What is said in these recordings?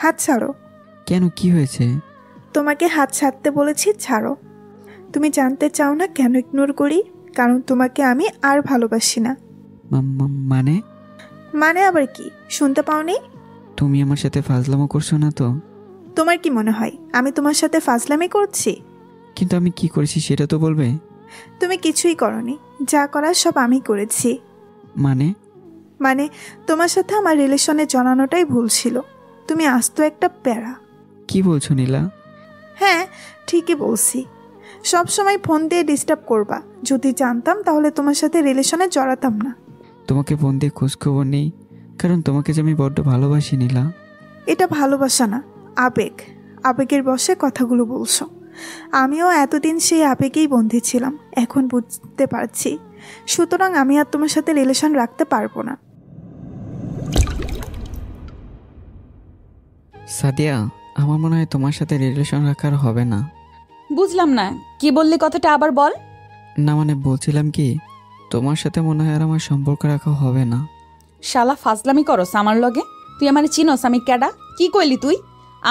হাত ছাড়ো। কেন, কি হয়েছে? তোমাকে হাত ছাড়তে বলেছি, ছাড়ো। তুমি জানতে চাও না কেন ইগনোর করি? কারণ তোমাকে আমি আর ভালোবাসি না। মানে? মানে আবার কি, শুনতে পাওনি? তুমি আমার সাথে ফাজলামো করছো না তো? তোমার কি মনে হয় আমি তোমার সাথে ফাজলামি করছি? কিন্তু আমি কি করেছি সেটা তো বলবে। তুমি কিছুই করনি, যা করার সব আমি করেছি। মানে? মানে তোমার সাথে আমার রিলেশনে জানানোটাই ভুল ছিল। তুমি আস্ত একটা প্যারা। কি বলছো নীলা? হ্যাঁ, ঠিকই বলছি। সব সময় ফোন দিয়ে ডিস্টার্ব করবা। যদি জানতাম তাহলে তোমার সাথে রিলেশনে জড়াতাম না। তোমাকে ফোন দিয়ে খোঁজখবর নেই কারণ তোমাকে যে আমি বড্ড ভালোবাসি নীলা। এটা ভালোবাসা না, আবেগ। আবেগের বশে কথাগুলো বলছো। আমিও এতদিন সেই আবেগেই বন্দী ছিলাম, এখন বুঝতে পারছি। সুতরাং আমি আর তোমার সাথে রিলেশন রাখতে পারবো না। সাদিয়া, আমার মনে হয় তোমার সাথে রিলেশন রাখার হবে না। বুঝলাম না, কি বললি কথাটা আবার বল। না মানে বলছিলাম কি, তোমার সাথে মনে হয় আর আমার সম্পর্ক রাখা হবে না। শালা ফাজলামি করস আমার লগে? তুই আমার চিনস আমি ক্যাডা? কি কইলি তুই?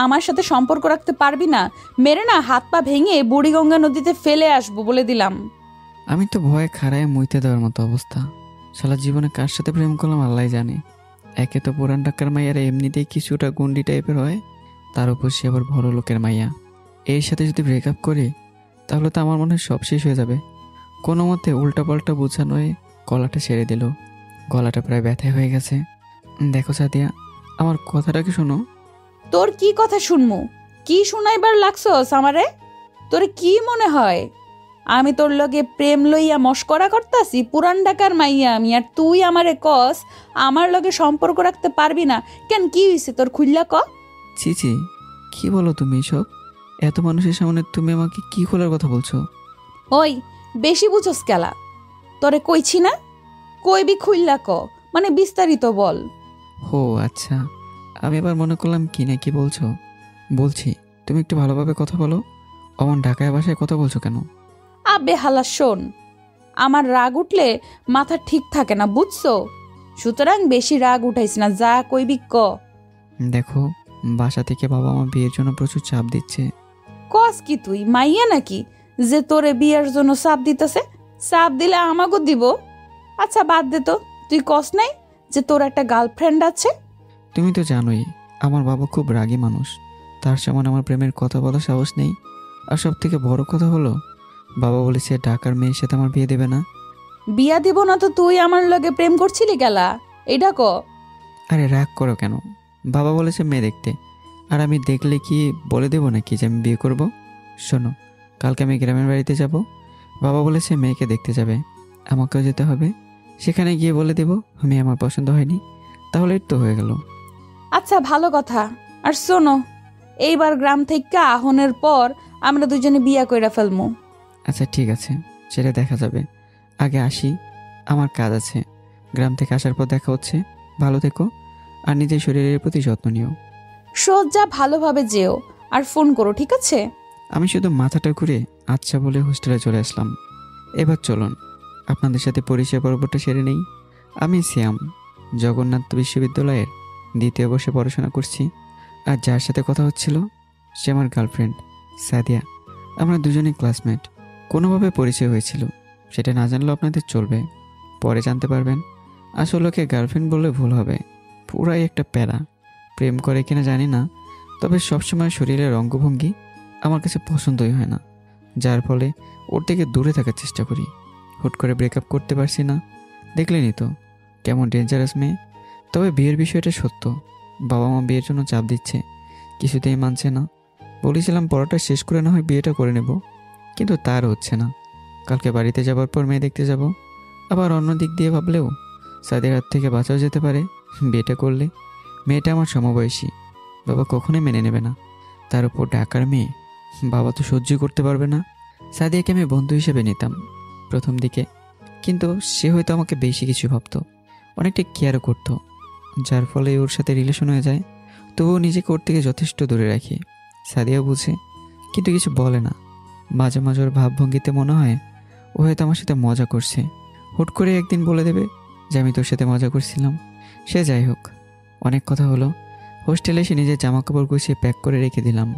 আমার সাথে সম্পর্ক রাখতে পারবি না? মেরে না হাত পা ভেঙে বুড়িগঙ্গা নদীতে ফেলে আসবো বলে দিলাম। আমি তো ভয়ে খাড়ায় মুইতে দেওয়ার মতো অবস্থা। সারা জীবনে কার সাথে প্রেম করলাম আল্লাহ জানে। একে তো পুরান ঢাকার মাইয়ারা এমনিতেই কিছুটা গুন্ডি টাইপের হয়, তার উপর সে আবার বড় লোকের মাইয়া। এর সাথে যদি ব্রেকআপ করি তাহলে তো আমার মনে হয় সব শেষ হয়ে যাবে। কোনো মতে উল্টাপাল্টা বোঝানোয় গলাটা ছেড়ে দিল। গলাটা প্রায় ব্যথা হয়ে গেছে। দেখো সাদিয়া, আমার কথাটা কি শোনো। তোর কি কথা শুনমু? কি শুনাইবার লাগছস আমারে? তোর কি মনে হয় আমি তোর লগে প্রেম লইয়া মস্করা করতাছি? পুরান ঢাকার মাইয়া আমি, আর তুই আমারে কস আমার লগে সম্পর্ক রাখতে পারবি না? কেন, কি হইছে তোর? খুললা ক। ছি ছি, কি বলো তুমি এসব? এত মানুষের সামনে তুমি আমাকে কি খোলার কথা বলছো? ওই, বেশি বুঝোস কেলা? তোরে কইছি না, কইবি খুললা ক, মানে বিস্তারিত বল। ও আচ্ছা, আমি এবার মনে করলাম কি না কি বলছো। বলছি, তুমি একটু ভালোভাবে কথা বলো। অমন ঢাকায় ভাষায় কথা বলছো কেন? আবে হালা শোন, আমার রাগ উঠলে মাথা ঠিক থাকে না, বুঝছো? সুতরাং বেশি রাগ উঠাইস না, যা কইবি ক। দেখো, বাসা থেকে বাবা মা বিয়ের জন্য প্রচুর চাপ দিচ্ছে। কস কি তুই মাইয়া নাকি যে তোরে বিয়ের জন্য চাপ দিতেছে? চাপ দিলে আমাকেও দিব। আচ্ছা বাদ দে তো, তুই কস নাই যে তোর একটা গার্লফ্রেন্ড আছে? তুমি তো জানোই আমার বাবা খুব রাগী মানুষ। তার সামনে আমার প্রেমের কথা বলার সাহস নেই। আর সব থেকে বড় কথা হলো, বাবা বলেছে ঢাকার মেয়ের সাথে আমার বিয়ে দেবে না। বিয়া দিব না তো তুই আমার লগে প্রেম করছিলি গেলা? এইটা ক। আরে রাগ করো কেন? বাবা বলেছে মেয়ে দেখতে, আর আমি দেখলে কি বলে দেবো নাকি যে আমি বিয়ে করব? শোনো, কালকে আমি গ্রামের বাড়িতে যাব। বাবা বলেছে মেয়েকে দেখতে যাবে, আমাকেও যেতে হবে। সেখানে গিয়ে বলে দেব আমি আমার পছন্দ হয়নি, তাহলে তো হয়ে গেল। আচ্ছা ভালো কথা। আর শোনো, এইবার গ্রাম থেকে আহনের পর আমরা দুজনে বিয়া কইরা ফেলমু। আচ্ছা ঠিক আছে, সেটা দেখা যাবে। আগে আসি, আমার কাজ আছে। গ্রাম থেকে আসার পর দেখা হচ্ছে। ভালো থেকো, আর নিজের শরীরের প্রতি যত্ন নিও। সোজা ভালোভাবে যেও, আর ফোন করো, ঠিক আছে? আমি শুধু মাথাটা ঘুরে আচ্ছা বলে হোস্টেলে চলে আসলাম। এবার চলুন আপনাদের সাথে পরিচয় পর্বটা সেরে নেই। আমি শ্যাম, জগন্নাথ বিশ্ববিদ্যালয়ের দ্বিতীয় বর্ষে পড়াশোনা করছি। আর যার সাথে কথা হচ্ছিল সে আমার গার্লফ্রেন্ড সাদিয়া। আমরা দুজনেই ক্লাসমেট। কোনোভাবে পরিচয় হয়েছিল, সেটা না জানলেও আপনাদের চলবে, পরে জানতে পারবেন। আসলে ওকে গার্লফ্রেন্ড বললে ভুল হবে, পুরাই একটা প্যারা। প্রেম করে কিনা জানি না, তবে সবসময় শরীরের অঙ্গভঙ্গি আমার কাছে পছন্দই হয় না, যার ফলে ওর থেকে দূরে থাকার চেষ্টা করি। হুট করে ব্রেকআপ করতে পারছি না, দেখলেনি তো কেমন ডেঞ্জারাস মেয়ে। তবে বিয়ের বিষয়টা সত্য, বাবা মা বিয়ের জন্য চাপ দিচ্ছে, কিছুতেই মানছে না। বলেছিলাম পড়াটা শেষ করে না হয় বিয়েটা করে নেব, কিন্তু তার হচ্ছে না। কালকে বাড়িতে যাবার পর মেয়ে দেখতে যাব। আবার অন্য দিক দিয়ে ভাবলেও সাদের হাত থেকে বাঁচাও যেতে পারে। বিয়েটা করলে মেয়েটা আমার সমবয়সী, বাবা কখনোই মেনে নেবে না। তার উপর ঢাকার মেয়ে, বাবা তো সহ্যই করতে পারবে না। সাদিয়াকে আমি বন্ধু হিসেবে নিতাম প্রথম দিকে, কিন্তু সে হয়তো আমাকে বেশি কিছু ভাবতো, অনেকটা কেয়ারও করতো, যার ফলে ওর সাথে রিলেশন হয়ে যায়। তবুও নিজেকে ওর থেকে যথেষ্ট দূরে রাখি। সাদিয়া বুঝে, কিন্তু কিছু বলে না। মাঝে মাঝে ওর ভাবভঙ্গিতে মনে হয় ও হয়তো আমার সাথে মজা করছে। হুট করে একদিন বলে দেবে যে আমি তোর সাথে মজা করছিলাম। সে যাই হোক, অনেক কথা হলো। হোস্টেলে এসে নিজের জামা কাপড় গুছিয়ে প্যাক করে রেখে দিলাম।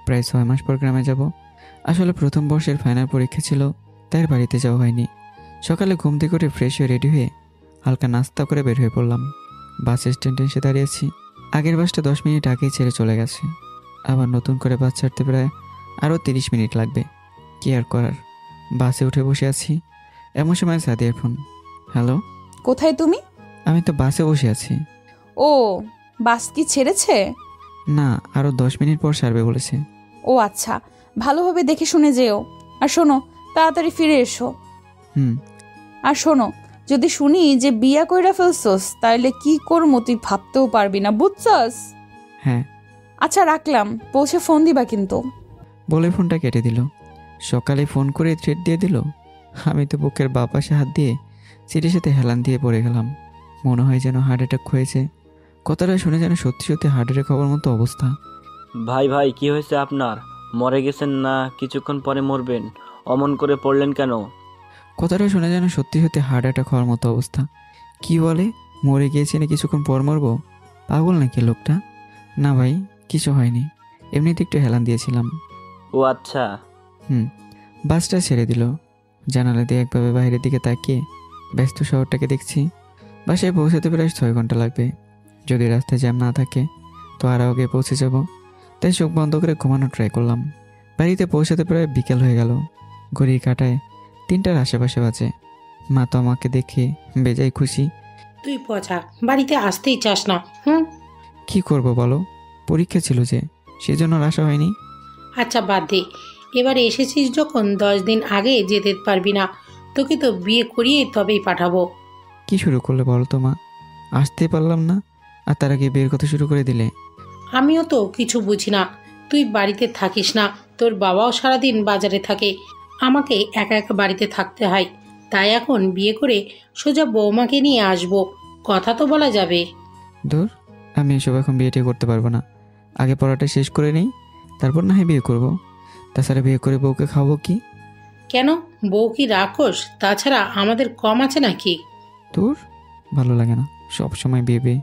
প্রায় 6 মাস পর গ্রামে যাব। আসলে প্রথম বর্ষের ফাইনাল পরীক্ষা ছিল, তাই আর বাড়িতে যাওয়া হয়নি। সকালে ঘুম থেকে করে ফ্রেশ হয়ে রেডি হয়ে হালকা নাস্তা করে বের হয়ে পড়লাম। বাস স্ট্যান্ডে এসে দাঁড়িয়েছি। আগের বাসটা 10 মিনিট আগেই ছেড়ে চলে গেছে। আবার নতুন করে বাস ছাড়তে প্রায় আরও 30 মিনিট লাগবে। কি আর করার, বাসে উঠে বসে আছি। এমন সময় সাদিয়ার ফোন। হ্যালো। কোথায় তুমি? আমি তো বাসে বসে আছি। ও, বাস কি ছেড়েছে? না, আরও 10 মিনিট পর ছাড়বে বলেছে। ও আচ্ছা, ভালোভাবে দেখে শুনে যেও। আর শোনো, তাড়াতাড়ি ফিরে এসো। হুম। আর শোনো, যদি শুনি যে বিয়া কইরা ফেলছস, তাইলে কি করবো তুই ভাবতেও পারবি না, বুঝছস? হ্যাঁ। আচ্ছা রাখলাম, পৌঁছে ফোন দিবা কিন্তু। বলে ফোনটা কেটে দিল। সকালে ফোন করে থ্রেট দিয়ে দিল। আমি তো বুকের বাঁ পাশে হাত দিয়ে সিটের সাথে হেলান দিয়ে পড়ে গেলাম। মনে হয় যেন হার্ট অ্যাটাক হয়েছে। কথাটা শুনে যেন সত্যি সত্যি হার্ট অ্যাটাক হওয়ার মতো অবস্থা। ভাই ভাই, কি হয়েছে আপনার? মরে গেছেন না কিছুক্ষণ পরে মরবেন? অমন করে পড়লেন কেন? কথাটা শুনে যেন সত্যি সত্যি হার্ট অ্যাটাক হওয়ার মতো অবস্থা। কি বলে, মরে গিয়েছি না কিছুক্ষণ পর মরবো? পাগল নাকি লোকটা? না ভাই, কিছু হয়নি, এমনিতে একটু হেলান দিয়েছিলাম। ও আচ্ছা। বাসটা ছেড়ে দিল। জানালা দিয়ে একভাবে বাইরের দিকে তাকিয়ে ব্যস্ত শহরটাকে দেখছি। বাসায় পৌঁছাতে প্রায় 6 ঘন্টা লাগবে। যদি রাস্তায় জ্যাম না থাকে তো আরও আগে পৌঁছে যাব। তাই চোখ বন্ধ করে ঘুমানোর ট্রাই করলাম। বাড়িতে পৌঁছাতে প্রায় বিকেল হয়ে গেল। ঘড়ির কাঁটায় 3টার আশেপাশে বাজে। মা তো আমাকে দেখে বেজায় খুশি। তুই পচা, বাড়িতে আসতেই চাস না। কি করব বলো, পরীক্ষা ছিল যে, সেজন্য আর আসা হয়নি। আচ্ছা বাদ দে, এবারে এসেছিস যখন 10 দিন আগে যেতে পারবি না। তোকে তো বিয়ে করিয়ে তবেই পাঠাবো। কি শুরু করলে বলো তো মা? আসতে পারলাম না, আর তার আগে বিয়ের কথা শুরু করে দিলে। আমিও তো কিছু বুঝি না। তুই বাড়িতে থাকিস না, তোর বাবাও সারাদিন বাজারে থাকে, আমাকে একা একা বাড়িতে থাকতে হয়। তাই এখন বিয়ে করে সোজা বৌমাকে নিয়ে আসবো, কথা তো বলা যাবে। ধুর, আমি এসব এখন বিয়েটা করতে পারবো না। আগে পড়াটা শেষ করে নেই, তারপর না হয় বিয়ে করবো। তাছাড়া বিয়ে করে বউকে খাবো কি? কেন, বউ কি রাক্ষস? তাছাড়া আমাদের কম আছে নাকি? ধুর, ভালো লাগে না সব সময় বিয়ে বিয়ে।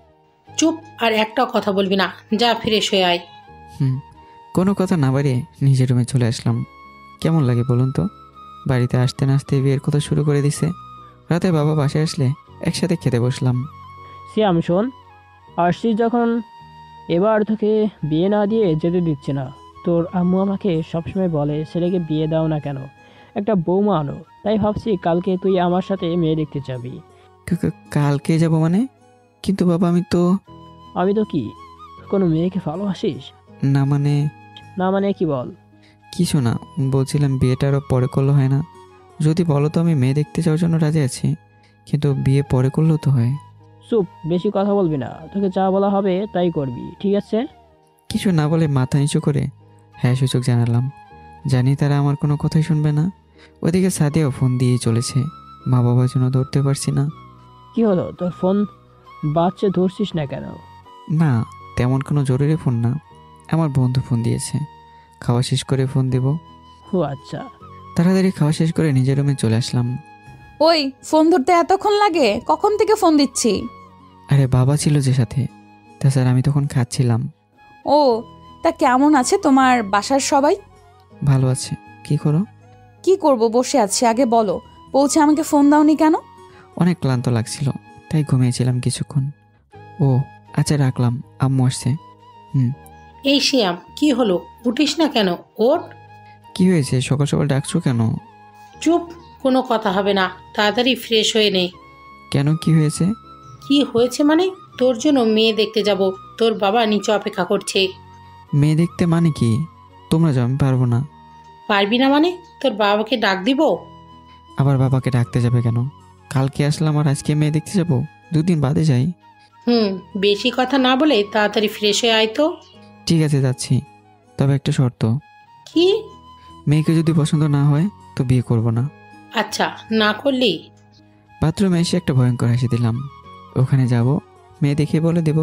চুপ, আর একটা কথা বলবি না, যা ফ্রেশ হয়ে আয়। কোনো কথা না বাড়িয়ে নিজের রুমে চলে আসলাম। কেমন লাগে বলুন তো, বাড়িতে আসতে না আসতে বিয়ের কথা শুরু করে দিছে। রাতে বাবা বাসায় আসলে একসাথে খেতে বসলাম। সিয়াম শোন, আসছিস যখন, এবার তোকে বিয়ে না দিয়ে যেতে দিচ্ছে না। তোর আম্মু আমাকে সবসময় বলে ছেলেকে বিয়ে দাও না কেন, একটা বৌমা আনো। তাই ভাবছি কালকে তুই আমার সাথে মেয়ে দেখতে যাবি। কালকে যাব মানে? কিন্তু বাবা আমি তো কি, কোনো মেয়েকে ভালোবাসিস? না মানে? না মানে কি বল? কিছু না, বলছিলাম বিয়েটা আরও পরে করলে হয় না? যদি বলো তো আমি মেয়ে দেখতে যাওয়ার জন্য রাজি আছি, কিন্তু বিয়ে পরে করলেও তো হয়। চুপ, বেশি কথা বলবি না, তোকে যা বলা হবে তাই করবি, ঠিক আছে? কিছু না বলে মাথা নিচু করে হ্যাঁ সূচক জানালাম। জানি তারা আমার কোনো কথাই শুনবে না। ওদিকে সাদিয়াও ফোন দিয়েই চলেছে। মা বাবার জন্য ধরতে পারছি না। কি হলো, তোর ফোন বাচ্চা ধরছিস না কেন? না, তেমন কোনো জরুরি ফোন না, আমার বন্ধু ফোন দিয়েছে। খাওয়া শেষ করে ফোন দেব। ও আচ্ছা। তাড়াতাড়ি খাওয়া শেষ করে নিজের রুমে চলে আসলাম। ওই, ফোন ধরতে এতক্ষণ লাগে? কখন থেকে ফোন দিচ্ছি? আরে বাবা ছিল যে সাথে, তাছাড়া আমি তখন খাচ্ছিলাম। ও, তা কেমন আছে তোমার বাসার সবাই? ভালো আছে। কি করো? কি করব, বসে আছি। আগে বলো, পৌঁছে আমাকে ফোন দাওনি কেন? অনেক ক্লান্ত লাগছিল, তাই ঘুমিয়েছিলাম কিছুক্ষণ। ও আচ্ছা, রাখলাম, আম্মু আসছে। এই শ্যাম, কি হলো, উঠিস না কেন? ওঠ। কি হয়েছে, সকাল সকাল ডাকছো কেন? চুপ, কোনো কথা হবে না, তাড়াতাড়ি ফ্রেশ হয়ে নে। কেন, কি হয়েছে? কি হয়েছে মানে, তোর জন্য মেয়ে দেখতে যাব, তোর বাবা নিচে অপেক্ষা করছে। মেয়ে দেখতে মানে কি? তোমরা যাও, আমি পারবো না। পারবি না মানে? তোর বাবাকে ডাক দিব? আবার বাবাকে ডাকতে যাবে কেন? কালকে আসলাম আর আজকে মেয়ে দেখতে যাবো? 2 দিন বাদে যাই। বেশি কথা না বলে তাড়াতাড়ি ফ্রেশ হয়ে আয় তো। ঠিক আছে, যাচ্ছি, তবে একটা শর্ত। কি? মেয়েকে যদি পছন্দ না হয় তো বিয়ে করব না। আচ্ছা, না করলি? বাথরুমে এসে একটা ভয়ঙ্কর হাসি দিলাম। ওখানে যাব, মেয়ে দেখে বলে দেব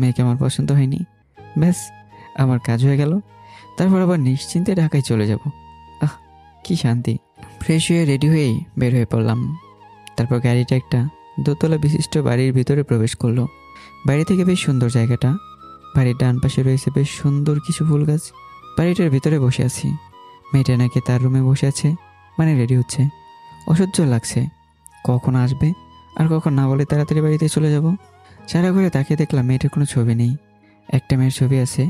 মেয়েকে আমার পছন্দ হয়নি। ব্যাস, আমার কাজ হয়ে গেল। তারপর আবার নিশ্চিন্তে ঢাকায় চলে যাব। আহ, কি শান্তি। ফ্রেশ হয়ে রেডি হয়েই বের হয়ে পড়লাম। তারপর গাড়িটা একটা দোতলা বিশিষ্ট বাড়ির ভিতরে প্রবেশ করলো। বাইরে থেকে বেশ সুন্দর জায়গাটা। বাড়ির ডান পাশে রয়েছে বেশ সুন্দর কিছু ফুল গাছ। বাড়িটার ভিতরে বসে আছি, মেয়েটা নাকি তার রুমে বসে আছে, মানে রেডি হচ্ছে। অসহ্য লাগছে, কখন আসবে আর কখন না বলে তাড়াতাড়ি বাড়িতে চলে যাব। সারা ঘরে তাকিয়ে দেখলাম মেয়েটার কোনো ছবি নেই। একটা মেয়ের ছবি আছে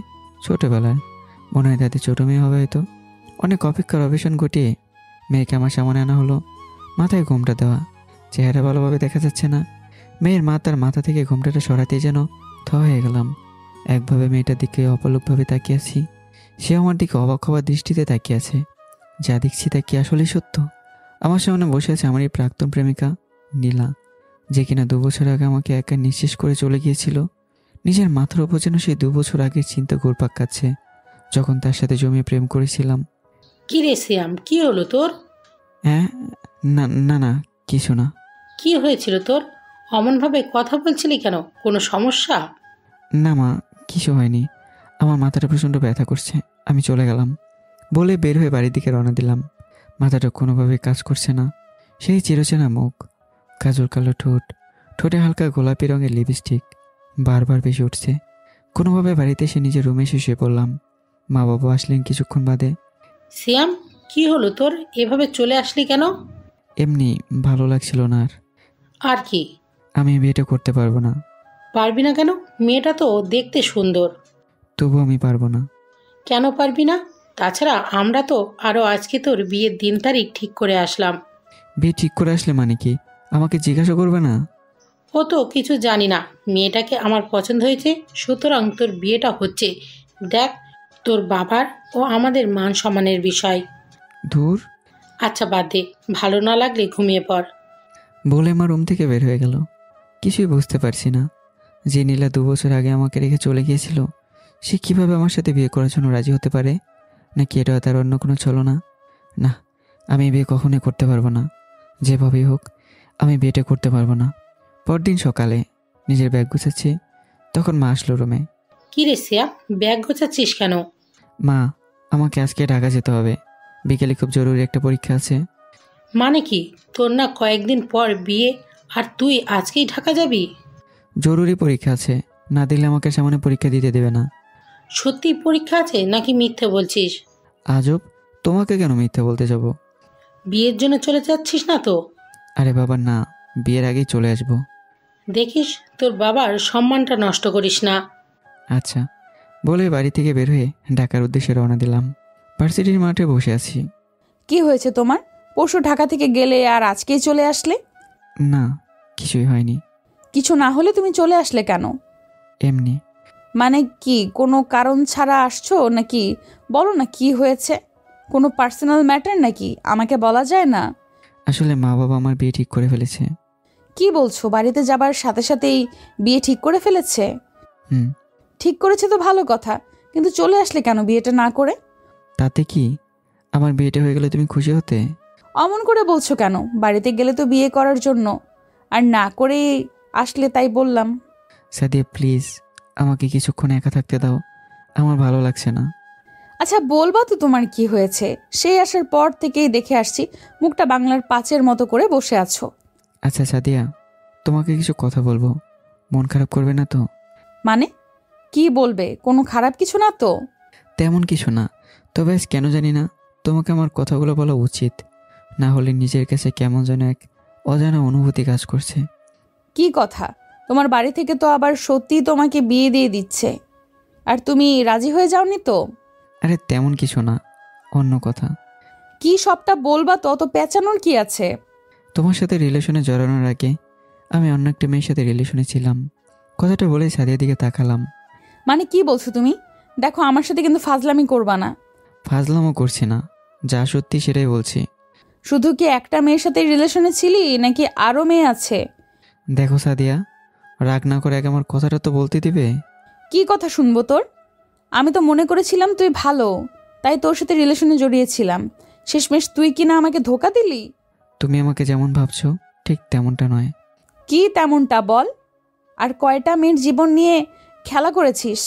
ছোটোবেলার, মনে হয় তাদের ছোটো মেয়ে হবে হয়তো। অনেক অপেক্ষার অবেশন ঘটিয়ে মেয়েকে আমার সামনে আনা হলো। মাথায় ঘোমটা দেওয়া, চেহারা ভালোভাবে দেখা যাচ্ছে না। মেয়ের মা তার মাথা থেকে ঘোমটাটা সরাতেই যেন থ হয়ে গেলাম। একভাবে মেয়েটার দিকে অপলকভাবে তাকিয়ে আছি, সে আমার দিকে অবাক হওয়ার দৃষ্টিতে তাকিয়ে আছে। যা দেখছি তা কি আসলেই সত্য? আমার সামনে বসে আছে আমার এই প্রাক্তন প্রেমিকা নীলা, যে কিনা 2 বছর আগে আমাকে একা নিঃশেষ করে চলে গিয়েছিল। নিজের মাথার উপর যেন সেই 2 বছর আগের চিন্তা ঘুরপাক খাচ্ছে, যখন তার সাথে জমিয়ে প্রেম করেছিলাম। কি রে শ্যাম, কি হলো তোর? হ্যাঁ, না না না, কিছু না। কি হয়েছিল তোর? অমনভাবে কথা বলছিলি কেন? কোনো সমস্যা? না মা, কিছু হয়নি। আমার মাথাটা প্রচণ্ড ব্যথা করছে, আমি চলে গেলাম বলে বের হয়ে বাড়ির দিকে রওনা দিলাম। মাথাটা কোনোভাবে কাজ করছে না। সেই চিরচেনা মুখ, কাজল কালো ঠোঁট, ঠোঁটে হালকা গোলাপি রঙের লিপস্টিক বারবার বেশি উঠছে। কোনোভাবে বাড়িতে এসে নিজের রুমে এসে শুয়ে পড়লাম। মা বাবা আসলেন কিছুক্ষণ বাদে। শ্যাম, কি হলো তোর? এভাবে চলে আসলি কেন? এমনি ভালো লাগছিল না আর। আর কি? আমি বিয়েটা করতে পারবো না। পারবি না কেন? মেয়েটা তো দেখতে সুন্দর। তবু আমি পারবো না। কেন পারবি না? তাছাড়া আমরা তো আরও আজকে তোর বিয়ের দিন তারিখ ঠিক করে আসলাম। বিয়ে ঠিক করে আসলে মানে কি? আমাকে জিজ্ঞাসা করবে না? ও তো কিছু জানি না। মেয়েটাকে আমার পছন্দ হয়েছে, সুতরাং তোর বিয়েটা হচ্ছে। দেখ, তোর বাবার ও আমাদের মান সম্মানের বিষয়। ধুর। আচ্ছা বাদ দে, ভালো না লাগলে ঘুমিয়ে পড়। বলে আমার রুম থেকে বের হয়ে গেল। কিছুই বুঝতে পারছি না, যে নীলা 2 বছর আগে আমাকে রেখে চলে গিয়েছিল, সে কিভাবে আমার সাথে বিয়ে করার জন্য রাজি হতে পারে? নাকি এটা তার অন্য কোনো ছলনা? না, আমি বিয়ে কখনোই করতে পারবো না। যেভাবেই হোক আমি বিয়েটা করতে পারবো না। পরদিন সকালে নিজের ব্যাগ গুছাচ্ছি, তখন মা আসলো রুমে। কি রে শ্যাম, ব্যাগ গোছাচ্ছিস কেন? মা, আমাকে আজকে ঢাকা যেতে হবে, বিকেলে খুব জরুরি একটা পরীক্ষা আছে। মানে কি? তোর না কয়েকদিন পর বিয়ে, আর তুই আজকেই ঢাকা যাবি? জরুরি পরীক্ষা আছে, না দিলে আমাকে সামনে পরীক্ষা দিতে দেবে না। সত্যি পরীক্ষা আছে নাকি মিথ্যে বলছিস? আজব, তোমাকে কেন মিথ্যা বলতে যাব? বিয়ের জন্য চলে যাচ্ছিস না তো? আরে বাবা না, বিয়ের আগেই চলে আসবো। দেখিস তোর বাবার সম্মানটা নষ্ট করিস না। আচ্ছা বলে বাড়ি থেকে বের হয়ে ঢাকার উদ্দেশ্যে রওনা দিলাম। ভার্সিটির মাঠে বসে আছি। কি হয়েছে তোমার? পরশু ঢাকা থেকে গেলে আর আজকেই চলে আসলে? না, কিছুই হয়নি। কিছু না হলে তুমি চলে আসলে কেন? এমনি। মানে কি, কোনো কারণ ছাড়া আসছো নাকি? বলো না কি হয়েছে। কোনো পার্সোনাল ম্যাটার নাকি? আমাকে বলা যায় না? আসলে মা বাবা আমার বিয়ে ঠিক করে ফেলেছে। কি বলছো? বাড়িতে যাবার সাথে সাথেই বিয়ে ঠিক করে ফেলেছে? হুম। ঠিক করেছে তো ভালো কথা, কিন্তু চলে আসলে কেন বিয়েটা না করে? তাতে কি, আমার বিয়েটা হয়ে গেলে তুমি খুশি হতে? অমন করে বলছো কেন? বাড়িতে গেলে তো বিয়ে করার জন্য, আর না করে আসলে তাই বললাম। সাদিয়া প্লিজ, আমাকে কিছুক্ষণ একা থাকতে দাও, আমার ভালো লাগছে না। আচ্ছা বলবা তো তোমার কি হয়েছে? সেই আসার পর থেকেই দেখে আসছি মুখটা বাংলার 5-এর মতো করে বসে আছো। আচ্ছা সাদিয়া, তোমাকে কিছু কথা বলবো, মন খারাপ করবে না তো? মানে কি বলবে? কোনো খারাপ কিছু না তো? তেমন কিছু না, তবে আজ কেন জানি না তোমাকে আমার কথাগুলো বলা উচিত, না হলে নিজের কাছে কেমন যেন এক অজানা অনুভূতি কাজ করছে। কি কথা? তোমার বাড়ি থেকে তো আবার সত্যি তোমাকে বিয়ে দিয়ে দিচ্ছে, আর তুমি রাজি হয়ে যাওনি তো? আরে তেমন কিছু না, অন্য কথা। কি সবটা বলবা তো, অত পেঁচানোর কি আছে? তোমার সাথে রিলেশনে জড়ানোর আগে আমি অন্য একটা মেয়ের সাথে রিলেশনে ছিলাম। কথাটা বলে সাদিয়ার দিকে তাকালাম। মানে কি বলছো তুমি? দেখো, আমার সাথে কিন্তু ফাজলামি করবা না। ফাজলামও করছি না, যা সত্যি সেটাই বলছি। শুধু কি একটা মেয়ের সাথে রিলেশনে ছিলি নাকি আরো মেয়ে আছে? দেখো সাদিয়া, রাগ না করে আগে আমার কথাটা তো বলতে দিবে। কি কথা শুনবো তোর? আমি তো মনে করেছিলাম তুই ভালো, তাই তোর সাথে রিলেশনে জড়িয়েছিলাম। শেষমেশ তুই কিনা আমাকে ধোকা দিলি। তুমি আমাকে যেমন ভাবছো ঠিক তেমনটা নয়। কি তেমনটা বল? আর কয়টা মেয়ের জীবন নিয়ে খেলা করেছিস?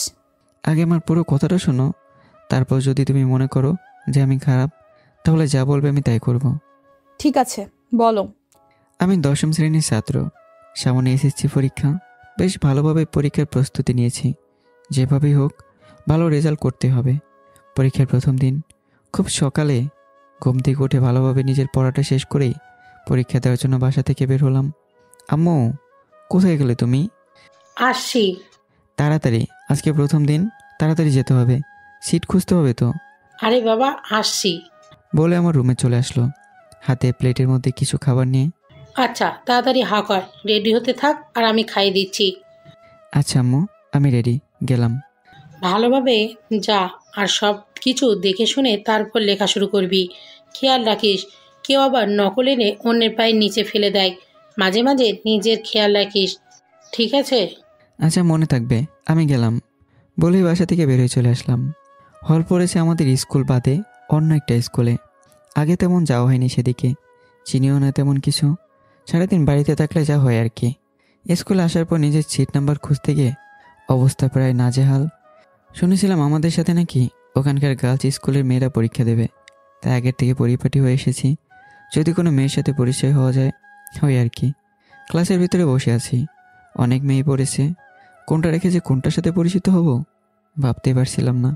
আগে আমার পুরো কথাটা শোনো, তারপর যদি তুমি মনে করো যে আমি খারাপ, তাহলে যা বলবে আমি তাই করব। ঠিক আছে, বলো। আমি 10ম শ্রেণীর ছাত্র, সামনে এসএসসি পরীক্ষা। বেশ ভালোভাবে পরীক্ষার প্রস্তুতি নিয়েছি, যেভাবেই হোক ভালো রেজাল্ট করতে হবে। পরীক্ষার প্রথম দিন খুব সকালে ঘুম থেকে উঠে ভালোভাবে নিজের পড়াটা শেষ করেই পরীক্ষা দেওয়ার জন্য বাসা থেকে বের হলাম। আম্মু, কোথায় গেলে তুমি? আসছি। তাড়াতাড়ি, আজকে প্রথম দিন, তাড়াতাড়ি যেতে হবে, সিট খুঁজতে হবে তো। আরে বাবা, আসছি। বলে আমার রুমে চলে আসলো, হাতে প্লেটের মধ্যে কিছু খাবার নিয়ে। আচ্ছা, তাড়াতাড়ি হা কর, রেডি হতে থাক আর আমি খাইয়ে দিচ্ছি। আচ্ছা আম্মু, আমি রেডি, গেলাম। ভালোভাবে যা, আর সব কিছু দেখে শুনে তারপর লেখা শুরু করবি। খেয়াল রাখিস কেউ আবার নকল এনে অন্যের পায়ের নিচে ফেলে দেয়। মাঝে মাঝে নিজের খেয়াল রাখিস, ঠিক আছে? আচ্ছা, মনে থাকবে, আমি গেলাম। বলেই বাসা থেকে বের হয়ে চলে আসলাম। হল পড়েছে আমাদের স্কুল বাদে অন্য একটা স্কুলে। আগে তেমন যাওয়া হয়নি সেদিকে, চিনিও না তেমন কিছু। সারাদিন বাড়িতে থাকলে যা হয় আর কি। স্কুলে আসার পর নিজের সিট নাম্বার খুঁজতে গিয়ে অবস্থা প্রায় নাজেহাল। শুনেছিলাম আমাদের সাথে নাকি ওখানকার গার্লস স্কুলের মেয়েরা পরীক্ষা দেবে, তাই আগের থেকে পরিপাটি হয়ে এসেছি। যদি কোনো মেয়ের সাথে পরিচয় হওয়া যায়, হয় আর কি। ক্লাসের ভিতরে বসে আছি, অনেক মেয়ে পড়েছে। কোনটা রেখে যে কোনটার সাথে পরিচিত হব ভাবতে পারছিলাম না।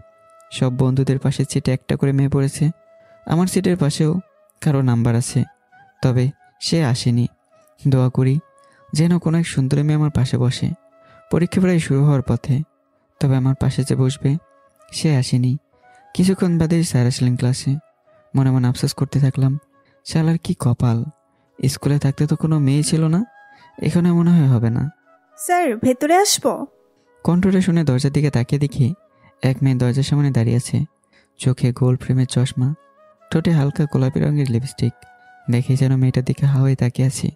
সব বন্ধুদের পাশের সিটে একটা করে মেয়ে পড়েছে। আমার সিটের পাশেও কারো নাম্বার আছে, তবে সে আসেনি। দোয়া করি যেন কোনো এক সুন্দরী মেয়ে আমার পাশে বসে। পরীক্ষা প্রায় শুরু হওয়ার পথে, তবে আমার পাশে যে বসবে সে আসেনি। কিছুক্ষণ বাদে স্যার আসলেন ক্লাসে। মনে মনে আফসোস করতে থাকলাম, শালার কি কপাল, স্কুলে থাকতে তো কোনো মেয়ে ছিল না, এখানে মনে হয় হবে না। স্যার, ভেতরে আসবো? কণ্ঠটা শুনে দরজার দিকে তাকিয়ে দেখি এক মেয়ে দরজার সামনে দাঁড়িয়ে আছে। চোখে গোল ফ্রেমের চশমা, ঠোঁটে হালকা গোলাপি রঙের লিপস্টিক। দেখে যেন মেয়েটার দিকে হাওয়ায় তাকিয়ে আছি।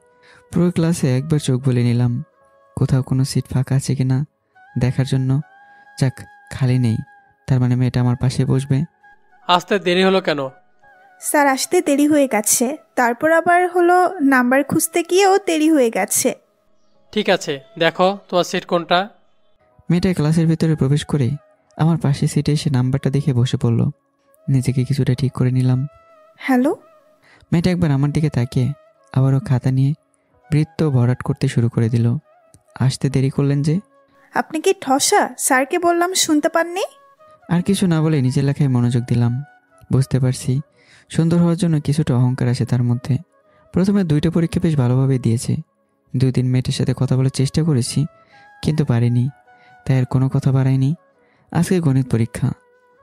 পুরো ক্লাসে একবার চোখ বলে নিলাম কোথাও কোনো সিট ফাঁকা আছে কিনা দেখার জন্য। যাক, খালি নেই, তার মানে মেয়েটা আমার পাশে বসবে। আসতে দেরি হলো কেন? স্যার, আসতে দেরি হয়ে গেছে, তারপর আবার হলো নাম্বার খুঁজতে গিয়েও দেরি হয়ে গেছে। ঠিক আছে, দেখো তোমার সিট কোনটা। মেয়েটা ক্লাসের ভিতরে প্রবেশ করে আমার পাশে সিটে এসে নাম্বারটা দেখে বসে পড়ল। নিজেকে কিছুটা ঠিক করে নিলাম। হ্যালো। মেয়েটা একবার আমার দিকে তাকিয়ে আবারও খাতা নিয়ে বৃত্ত ভরাট করতে শুরু করে দিল। আসতে দেরি করলেন যে? আপনি কি ঠসা? স্যারকে বললাম, শুনতে পাননি? আর কিছু না বলে নিজের লেখায় মনোযোগ দিলাম। বুঝতে পারছি সুন্দর হওয়ার জন্য কিছুটা অহংকার আছে তার মধ্যে। প্রথমে 2টা পরীক্ষা বেশ ভালোভাবে দিয়েছে। 2 দিন মেয়েটার সাথে কথা বলার চেষ্টা করেছি, কিন্তু পারিনি, তাই আর কোনো কথা বাড়াইনি। আজকে গণিত পরীক্ষা।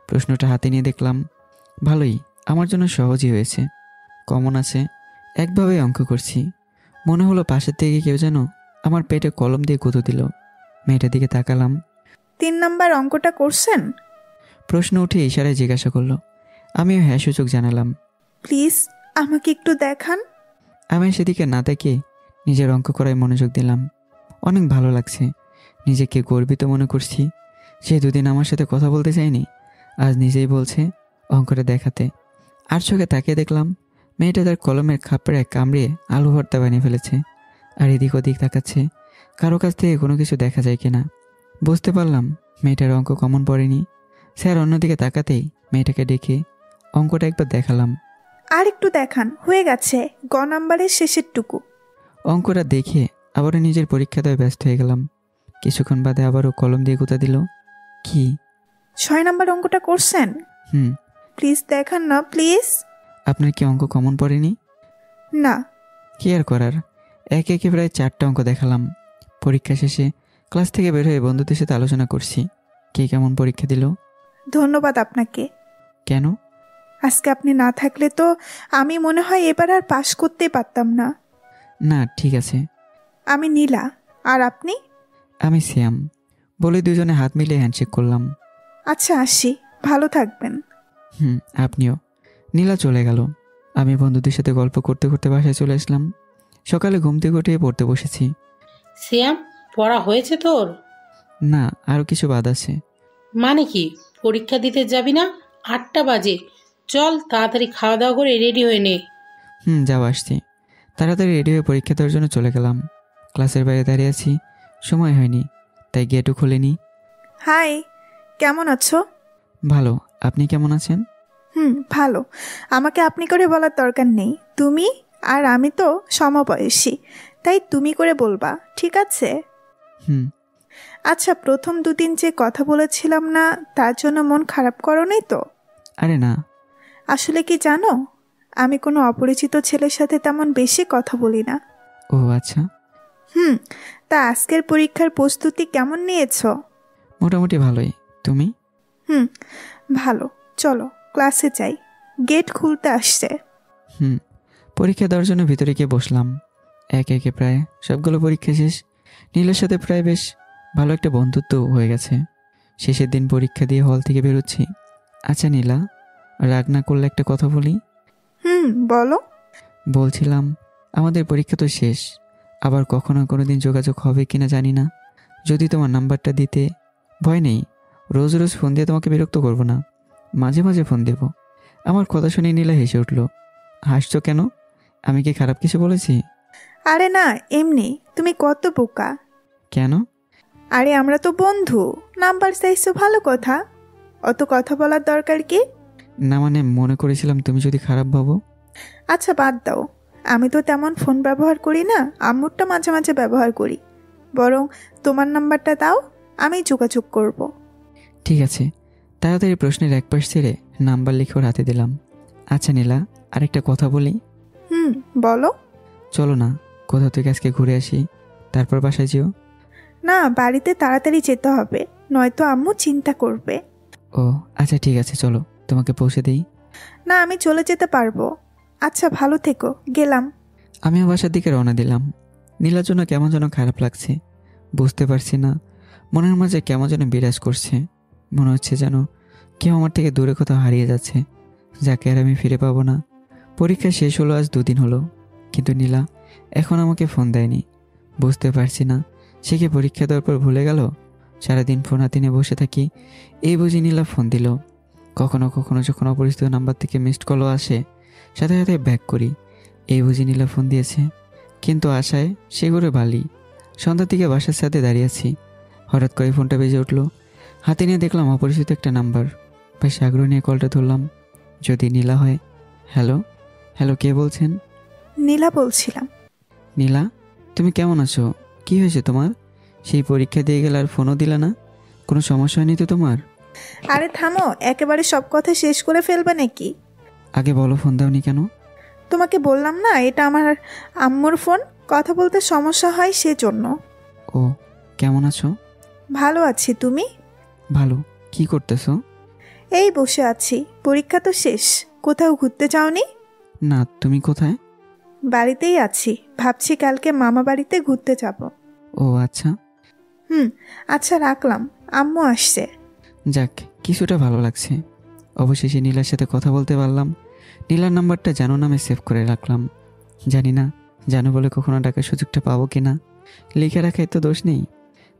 প্রশ্নটা হাতে নিয়ে দেখলাম ভালোই, আমার জন্য সহজই হয়েছে, কমন আছে। একভাবেই অঙ্ক করছি। মনে হলো পাশের থেকে কেউ যেন আমার পেটে কলম দিয়ে গুঁতো দিল। মেয়েটার দিকে তাকালাম। 3 নাম্বার অঙ্কটা করছেন? প্রশ্ন উঠে ইশারায় জিজ্ঞাসা করলো। আমিও হ্যাঁ সূচক জানালাম। প্লিজ আমাকে একটু দেখান। আমি সেদিকে না তাকিয়ে নিজের অঙ্ক করায় মনোযোগ দিলাম। অনেক ভালো লাগছে, নিজেকে গর্বিত মনে করছি। সে 2 দিন আমার সাথে কথা বলতে চায়নি, আজ নিজেই বলছে অঙ্কটা দেখাতে। আর চোখে তাকিয়ে দেখলাম মেয়েটা তার কলমের খাপড়ে কামড়িয়ে আলু ভর্তা বানিয়ে ফেলেছে, আর এদিক ওদিক তাকাচ্ছে কারো কাছ থেকে কোনো কিছু দেখা যায় কিনা। বুঝতে পারলাম মেয়েটার অঙ্ক কমন পড়েনি। স্যার অন্যদিকে তাকাতেই মেয়েটাকে ডেকে অঙ্কটা একবার দেখালাম। আর একটু দেখান, হয়ে গেছে, গ নাম্বারের শেষের টুকু। অঙ্কটা দেখে আবারও নিজের পরীক্ষা দেওয়া ব্যস্ত হয়ে গেলাম। কিছুক্ষণ বাদে আবারও কলম দিয়ে গুঁতা দিল। কি? 6 নাম্বার অঙ্কটা করছেন? হুম। প্লিজ দেখান না, প্লিজ। আপনার কি অঙ্ক কমন পড়েনি? না। কি আর করার, একে একে প্রায় 4টা অঙ্ক দেখালাম। পরীক্ষা শেষে ক্লাস থেকে বের হয়ে বন্ধুদের সাথে আলোচনা করছি কে কেমন পরীক্ষা দিল। ধন্যবাদ আপনাকে। কেন? আজকে আপনি না থাকলে তো আমি মনে হয় এবার আর পাশ করতেই পারতাম না। না, ঠিক আছে। আমি নীলা, আর আপনি? আমি শ্যাম। বলে দুজনে হাত মিলিয়ে হ্যান্ডশেক করলাম। আচ্ছা, আসি, ভালো থাকবেন। আপনিও। নীলা চলে গেল। আমি বন্ধুদের সাথে গল্প করতে করতে বাসায় চলে আসলাম। সকালে ঘুম থেকে উঠে পড়তে বসেছি। শ্যাম, পড়া হয়েছে তোর? না, আরও কিছু বাদ আছে। মানে কি, পরীক্ষা দিতে যাবি না? 8টা বাজে, চল তাড়াতাড়ি খাওয়া দাওয়া করে রেডি হয়ে নে। যাও, আসছি। তাড়াতাড়ি রেডি হয়ে পরীক্ষা দেওয়ার জন্য চলে গেলাম। ক্লাসের বাইরে দাঁড়িয়ে আছি, সময় হয়নি, তাই গেটও খুলিনি। হাই, কেমন আছো? ভালো, আপনি কেমন আছেন? ভালো। আমাকে আপনি করে বলার দরকার নেই, তুমি আর আমি তো সমবয়সী, তাই তুমি করে বলবা, ঠিক আছে? আচ্ছা, প্রথম দুদিন যে কথা বলেছিলাম না, তার জন্য মন খারাপ করো নাই তো? আরে না। আসলে কি জানো, আমি কোনো অপরিচিত ছেলের সাথে তেমন বেশি কথা বলি না। ও আচ্ছা। তা আজকের পরীক্ষার প্রস্তুতি কেমন নিয়েছো? মোটামুটি ভালোই। তুমি? ভালো। চলো ক্লাসে যাই, গেট খুলতে আসছে। পরীক্ষা দেওয়ার জন্য ভিতরে গিয়ে বসলাম। একে একে প্রায় সবগুলো পরীক্ষা শেষ। নীলার সাথে প্রায় বেশ ভালো একটা বন্ধুত্ব হয়ে গেছে। শেষের দিন পরীক্ষা দিয়ে হল থেকে বেরোচ্ছি। আচ্ছা নীলা, রাগ না করলে একটা কথা বলি? বলো। বলছিলাম, আমাদের পরীক্ষা তো শেষ, আবার কখনো কোনো দিন যোগাযোগ হবে কিনা জানি না। যদি তোমার নাম্বারটা দিতে, ভয় নেই, রোজ রোজ ফোন দিয়ে তোমাকে বিরক্ত করব না, মাঝে মাঝে ফোন দেব। আমার কথা শুনে নীলা হেসে উঠল। হাসছো কেন? আমি কি খারাপ কিছু বলেছি? আরে না, এমনি। তুমি কত বোকা। কেন? আরে আমরা তো বন্ধু, নাম্বার চাইছো, ভালো কথা। অত কথা বলার দরকার কি? না মানে মনে করেছিলাম তুমি যদি খারাপ ভাবো। আচ্ছা বাদ দাও, আমি তো তেমন ফোন ব্যবহার করি না, আম্মুরটা মাঝে মাঝে ব্যবহার করি। বরং তোমার নাম্বারটা দাও, আমি যোগাযোগ করব। ঠিক আছে। তাড়াতাড়ি প্রশ্নের এক পাশ ছেড়ে নাম্বার লিখে ওর হাতে দিলাম। আচ্ছা নীলা, আরেকটা কথা বলি? বলো। চলো না, কোথাও থেকে আজকে ঘুরে আসি, তারপর বাসায় যেও। না, বাড়িতে তাড়াতাড়ি যেতে হবে, নয়তো আম্মু চিন্তা করবে। ও আচ্ছা ঠিক আছে, চলো তোমাকে পৌঁছে দিই। না, আমি চলে যেতে পারবো। আচ্ছা ভালো থেকো, গেলাম। আমিও বাসার দিকে রওনা দিলাম। নীলার জন্য কেমন যেন খারাপ লাগছে, বুঝতে পারছি না। মনের মাঝে কেমন যেন বিরাজ করছে। মনে হচ্ছে যেন কেউ আমার থেকে দূরে কোথাও হারিয়ে যাচ্ছে, যাকে আর আমি ফিরে পাবো না। পরীক্ষা শেষ হলো আজ 2 দিন হলো, কিন্তু নীলা এখন আমাকে ফোন দেয়নি। বুঝতে পারছি না সে কি পরীক্ষা দেওয়ার পর ভুলে গেল। সারাদিন ফোন হাতে নিয়ে বসে থাকি, এই বুঝি নীলা ফোন দিল। কখনো কখনো যখন অপরিচিত নাম্বার থেকে মিসড কলও আসে, সাথে সাথে ব্যাক করি, এই বুঝি নীলা ফোন দিয়েছে। কিন্তু আশায় সে ঘুরে বালি। সন্ধ্যার দিকে বাসার সাথে দাঁড়িয়ে আছি, হঠাৎ করে ফোনটা বেজে উঠলো। হাতে নিয়ে দেখলাম অপরিচিত একটা নাম্বার। বেশ আগ্রহ নিয়ে কলটা ধরলাম। যদি নীলা হয়। হ্যালো হ্যালো, কে বলছেন? নীলা বলছিলাম। নীলা, তুমি কেমন আছো? কি হয়েছে তোমার? সেই পরীক্ষা দিয়ে গেলে আর ফোনও দিলে না। কোনো সমস্যা হয়নি তো তোমার? আরে থামো, একেবারে সব কথা শেষ করে ফেলবে নাকি? আগে বলো, ফোন দাওনি কেন? তোমাকে বললাম না, এটা আমার আম্মুর ফোন, কথা বলতে সমস্যা হয় সেজন্য। ও, কেমন আছো? ভালো আছি, তুমি? ভালো। কি করতেছো? এই বসে আছি, পরীক্ষা তো শেষ। কোথাও ঘুরতে যাওনি? না, তুমি কোথায়? বাড়িতেই আছি, ভাবছি কালকে মামা বাড়িতে ঘুরতে যাব। ও আচ্ছা। আচ্ছা রাখলাম, আম্মু আসছে। যাক, কিছুটা ভালো লাগছে। অবশেষে নীলার সাথে কথা বলতে পারলাম। নীলার নাম্বারটা জানো নামে সেভ করে রাখলাম। জানি না জানো বলে কখনো ডাকার সুযোগটা পাবো কি না। লিখে রাখায় তো দোষ নেই।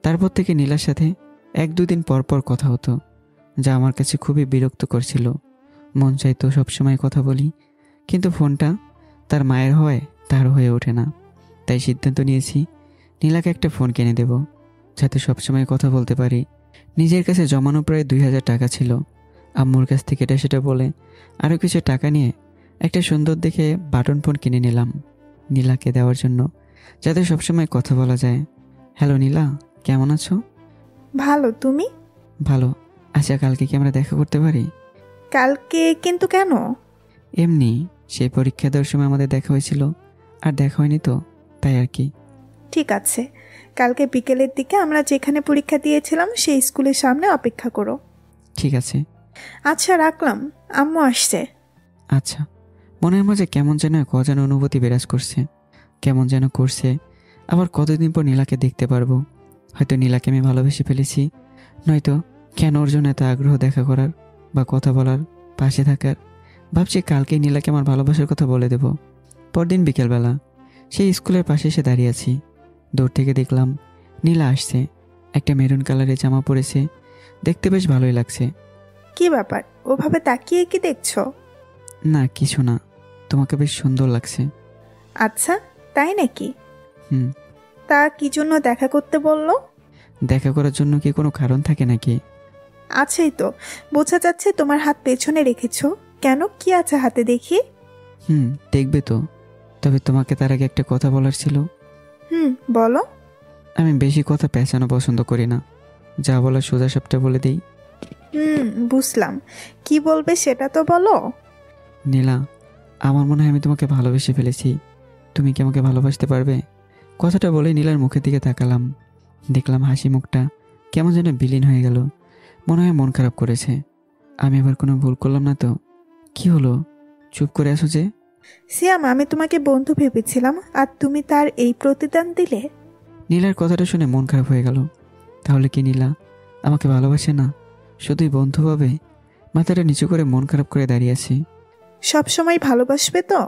তারপর থেকে নীলার সাথে 1-2 দিন পর পর কথা হতো, যা আমার কাছে খুবই বিরক্ত করছিল। মন চাইতো সবসময় কথা বলি, কিন্তু ফোনটা তার মায়ের হয়, তার হয়ে ওঠে না। তাই সিদ্ধান্ত নিয়েছি নীলাকে একটা ফোন কিনে দেব, যাতে সবসময় কথা বলতে পারি। নিজের কাছে জমানো প্রায় 2000 টাকা ছিল। আম্মুর কাছ থেকে এটা সেটা বলে আরও কিছু টাকা নিয়ে একটা সুন্দর দেখে বাটন ফোন কিনে নিলাম নীলাকে দেওয়ার জন্য, যাতে সবসময় কথা বলা যায়। হ্যালো নীলা, কেমন আছো? ভালো, তুমি? ভালো। আচ্ছা, কালকে কি আমরা দেখা করতে পারি? কালকে কিন্তু কেন? এমনি, সেই পরীক্ষা দেওয়ার সময় আমাদের দেখা হয়েছিল, আর দেখা হয়নি তো, তাই আর কি। ঠিক আছে, কালকে বিকেলের দিকে আমরা যেখানে পরীক্ষা দিয়েছিলাম সেই স্কুলের সামনে অপেক্ষা করো। ঠিক আছে। আচ্ছা রাখলাম, আম্মু আসছে। আচ্ছা। মনের মাঝে কেমন যেন এক অজানা অনুভূতি বিরাজ করছে, কেমন যেন করছে আবার কতদিন পর নীলাকে দেখতে পারবো। হয়তো নীলাকে আমি ভালোবেসে ফেলেছি, নয়তো কেন ওর জন্য এত আগ্রহ দেখা করার বা কথা বলার, পাশে থাকার। ভাবছি কালকেই নীলাকে আমার ভালোবাসার কথা বলে দেব। পরদিন বিকেলবেলা সেই স্কুলের পাশে এসে দাঁড়িয়ে আছি। দূর থেকে দেখলাম নীলা আসছে। একটা মেরুন কালারের জামা পরেছে, দেখতে বেশ ভালোই লাগছে। কি ব্যাপার, ওভাবে তাকিয়ে কি দেখছো? না কিছু না, তোমাকে বেশ সুন্দর লাগছে। আচ্ছা, তাই নাকি? হুম। তা কি জন্য দেখা করতে বললো? দেখা করার জন্য কি কোনো কারণ থাকে নাকি? আছেই তো, বোঝা যাচ্ছে তোমার হাত পেছনে রেখেছো। কেন, কি আছে হাতে দেখি? দেখবে তো। তবে তোমাকে তার আগে একটা কথা বলার ছিল। বলো। আমি বেশি কথা পেঁচানো পছন্দ করি না, যা বলার সোজা সাপটা বলে দিই। বুঝলাম, কি বলবে সেটা তো বলো। নীলা, আমার মনে হয় আমি তোমাকে ভালোবেসে ফেলেছি। তুমি কি আমাকে ভালোবাসতে পারবে? কথাটা বলে নীলার মুখের দিকে তাকালাম। দেখলাম হাসি মুখটা কেমন যেন বিলীন হয়ে গেল। মনে হয় মন খারাপ করেছে। আমি এবার কোনো ভুল করলাম না তো? কি হলো, চুপ করে আসো যে? সিয়াম, আমি তোমাকে বন্ধু ভেবেছিলাম আর তুমি তার এই প্রতিদান দিলে। নীলার কথাটা শুনে মন খারাপ হয়ে গেল। তাহলে কি নীলা আমাকে ভালোবাসে না, শুধুই বন্ধু ভাবে? মাথাটা নিচু করে মন খারাপ করে দাঁড়িয়ে আছি। সব সময় ভালোবাসবে তো?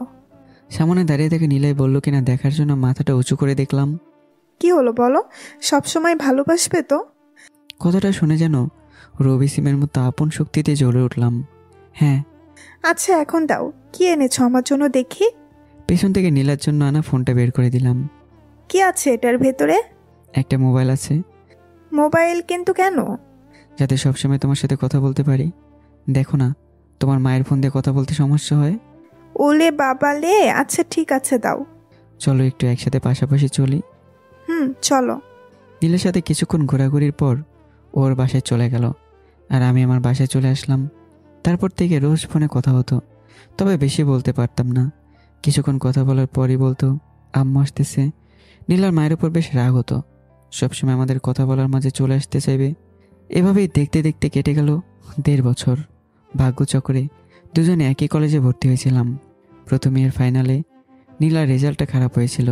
সামনে দাঁড়িয়ে থেকে নীলাই বলল কিনা দেখার জন্য মাথাটা উঁচু করে দেখলাম। কি হলো বলো, সব সময় ভালোবাসবে তো? কথাটা শুনে যেন রবি সিমের মতো আপন শক্তিতে জ্বলে উঠলাম। হ্যাঁ। আচ্ছা এখন দাও, কি এনেছো আমার জন্য দেখি। পেছন থেকে নীলার জন্য আনা ফোনটা বের করে দিলাম। কি আছে এটার ভেতরে? একটা মোবাইল আছে। মোবাইল কিন্তু কেন? যাতে সবসময় তোমার সাথে কথা বলতে পারি। দেখো না, তোমার মায়ের ফোন দিয়ে কথা বলতে সমস্যা হয়। ওলে বাবালে, আচ্ছা ঠিক আছে দাও। চলো একটু একসাথে পাশাপাশি চলি। চলো। নীলের সাথে কিছুক্ষণ ঘোরাঘুরির পর ওর বাসায় চলে গেল, আর আমি আমার বাসায় চলে আসলাম। তারপর থেকে রোজ ফোনে কথা হতো, তবে বেশি বলতে পারতাম না। কিছুক্ষণ কথা বলার পরই বলতো আম্মু আসতেছে। নীলার মায়ের উপর বেশ রাগ হতো, সবসময় আমাদের কথা বলার মাঝে চলে আসতে চাইবে। এভাবেই দেখতে দেখতে কেটে গেল 1.5 বছর। ভাগ্যচক্রে দুজনে একই কলেজে ভর্তি হয়েছিলাম। প্রথম ইয়ার ফাইনালে নীলার রেজাল্টটা খারাপ হয়েছিল,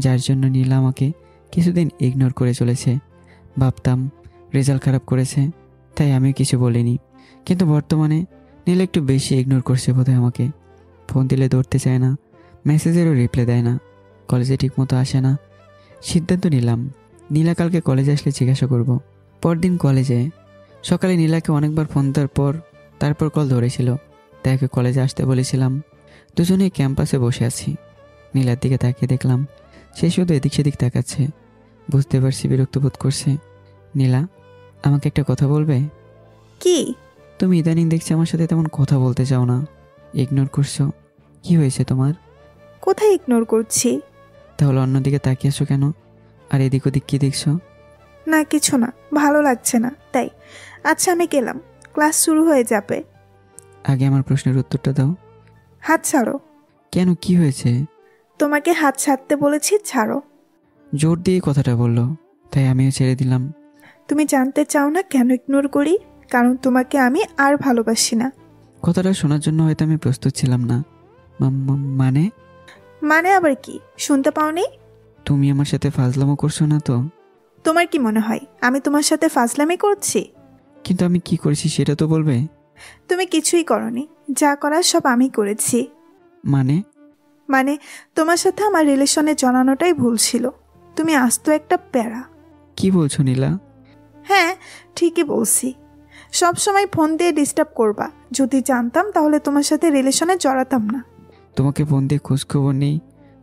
যার জন্য নীলা আমাকে কিছুদিন ইগনোর করে চলেছে। ভাবতাম রেজাল্ট খারাপ করেছে, তাই আমি কিছু বলিনি। কিন্তু বর্তমানে নীলা একটু বেশি ইগনোর করছে বোধহয় আমাকে। ফোন দিলে ধরতে চায় না, মেসেজেরও রিপ্লাই দেয় না, কলেজে ঠিকমতো আসে না। সিদ্ধান্ত নিলাম নীলা কালকে কলেজে আসলে জিজ্ঞাসা করব। পরদিন কলেজে সকালে নীলাকে অনেকবার ফোন দেওয়ার পর তারপর কল ধরেছিল, তাই ওকে কলেজে আসতে বলেছিলাম। দুজনেই ক্যাম্পাসে বসে আছি। নীলার দিকে তাকিয়ে দেখলাম সে শুধু এদিক সেদিক তাকাচ্ছে। বুঝতে পারছি বিরক্ত বোধ করছে। নীলা, আমাকে একটা কথা বলবে? কি? তুমি ইদানিং দেখছি আমার সাথে তেমন কথা বলতে চাও না, ইগনোর করছো। কি হয়েছে তোমার? কোথায় ইগনোর করছি? তাহলে অন্যদিকে তাকিয়ে আছো কেন? আর এদিক ওদিক কি দেখছো? না কিছু না, ভালো লাগছে না তাই। আচ্ছা আমি গেলাম, ক্লাস শুরু হয়ে যাবে। আগে আমার প্রশ্নের উত্তরটা দাও। হাত ছাড়ো। কেন, কি হয়েছে? তোমাকে হাত ছাড়তে বলেছি, ছাড়ো। জোর দিয়ে কথাটা বললো, তাই আমিও ছেড়ে দিলাম। তুমি জানতে চাও না কেন ইগনোর করি? কারণ তোমাকে আমি আর ভালোবাসি না। কথাটা শোনার জন্য হয়তো আমি প্রস্তুত ছিলাম না। মানে? মানে আবার কি, শুনতে পাওনি? তুমি আমার সাথে ফাজলামো করছো না তো? তোমার কি মনে হয় আমি তোমার সাথে ফাজলামি করছি? কিন্তু আমি কি করেছি সেটা তো বলবে। তুমি কিছুই করনি, যা করার সব আমি করেছি। মানে? মানে তোমার সাথে আমার রিলেশনে জানানোটাই ভুল ছিল। তুমি আস্ত একটা প্যারা। কি বলছো নীলা? হ্যাঁ ঠিকই বলছি। সব সময় ফোন দিয়ে ডিস্টার্ব করবা। যদি জানতাম তাহলে তোমার সাথে রিলেশনে জড়াতাম না। তোমাকে ফোন দিয়ে খোঁজখবর নেই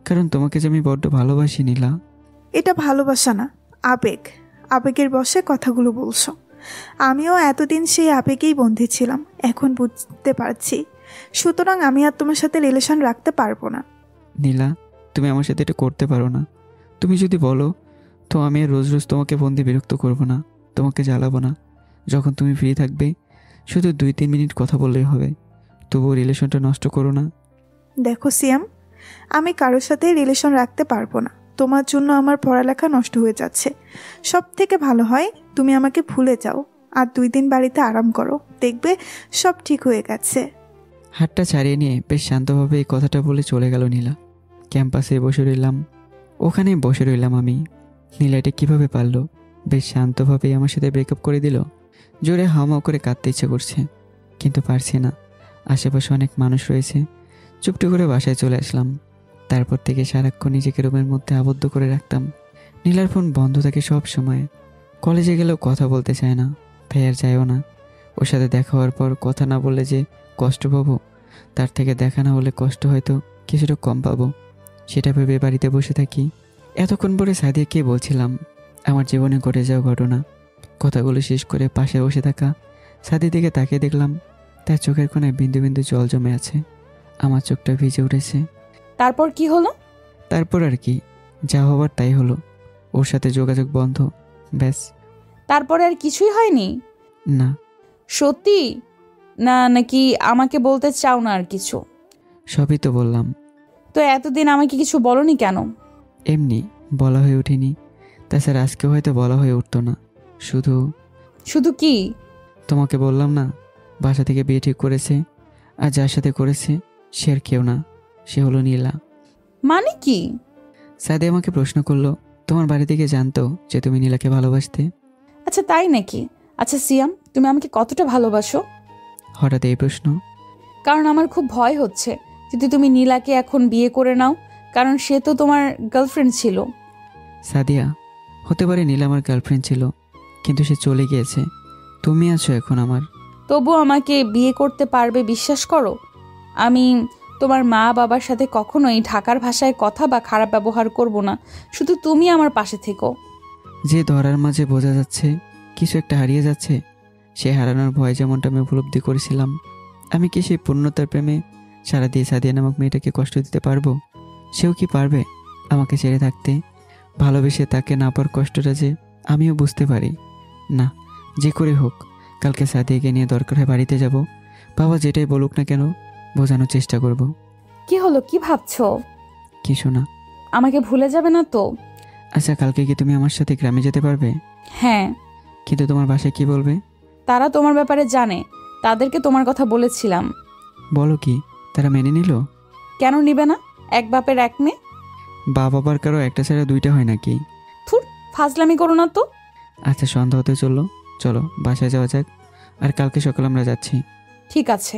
কারণ তোমাকে যে আমি বড্ড ভালোবাসি নীলা। এটা ভালোবাসা না, আবেগ। আবেগের বশে কথাগুলো বলছো। আমিও এতদিন সেই আবেগেই বন্দী ছিলাম, এখন বুঝতে পারছি। সুতরাং আমি আর তোমার সাথে রিলেশন রাখতে পারবো না। নীলা, তুমি আমার সাথে এটা করতে পারো না। তুমি যদি বলো তো আমি আর রোজ রোজ তোমাকে ফোন দিয়ে বিরক্ত করবো না, তোমাকে জ্বালাবো না। যখন তুমি ফ্রি থাকবে শুধু 2-3 মিনিট কথা বললেই হবে। তবুও রিলেশনটা নষ্ট করো না। দেখো সিয়াম, আমি কারোর সাথে রিলেশন রাখতে পারবো না। তোমার জন্য আমার পড়ালেখা নষ্ট হয়ে যাচ্ছে। সব থেকে ভালো হয় তুমি আমাকে ভুলে যাও আর 2 দিন বাড়িতে আরাম করো, দেখবে সব ঠিক হয়ে গেছে। হাতটা ছাড়িয়ে নিয়ে বেশ শান্তভাবে এই কথাটা বলে চলে গেল নীলা। ক্যাম্পাসে বসে রইলাম, ওখানেই বসে রইলাম আমি। নীলা এটা কীভাবে পারলো? বেশ শান্তভাবেই আমার সাথে ব্রেকআপ করে দিল। জোরে হাওমাও করে কাঁদতে ইচ্ছে করছে, কিন্তু পারছি না। আশেপাশে অনেক মানুষ রয়েছে। চুপটি করে বাসায় চলে আসলাম। তারপর থেকে সারাক্ষণ নিজেকে রুমের মধ্যে আবদ্ধ করে রাখতাম। নীলার ফোন বন্ধ থাকে সব সময়। কলেজে গেলেও কথা বলতে চায় না, তাই আর যায়ও না। ওর সাথে দেখা হওয়ার পর কথা না বললে যে কষ্ট পাবো, তার থেকে দেখা না হলে কষ্ট হয়তো কিছুটা কম পাবো, সেটা ভেবে বাড়িতে বসে থাকি। এতক্ষণ পরে সাদিয়াকে বলছিলাম আমার জীবনে ঘটে যাওয়া ঘটনা। কথাগুলো শেষ করে পাশে বসে থাকা সাদির দিকে তাকিয়ে দেখলাম তার চোখের কোণায় বিন্দু বিন্দু জল জমে আছে। আমার চোখটা ভিজে উঠেছে। তারপর কি হলো? তারপর আর কি, যা হবার তাই হলো। ওর সাথে যোগাযোগ বন্ধ, ব্যাস। তারপরে আর কিছুই হয়নি? না। সত্যি না, নাকি আমাকে বলতে চাও না আর কিছু? সবই তো বললাম। তো এতদিন আমাকে কিছু বলনি কেন? এমনি বলা হয়ে ওঠেনি। তাছাড়া আজকেও হয়তো বলা হয়ে উঠতো না। শুধু শুধু কি? তোমাকে বললাম না, বাসা থেকে বিয়ে ঠিক করেছে, আর যার সাথে করেছে সে আর কেউ না, সে হলো নীলা। মানে কি? সাদে আমাকে প্রশ্ন করলো, তোমার বাড়ি থেকে জানতো যে তুমি নীলাকে ভালোবাসতে? আচ্ছা তাই নাকি? আচ্ছা সিয়াম, তুমি আমাকে কতটা ভালোবাসো? হঠাৎ এই প্রশ্ন? কারণ আমার খুব ভয় হচ্ছে যদি তুমি নীলাকে এখন বিয়ে করে নাও, কারণ সে তো তোমার গার্লফ্রেন্ড ছিল। সাদিয়া, হতে পারে নীলা আমার গার্লফ্রেন্ড ছিল, কিন্তু সে চলে গিয়েছে। তুমি আছো এখন আমার। তবু আমাকে বিয়ে করতে পারবে বিশ্বাস করো? আমি তোমার মা বাবার সাথে কখনোই ঢাকার ভাষায় কথা বা খারাপ ব্যবহার করব না, শুধু তুমি আমার পাশে থেকো। যে ধরার মাঝে বোঝা যাচ্ছে কিছু একটা হারিয়ে যাচ্ছে, সে হারানোর ভয় যেমনটা আমি উপলব্ধি করেছিলাম, আমি কি সেই পূর্ণতার প্রেমে সারা দিয়ে সাদিয়া নামক মেয়েটাকে কষ্ট দিতে পারবো? সেও কি পারবে আমাকে ছেড়ে থাকতে? ভালোবেসে তাকে না পাওয়ার কষ্টটা যে আমিও বুঝতে পারি না। যে করে হোক কালকে সাদিয়াকে নিয়ে দরকার হয় বাড়িতে যাব। বাবা যেটাই বলুক না কেন বোঝানোর চেষ্টা করব। কি হলো, কি ভাবছো? কিছু না। আমাকে ভুলে যাবে না তো? আচ্ছা, কালকে কি তুমি আমার সাথে গ্রামে যেতে পারবে? হ্যাঁ। কিন্তু তোমার বাসায় কি বলবে? তারা তোমার ব্যাপারে জানে, তাদেরকে তোমার কথা বলেছিলাম। বলো কি, তারা মেনে নিল? কেন নিবে না? এক বাপের এক মেয়ে। বাবার কারো একটা ছাড়া দুইটা হয় নাকি? থুর, ফাজলামি করো না তো। আচ্ছা, সন্ধ্যা হতে চললো, চলো বাসায় যাওয়া যাক। আর কালকে সকাল আমরা যাচ্ছি। ঠিক আছে।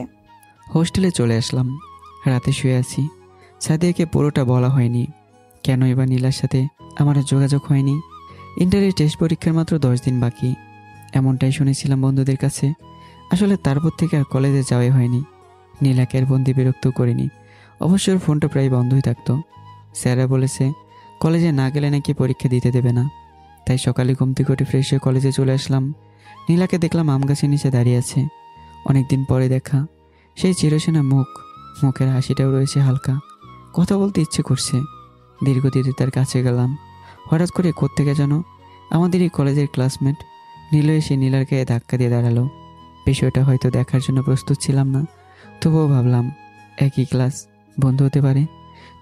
হোস্টেলে চলে আসলাম। রাতে শুয়ে আছি। সাদিয়াকে পুরোটা বলা হয়নি কেন এবার নীলার সাথে আমার আর যোগাযোগ হয়নি। ইন্টারের টেস্ট পরীক্ষার মাত্র 10 দিন বাকি, এমনটাই শুনেছিলাম বন্ধুদের কাছে। আসলে তারপর থেকে আর কলেজে যাওয়াই হয়নি। নীলাকে আর বন্দি বিরক্ত করিনি। অবশ্য ওর ফোনটা প্রায় বন্ধই থাকতো। স্যাররা বলেছে কলেজে না গেলে নাকি পরীক্ষা দিতে দেবে না। তাই সকালে ঘুম থেকে উঠে ফ্রেশ হয়ে কলেজে চলে আসলাম। নীলাকে দেখলাম আম গাছের নিচে দাঁড়িয়ে আছে। অনেকদিন পরে দেখা, সেই চিরসেনা মুখ, মুখের হাসিটাও রয়েছে হালকা। কথা বলতে ইচ্ছে করছে। দীর্ঘদিতে তার কাছে গেলাম। হঠাৎ করে কোত্থেকে যেন আমাদের এই কলেজের ক্লাসমেট নীল এসে নীলার গায়ে ধাক্কা দিয়ে দাঁড়ালো। বিষয়টা হয়তো দেখার জন্য প্রস্তুত ছিলাম না, তবুও ভাবলাম একই ক্লাস, বন্ধু হতে পারে।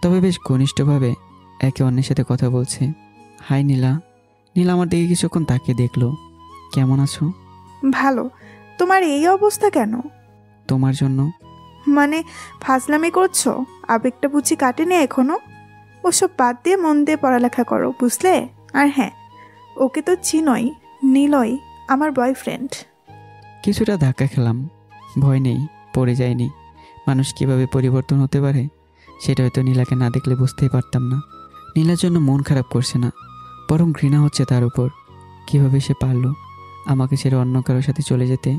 তবে বেশ ঘনিষ্ঠভাবে একে অন্যের সাথে কথা বলছে। হাই নীলা। নীলা আমার দিকে কিছুক্ষণ তাকিয়ে দেখলো। কেমন আছো? ভালো। তোমার এই অবস্থা কেন? তোমার জন্য। মানে ফাজলামি করছো? আবেগটা বুঝি কাটেনি এখনো? ওসব বাদ দিয়ে মন দিয়ে পড়ালেখা করো, বুঝলে? আর হ্যাঁ, ওকে তো চিনোই, নীলয় আমার বয়ফ্রেন্ড। কিছুটা ধাক্কা খেলাম। ভয় নেই, পড়ে যায়নি। মানুষ কিভাবে পরিবর্তন হতে পারে সেটা হয়তো নীলাকে না দেখলে বুঝতেই পারতাম না। নীলার জন্য মন খারাপ করছে না, বরং ঘৃণা হচ্ছে তার উপর। কিভাবে সে পারলো আমাকে ছেড়ে অন্য কারোর সাথে চলে যেতে।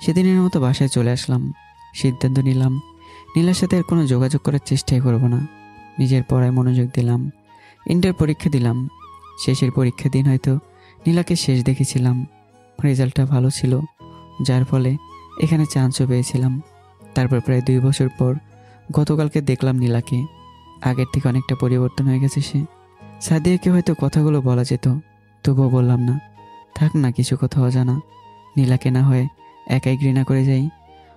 সেদিনের মতো বাসায় চলে আসলাম। সিদ্ধান্ত নিলাম নীলার সাথে আর কোনো যোগাযোগ করার চেষ্টাই করব না। নিজের পড়ায় মনোযোগ দিলাম। ইন্টার পরীক্ষা দিলাম। শেষের পরীক্ষা দিন হয়তো নীলাকে শেষ দেখেছিলাম। রেজাল্টটা ভালো ছিল, যার ফলে এখানে চান্সও পেয়েছিলাম। তারপর প্রায় 2 বছর পর গতকালকে দেখলাম নীলাকে। আগের থেকে অনেকটা পরিবর্তন হয়ে গেছে সে। সাদিয়াকে হয়তো কথাগুলো বলা যেত, তবুও বললাম না। থাক না কিছু কথা অজানা। নীলাকে না হয় একাই ঘৃণা করে যাই,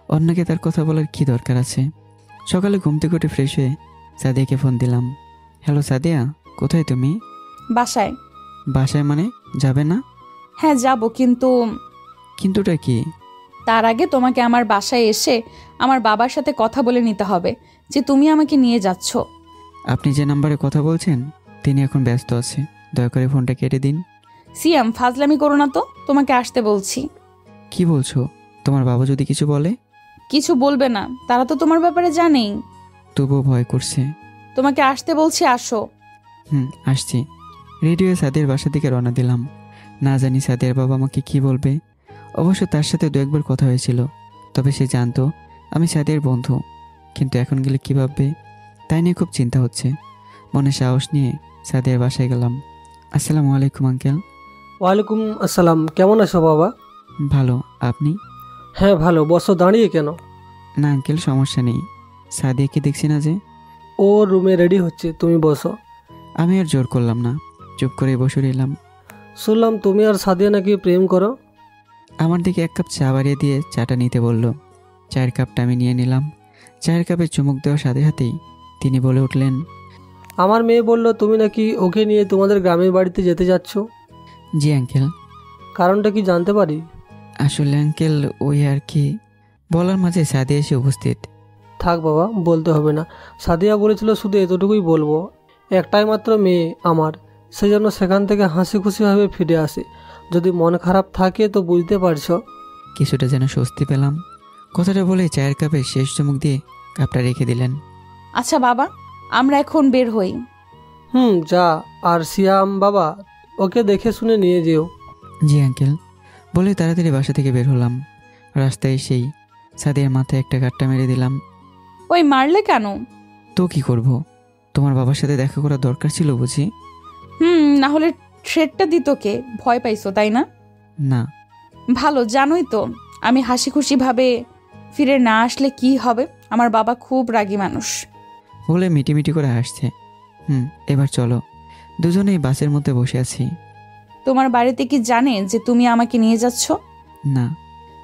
অন্যকে তার কথা বলার কি দরকার আছে। সকালে ঘুম থেকে উঠে ফ্রেশ হয়ে সাদিয়াকে ফোন দিলাম। হ্যালো সাদিয়া, কোথায় তুমি? বাসায়। বাসায় মানে যাবে না? হ্যাঁ যাব, কিন্তু কিন্তুটা কি? তার আগে তোমাকে আমার বাসায় এসে আমার বাবার সাথে কথা বলে নিতে হবে যে তুমি আমাকে নিয়ে যাচ্ছ। আপনি যে নাম্বারে কথা বলছেন তিনি এখন ব্যস্ত আছে, দয়া করে ফোনটা কেটে দিন। সিয়াম, ফাজলামি করো না তো, তোমাকে আসতে বলছি। কি বলছো? তোমার বাবা যদি কিছু বলে? কিছু বলবে না, তারা তো তোমার ব্যাপারে জানেই। তবুও ভয় করছে। তোমাকে আসতে বলছি, আসো। আসছি। রেডিওয়ে সাদিয়ার বাসা থেকে রওনা দিলাম। না জানি সাদিয়ার বাবা আমাকে কি বলবে। অবশ্য তার সাথে 2-1বার কথা হয়েছিল, তবে সে জানতো আমি সাদিয়ার বন্ধু। কিন্তু এখন গেলে কী ভাববে তাই নিয়ে খুব চিন্তা হচ্ছে। মনে সাহস নিয়ে সাদিয়ার বাসায় গেলাম। আসসালামু আলাইকুম আঙ্কেল। ওয়ালাইকুম আসসালাম। কেমন আছো বাবা? ভালো, আপনি? হ্যাঁ ভালো। বসো, দাঁড়িয়ে কেন? না আঙ্কেল, সমস্যা নেই। সাদিয়াকে দেখছি না যে। ও রুমে রেডি হচ্ছে, তুমি বসো। আমি আর জোর করলাম না, চুপ করে বসে রইলাম। শুনলাম তুমি আর সাদিয়া নাকি প্রেম করো। আমার দিকে 1 কাপ চা বাড়িয়ে দিয়ে চাটা নিতে বলল। চায়ের কাপটা আমি নিয়ে নিলাম। চায়ের কাপে চুমুক দেওয়ার সাথে সাথেই তিনি বলে উঠলেন, আমার মেয়ে বলল তুমি নাকি ওকে নিয়ে তোমাদের গ্রামের বাড়িতে যেতে যাচ্ছ। জি আঙ্কেল। কারণটা কি জানতে পারি? আসলে আঙ্কেল ওই আর কি। বলার মাঝে সাদিয়া এসে উপস্থিত। থাক বাবা, বলতে হবে না। সাদিয়া বলেছিল শুধু এতটুকুই বলবো, একটাই মাত্র মেয়ে আমার, সেজন্য সেখান থেকে হাসি খুশিভাবে ফিরে আসে। যদি মন খারাপ থাকে তো বুঝতে পারছো। কিছুটা যেন স্বস্তি পেলাম। কথাটা বলে চায়ের কাপে শেষ চুমুক দিয়ে কাপটা রেখে দিলেন। আচ্ছা বাবা, আমরা এখন বের হই। যা। আর সিয়াম বাবা, ওকে দেখে শুনে নিয়ে যেও। জি আঙ্কেল। বলে তাড়াতাড়ি বাসা থেকে বের হলাম। রাস্তায় এসেই সাদিয়ার মাথায় একটা গাঁটটা মেরে দিলাম। ওই মারলে কেন? তো কি করব? তোমার বাবার সাথে দেখা করা দরকার ছিল বুঝি? না হলে থ্রেটটা দিত কে? ভয় পাইছো তাই না? না। ভালো, জানোই তো আমি হাসি খুশি ভাবে ফিরে না আসলে কি হবে। আমার বাবা খুব রাগী মানুষ। বলে মিটিমিটি করে হাসছে। এবার চলো। দুজনেই বাসের মধ্যে বসে আছি। তোমার বাড়িতে কি জানে যে তুমি আমাকে নিয়ে যাচ্ছ? না।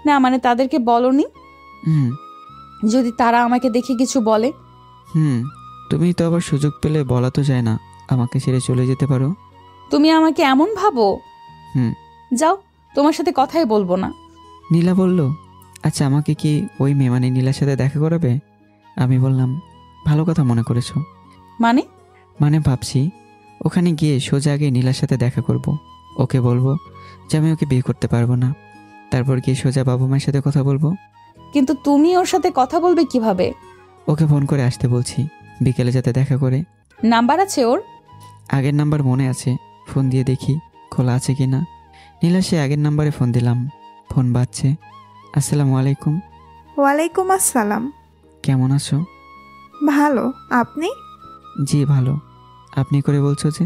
না মানে তাদেরকে বলনি? হুম। যদি তারা আমাকে দেখে কিছু বলে? তুমি তো আবার সুযোগ পেলে বলা তো যায় না আমাকে ছেড়ে চলে যেতে পারো। তুমি আমাকে এমন ভাবো? যাও, তোমার সাথে কথাই বলবো না। নীলা বলল, আচ্ছা আমাকে কি ওই মেয়ে মানে নীলার সাথে দেখা করাবে? আমি বললাম, ভালো কথা মনে করেছো। মানে ভাবছি ওখানে গিয়ে সোজা আগে নীলার সাথে দেখা করব। ওকে বলবো যে আমি ওকে বিয়ে করতে পারবো না। তারপর গিয়ে সোজা বাবা মায়ের সাথে কথা বলবো। কিন্তু তুমি ওর সাথে কথা বলবে কিভাবে? ওকে ফোন করে আসতে বলছি, বিকেলে যাতে দেখা করে। নাম্বার আছে ওর? আগের নাম্বার মনে আছে, ফোন দিয়ে দেখি খোলা আছে কি না। নীলা সে আগের নাম্বারে ফোন দিলাম। ফোন বাজছে। আসসালামু আলাইকুম। ওয়ালাইকুম আসসালাম। কেমন আছো? ভালো, আপনি? জি ভালো। আপনি করে বলছো যে?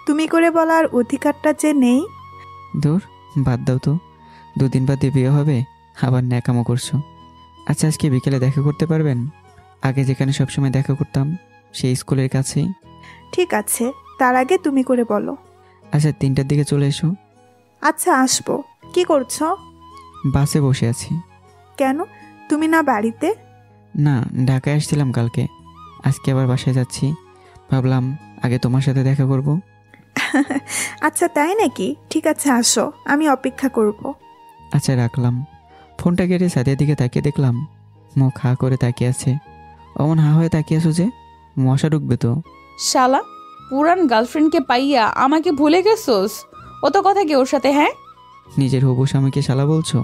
তুমি করে বলার অধিকারটা যে নেই। দূর, বাদ দাও তো। 2 দিন বাদে বিয়ে হবে, আবার ন্যাকামো করছো। আচ্ছা আজকে বিকেলে দেখা করতে পারবেন? আগে যেখানে সবসময় দেখা করতাম সেই স্কুলের কাছেই। ঠিক আছে, তার আগে তুমি করে বলো। আচ্ছা 3টার দিকে চলে এসো। আচ্ছা আসবো। কি করছো? বাসে বসে আছি। কেন, তুমি না বাড়িতে? না, ঢাকায় আসছিলাম কালকে, আজকে আবার বাসায় যাচ্ছি। ভাবলাম আগে তোমার সাথে দেখা করব। আচ্ছা তাই নাকি? ঠিক আছে আসো, আমি অপেক্ষা করব। আচ্ছা রাখলাম। ফোনটা কেটে সাদিয়ার দিকে তাকিয়ে দেখলাম মুখ হা করে তাকিয়ে আছে। অমন হা হয়ে তাকিয়ে আছো যে? মশা ঢুকবে তো। শালা, পুরান গার্লফ্রেন্ডকে পাইয়া আমাকে ভুলে গেছোস? ও তো কথা কি ওর সাথে? হ্যাঁ, নিজের হবু স্বামীকে শালা বলছো?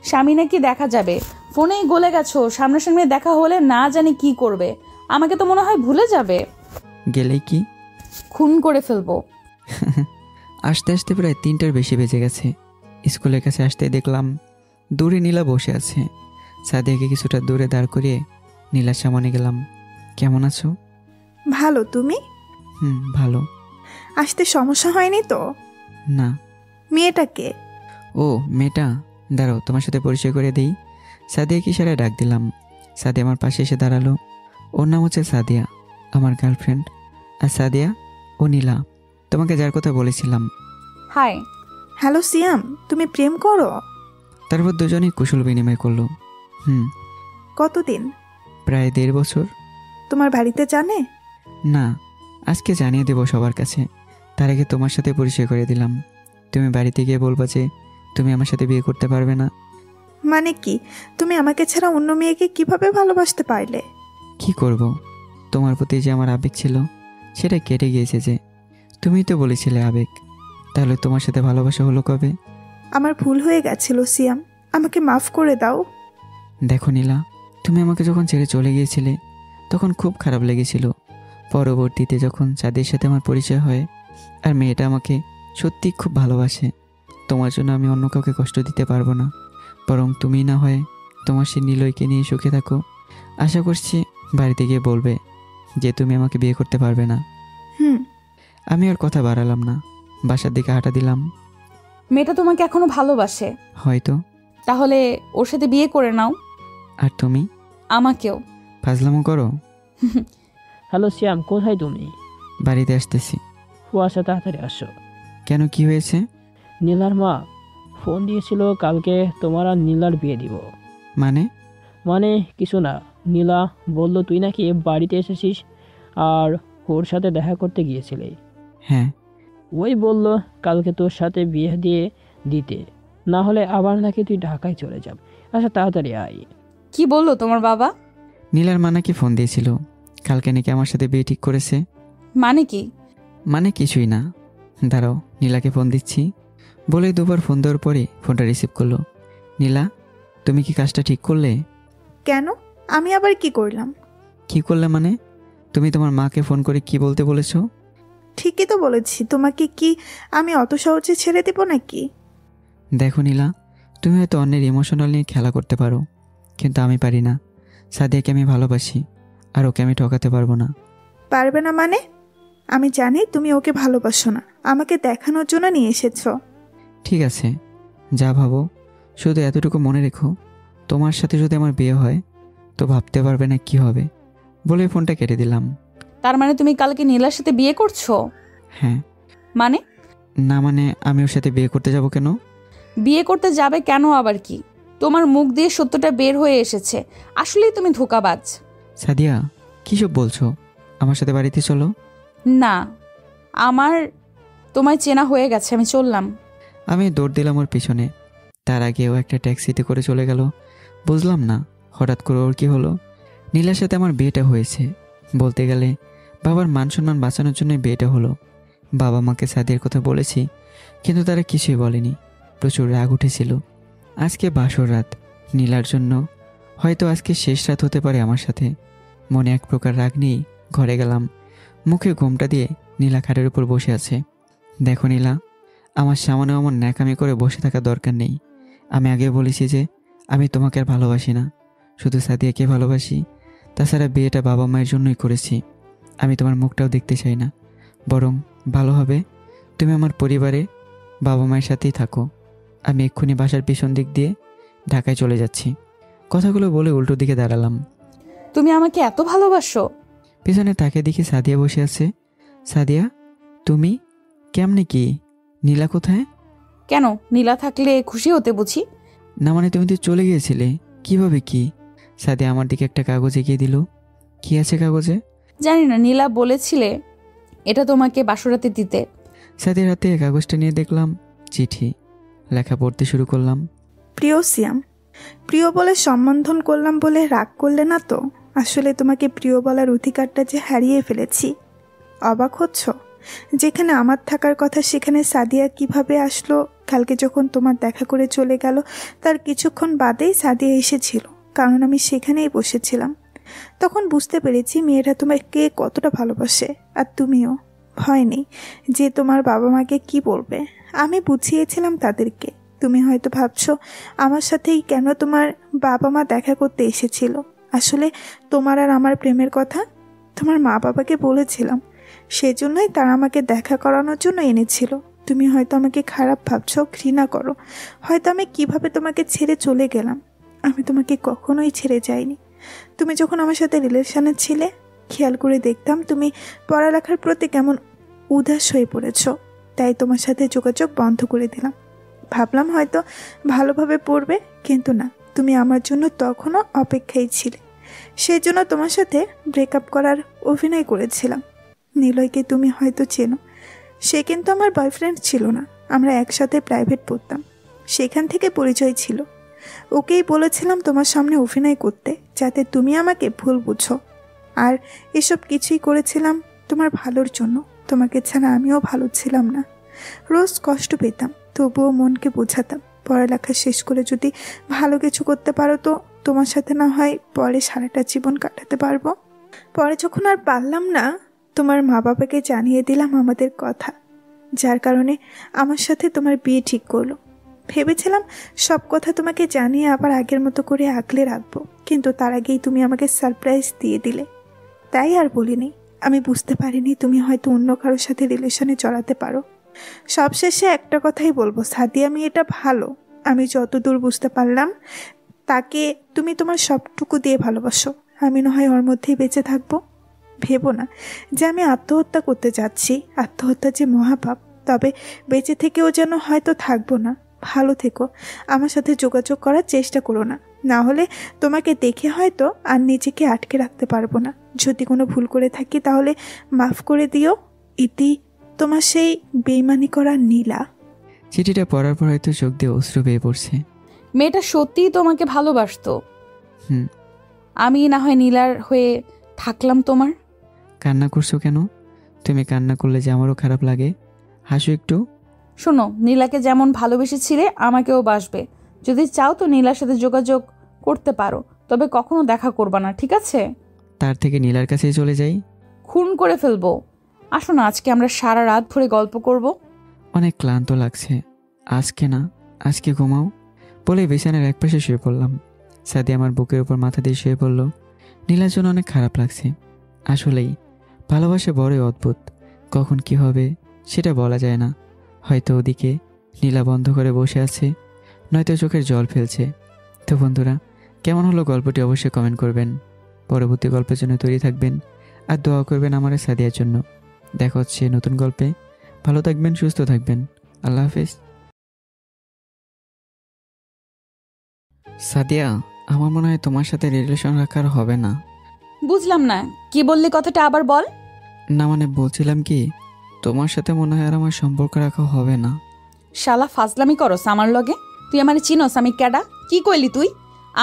স্বামী নাকি দেখা যাবে? ফোনেই গলে গেছো, সামনাসামনি দেখা হলে না জানি কি করবে। আমাকে তো মনে হয় ভুলে যাবে। গেলেই কি খুন করে ফেলবো। আসতে আসতে প্রায় 3টার বেশি বেজে গেছে। স্কুলের কাছে আসতেই দেখলাম দূরে নীলা বসে আছে। সাদিয়াকে কিছুটা দূরে দাঁড় করিয়ে নীলার সামনে গেলাম। কেমন আছো? ভালো, তুমি? ভালো। আসতে সমস্যা হয়নি তো? না। মেয়েটাকে? ও মেয়েটা, দাঁড়াও তোমার সাথে পরিচয় করে দিই। সাদিয়াকে ইশারায় ডাক দিলাম। সাদিয়া আমার পাশে এসে দাঁড়ালো। ওর নাম হচ্ছে সাদিয়া, আমার গার্লফ্রেন্ড। আর সাদিয়া ও নীলা, তোমাকে যার কথা বলেছিলাম। হাই। হ্যালো সিয়াম, তুমি প্রেম করো? তারপর দুজনেই কুশল বিনিময় করলো। কতদিন? প্রায় 1.5 বছর। তোমার বাড়িতে জানে? না, আজকে জানিয়ে দেব সবার কাছে। তার আগে তোমার সাথে পরিচয় করে দিলাম। তুমি বাড়িতে গিয়ে বলবা যে তুমি আমার সাথে বিয়ে করতে পারবে না। মানে কি? তুমি আমাকে ছাড়া অন্য মেয়েকে কিভাবে ভালোবাসতে পারলে? কি করব, তোমার প্রতি যে আমার আবেগ ছিল সেটা কেটে গিয়েছে যে। তুমিই তো বলেছিলে আবেগ, তাহলে তোমার সাথে ভালোবাসা হলো কবে? আমার ভুল হয়ে গেছিল সিয়াম, আমাকে মাফ করে দাও। দেখো নীলা, তুমি আমাকে যখন ছেড়ে চলে গিয়েছিলে তখন খুব খারাপ লেগেছিল। পরবর্তীতে যখন চাঁদের সাথে আমার পরিচয় হয় আর মেয়েটা আমাকে সত্যি খুব ভালোবাসে, তোমার জন্য আমি অন্য কাউকে কষ্ট দিতে পারবো না। বরং তুমি না হয় তোমার সে নিলয়কে নিয়ে সুখে থাকো। আশা করছি বাড়িতে গিয়ে বলবে যে তুমি আমাকে বিয়ে করতে পারবে না। আমি আর কথা বাড়ালাম না, বাসার দিকে হাঁটা দিলাম। মেয়েটা তোমাকে এখনো ভালোবাসে? হয়তো। তাহলে ওর সাথে বিয়ে করে নাও। আর তুমি? আমাকেও। ফাজলামো করো। হ্যালো শ্যাম, কোথায় তুমি? বাড়িতে আসতেছি। কুয়াশা তাড়াতাড়ি আসো। কেন, কি হয়েছে? নীলার মা ফোন দিয়েছিল কালকে তোমার আর নীলার বিয়ে দিব। মানে? মানে কিছু না, নীলা বলল তুই নাকি বাড়িতে এসেছিস আর ওর সাথে দেখা করতে গিয়েছিলে। হ্যাঁ। ওই বলল কালকে তোর সাথে বিয়ে দিয়ে দিতে, না হলে আবার নাকি তুই ঢাকায় চলে যাব। আচ্ছা তাড়াতাড়ি আয়। কি বললো তোমার বাবা? নীলার মা নাকি ফোন দিয়েছিল, কালকে নাকি আমার সাথে বিয়ে ঠিক করেছে। মানে কি? মানে কিছুই না, দাঁড়াও নীলাকে ফোন দিচ্ছি। বলে দুবার ফোন দেওয়ার পরে ফোনটা রিসিভ করলো। নীলা, তুমি কি কাজটা ঠিক করলে? কেন? আমি আবার কি করলাম? কি করলে মানে? তুমি তোমার মাকে ফোন করে কি বলতে বলেছো? ঠিকই তো বলেছি, তোমাকে কি আমি অত সহজে ছেড়ে দেব নাকি? দেখো নীলা, তুমি হয়তো অন্যের ইমোশনাল নিয়ে খেলা করতে পারো, কিন্তু আমি পারি না। সাদিয়াকে আমি ভালোবাসি, আর ওকে আমি ঠকাতে পারবো না। পারবে না মানে? আমি জানি তুমি ওকে ভালোবাসো না, আমাকে দেখানোর জন্য নিয়ে এসেছো। ঠিক আছে, যা ভাবো, শুধু এতটুকু মনে রেখো, তোমার সাথে যদি আমার বিয়ে হয় তো ভাবতে পারবে না কি হবে। বলে ফোনটা কেটে দিলাম। তার মানে তুমি কালকে নীলার সাথে বিয়ে করছো? হ্যাঁ। মানে? না মানে আমি ওর সাথে বিয়ে করতে যাব কেন? বিয়ে করতে যাবে কেন আবার কি? তোমার মুখ দিয়ে সত্যটা বের হয়ে এসেছে, আসলেই তুমি ধোঁকাবাজ। সাদিয়া, কী সব বলছো? আমার সাথে বাড়িতে চলো। না, আমার তোমায় চেনা হয়ে গেছে, আমি চললাম। আমি দৌড় দিলাম ওর পিছনে। তার আগে ও একটা ট্যাক্সিতে করে চলে গেল। বুঝলাম না হঠাৎ করে ওর কী হলো। নীলার সাথে আমার বিয়েটা হয়েছে, বলতে গেলে বাবার মান সম্মান বাঁচানোর জন্য বিয়েটা হলো। বাবা মাকে সাদিয়ার কথা বলেছি, কিন্তু তারা কিছুই বলেনি। প্রচুর রাগ উঠেছিল। আজকে বাসর রাত, নীলার জন্য হয়তো আজকে শেষ রাত হতে পারে আমার সাথে। মনে এক প্রকার রাগ নিয়েই ঘরে গেলাম। মুখে ঘোমটা দিয়ে নীলা খাটের উপর বসে আছে। দেখো নীলা, আমার সামনে আমার ন্যাকামি করে বসে থাকার দরকার নেই। আমি আগে বলেছি যে আমি তোমাকে আর ভালোবাসি না, শুধু সাদিয়াকে ভালোবাসি। তাছাড়া বিয়েটা বাবা মায়ের জন্যই করেছি। আমি তোমার মুখটাও দেখতে চাই না। বরং ভালো হবে তুমি আমার পরিবারে বাবা মায়ের সাথেই থাকো। আমি এক্ষুনি বাসার পিছন দিক দিয়ে ঢাকায় চলে যাচ্ছি। কথাগুলো বলে উল্টো দিকে দাঁড়ালাম। তুমি আমাকে এত ভালোবাসো? পিছনে তাকে দেখি সাদিয়া বসে আছে। সাদিয়া, তুমি? কেমনে কি? নীলা কোথায়? কেন, নীলা থাকলে খুশি হতে বুঝি? না মানে তুমি তো চলে গিয়েছিলে, কিভাবে কি? সাদিয়া আমার দিকে একটা কাগজ এগিয়ে দিল। কি আছে কাগজে? জানি না, নীলা বলেছিলে এটা তোমাকে বাসরাতে দিতে। সাদিয়ার হাতে কাগজটা নিয়ে দেখলাম চিঠি। লেখা পড়তে শুরু করলাম। প্রিয় সিয়াম, প্রিয় বলে সম্বোধন করলাম বলে রাগ করলে না তো? আসলে তোমাকে প্রিয় বলার অধিকারটা যে হারিয়ে ফেলেছি। অবাক হচ্ছ? যেখানে আমার থাকার কথা সেখানে সাদিয়া কিভাবে আসলো? কালকে যখন তোমার দেখা করে চলে গেল তার কিছুক্ষণ বাদেই সাদিয়া এসেছিল, কারণ আমি সেখানেই বসেছিলাম। তখন বুঝতে পেরেছি মেয়েরা তোমাকে কতটা ভালোবাসে। আর তুমিও। ভয় নেই যে তোমার বাবা মাকে কি বলবে। আমি বুঝিয়েছিলাম তাদেরকে। তুমি হয়তো ভাবছো আমার সাথেই কেন তোমার বাবা মা দেখা করতে এসেছিল। আসলে তোমার আর আমার প্রেমের কথা তোমার মা বাবাকে বলেছিলাম, সেজন্যই তারা আমাকে দেখা করানোর জন্য এনেছিল। তুমি হয়তো আমাকে খারাপ ভাবছো, ঘৃণা করো। হয়তো আমি কিভাবে তোমাকে ছেড়ে চলে গেলাম। আমি তোমাকে কখনোই ছেড়ে যাইনি। তুমি যখন আমার সাথে রিলেশনে ছিলে খেয়াল করে দেখতাম তুমি পড়ালেখার প্রতি কেমন উদাস হয়ে পড়েছ। তাই তোমার সাথে যোগাযোগ বন্ধ করে দিলাম। ভাবলাম হয়তো ভালোভাবে পড়বে, কিন্তু না, তুমি আমার জন্য তখনও অপেক্ষায় ছিলে। সেই জন্য তোমার সাথে ব্রেকআপ করার অভিনয় করেছিলাম। নিলয়কে তুমি হয়তো চেনো, সে কিন্তু আমার বয়ফ্রেন্ড ছিল না। আমরা একসাথে প্রাইভেট পড়তাম, সেখান থেকে পরিচয় ছিল। ওকেই বলেছিলাম তোমার সামনে অভিনয় করতে, যাতে তুমি আমাকে ভুল বুঝো। আর এসব কিছুই করেছিলাম তোমার ভালোর জন্য। তোমাকে ছাড়া আমিও ভালো ছিলাম না। রোজ কষ্ট পেতাম, তবুও মনকে বোঝাতাম পড়ালেখা শেষ করে যদি ভালো কিছু করতে পারো তো তোমার সাথে না হয় পরে সারাটা জীবন কাটাতে পারবো। পরে যখন আর পারলাম না, তোমার মা বাবাকে জানিয়ে দিলাম আমাদের কথা, যার কারণে আমার সাথে তোমার বিয়ে ঠিক করলো। ভেবেছিলাম সব কথা তোমাকে জানিয়ে আবার আগের মতো করে আগলে রাখবো, কিন্তু তার আগেই তুমি আমাকে সারপ্রাইজ দিয়ে দিলে। তাই আর বলিনি। আমি বুঝতে পারিনি তুমি হয়তো অন্য কারোর সাথে রিলেশনে জড়াতে পারো। সবশেষে একটা কথাই বলবো, সাদিয়া মেয়েটা ভালো। আমি যতদূর বুঝতে পারলাম তাকে তুমি তোমার সবটুকু দিয়ে ভালোবাসো। আমি না হয় ওর মধ্যেই বেঁচে থাকবো। ভেবো না যে আমি আত্মহত্যা করতে যাচ্ছি। আত্মহত্যা যে মহাপাপ। তবে বেঁচে থেকেও যেন হয়তো থাকবো না। ভালো থেকো। আমার সাথে যোগাযোগ করার চেষ্টা করো না, না হলে তোমাকে দেখে হয়তো আর নিজেকে আটকে রাখতে পারবো না। যদি কোনো ভুল করে থাকি তাহলে মাফ করে দিও। ইতি, তোমার সেই বেইমানি করা নীলা। চিঠিটা পড়ার পর হয়তো চোখ দিয়ে অশ্রু বেয়ে পড়ছে। মেয়েটা সত্যিই তোমাকে ভালোবাসতো। হুম। আমি না হয় নীলার হয়ে থাকলাম তোমার। কান্না করছো কেন? তুমি কান্না করলে যে আমারও খারাপ লাগে। হাসো একটু। শোনো, নীলাকে যেমন ভালোবেসেছিলে আমাকেও বাসবে। যদি চাও তো নীলার সাথে যোগাযোগ করতে পারো, তবে কখনো দেখা করবা না, ঠিক আছে? তার থেকে নীলার কাছেই চলে যাই। খুন করে ফেলবো। আসো না, আজকে আমরা সারা রাত ভরে গল্প করব। অনেক ক্লান্ত লাগছে। আজকে না, আজকে ঘুমাও বলে বিছানার একপাশে শুয়ে পড়লাম। সাদি আমার বুকের উপর মাথা দিয়ে শুয়ে পড়ল। নীলার জন্য অনেক খারাপ লাগছে। আসলেই ভালোবাসা বড়ই অদ্ভুত। কখন কি হবে সেটা বলা যায় না। হয়তো ওদিকে নীলা বন্ধ করে বসে আছে, নয়তো চোখের জল ফেলছে। তো বন্ধুরা, কেমন হলো গল্পটি অবশ্যই কমেন্ট করবেন। পরবর্তী গল্পের জন্য তৈরি থাকবেন আর দোয়া করবেন আমার সাদিয়ার জন্য। দেখা হচ্ছে নতুন গল্পে। ভালো থাকবেন, সুস্থ থাকবেন। আল্লাহ হাফেজ। সাদিয়া, আমার মনে হয় তোমার সাথে রিলেশন রাখার হবে না। বুঝলাম না, কি বললি? কথাটা আবার বল। না মানে বলছিলাম কি, তোমার সাথে মনে হয় আর আমার সম্পর্ক রাখা হবে না। শালা ফাজলামি করস আমার লগে? তুই আমার চিনস আমি ক্যাডা? কি কইলি তুই?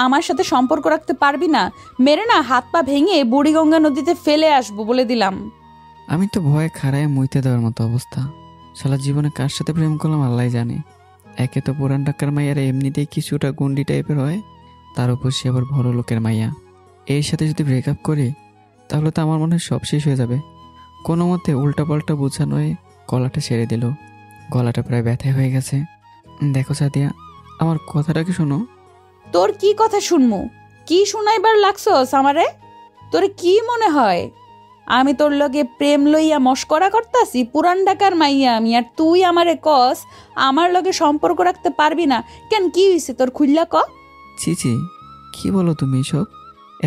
আমার সাথে সম্পর্ক রাখতে পারবি না? মেরে না হাত পা ভেঙে বুড়িগঙ্গা নদীতে ফেলে আসবো বলে দিলাম। আমি তো ভয়ে খাড়ায় মুইতে দেওয়ার মতো অবস্থা। সারা জীবনে কার সাথে প্রেম করলাম আল্লাহ জানে। একে তো পুরান ঢাকার মাইয়ারা এমনিতেই কিছুটা গুন্ডি টাইপের হয়, তার উপর সে আবার বড় লোকের মাইয়া। এর সাথে যদি ব্রেকআপ করি তাহলে তো আমার মনে হয় সব শেষ হয়ে যাবে। কোনো মতে উল্টাপাল্টা বোঝানোয় গলাটা ছেড়ে দিল। গলাটা প্রায় ব্যথায় হয়ে গেছে। দেখো সাদিয়া, আমার কথাটাকে শোনো। তোর কি কথা শুনমু? কি শুনাইবার লাগছস আমারে? তোর কি মনে হয় আমি তোর লগে প্রেম লইয়া মস্করা করতাছি? পুরান ঢাকার মাইয়া আমি, আর তুই আমারে কস আমার লগে সম্পর্ক রাখতে পারবি না কেন? কি হইছে তোর? খুললা ক। চিচি, কি বলো তুমি এসব?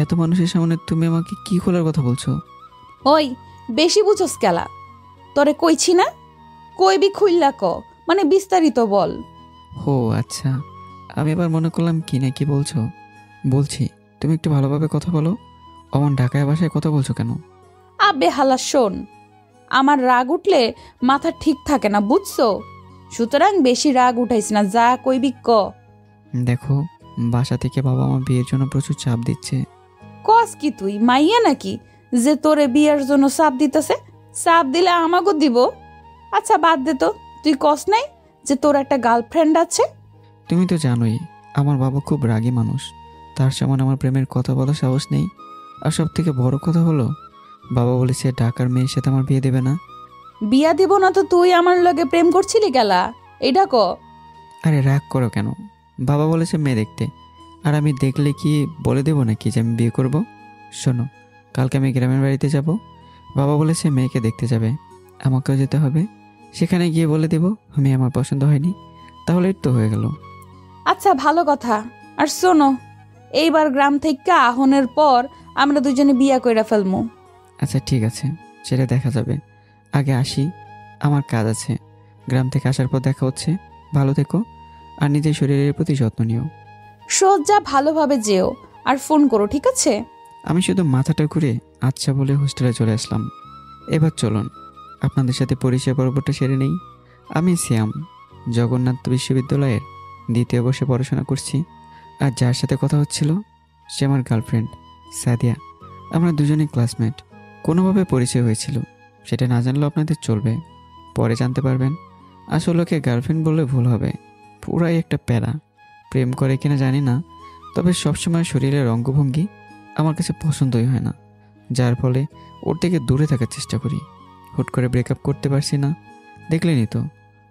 এত মানুষের সামনে তুমি আমাকে কি খোলার কথা বলছো? ওই বেশি বুঝোস কেলা? তোরে কইছি না, কইবি খুললা ক, মানে বিস্তারিত বল। ও আচ্ছা, আমি এবার মনে করলাম কি না কি বলছো। বলছি, তুমি একটু ভালোভাবে কথা বলো। অমন ঢাকায় ভাষায় কথা বলছো কেন? আবে হালা শোন, আমার রাগ উঠলে মাথা ঠিক থাকে না, বুঝছো? সুতরাং বেশি রাগ উঠাইস না, যা কইবি ক। দেখো, বাসা থেকে বাবা আমার বিয়ের জন্য প্রচুর চাপ দিচ্ছে। কস কি তুই মাইয়া নাকি যে তোরে বিয়ের জন্য চাপ দিতেছে? চাপ দিলে আমাকেও দিব। আচ্ছা বাদ দে তো, তুই কস নাই যে তোর একটা গার্লফ্রেন্ড আছে? তুমি তো জানোই আমার বাবা খুব রাগী মানুষ। তার সামনে আমার প্রেমের কথা বলার সাহস নেই। আর সব থেকে বড় কথা হলো, বাবা বলেছে ঢাকার মেয়ের সাথে আমার বিয়ে দেবে না। বিয়া দিব না তো তুই আমার লগে প্রেম করছিলি গেলা? এইটা ক। আরে রাগ করো কেন? বাবা বলেছে মেয়ে দেখতে, আর আমি দেখলে কি বলে দেবো নাকি যে আমি বিয়ে করব? শোনো, কালকে আমি গ্রামের বাড়িতে যাব। বাবা বলেছে মেয়েকে দেখতে যাবে, আমাকেও যেতে হবে। সেখানে গিয়ে বলে দেব আমি আমার পছন্দ হয়নি, তাহলে তো হয়ে গেল। আচ্ছা ভালো কথা। আর শোনো, এইবার গ্রাম থেকে আহনের পর আমরা দুজনে বিয়া কইরা ফেলমু। আচ্ছা ঠিক আছে, সেটা দেখা যাবে। আগে আসি, আমার কাজ আছে। গ্রাম থেকে আসার পর দেখা হচ্ছে। ভালো থেকো আর নিজের শরীরের প্রতি যত্ন নিও। সোজা ভালোভাবে যেও আর ফোন করো, ঠিক আছে? আমি শুধু মাথাটা ঘুরে আচ্ছা বলে হোস্টেলে চলে আসলাম। এবার চলুন আপনাদের সাথে পরিচয় পর্বটা সেরে নেই। আমি শ্যাম, জগন্নাথ বিশ্ববিদ্যালয়ের 2য় বর্ষে পড়াশোনা করছি। আর যার সাথে কথা হচ্ছিল সে আমার গার্লফ্রেন্ড সাদিয়া। আমরা দুজনেই ক্লাসমেট। কোনোভাবে পরিচয় হয়েছিল, সেটা না জানলেও আপনাদের চলবে, পরে জানতে পারবেন। আসলে ওকে গার্লফ্রেন্ড বললে ভুল হবে, পুরাই একটা প্যারা। প্রেম করে কিনা জানি না, তবে সবসময় শরীরের অঙ্গভঙ্গি আমার কাছে পছন্দই হয় না, যার ফলে ওর থেকে দূরে থাকার চেষ্টা করি। হুট করে ব্রেকআপ করতে পারছি না। দেখলেনি তো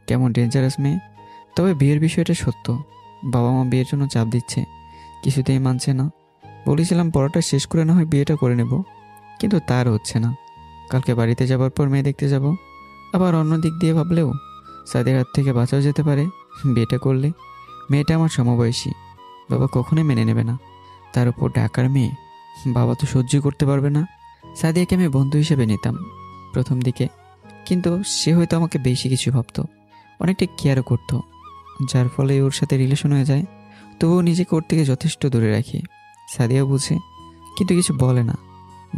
কেমন ডেঞ্জারাস মেয়ে। তবে বিয়ের বিষয়টা সত্য, বাবা মা বিয়ের জন্য চাপ দিচ্ছে, কিছুতেই মানছে না। বলেছিলাম পড়াটা শেষ করে না হয় বিয়েটা করে নেব, কিন্তু তার হচ্ছে না। কালকে বাড়িতে যাবার পর মেয়ে দেখতে যাব। আবার অন্য দিক দিয়ে ভাবলেও সাদের হাত থেকে বাঁচাও যেতে পারে। বিয়েটা করলে মেয়েটা আমার সমবয়সী, বাবা কখনোই মেনে নেবে না। তার উপর ঢাকার মেয়ে, বাবা তো সহ্য করতে পারবে না। সাদিয়াকে আমি বন্ধু হিসেবে নিতাম প্রথম দিকে, কিন্তু সে হয়তো আমাকে বেশি কিছু ভাবতো, অনেকটা কেয়ারও করতো, যার ফলে ওর সাথে রিলেশন হয়ে যায়। তবুও নিজেকে ওর থেকে যথেষ্ট দূরে রাখি। সাদিয়া বুঝে, কিন্তু কিছু বলে না।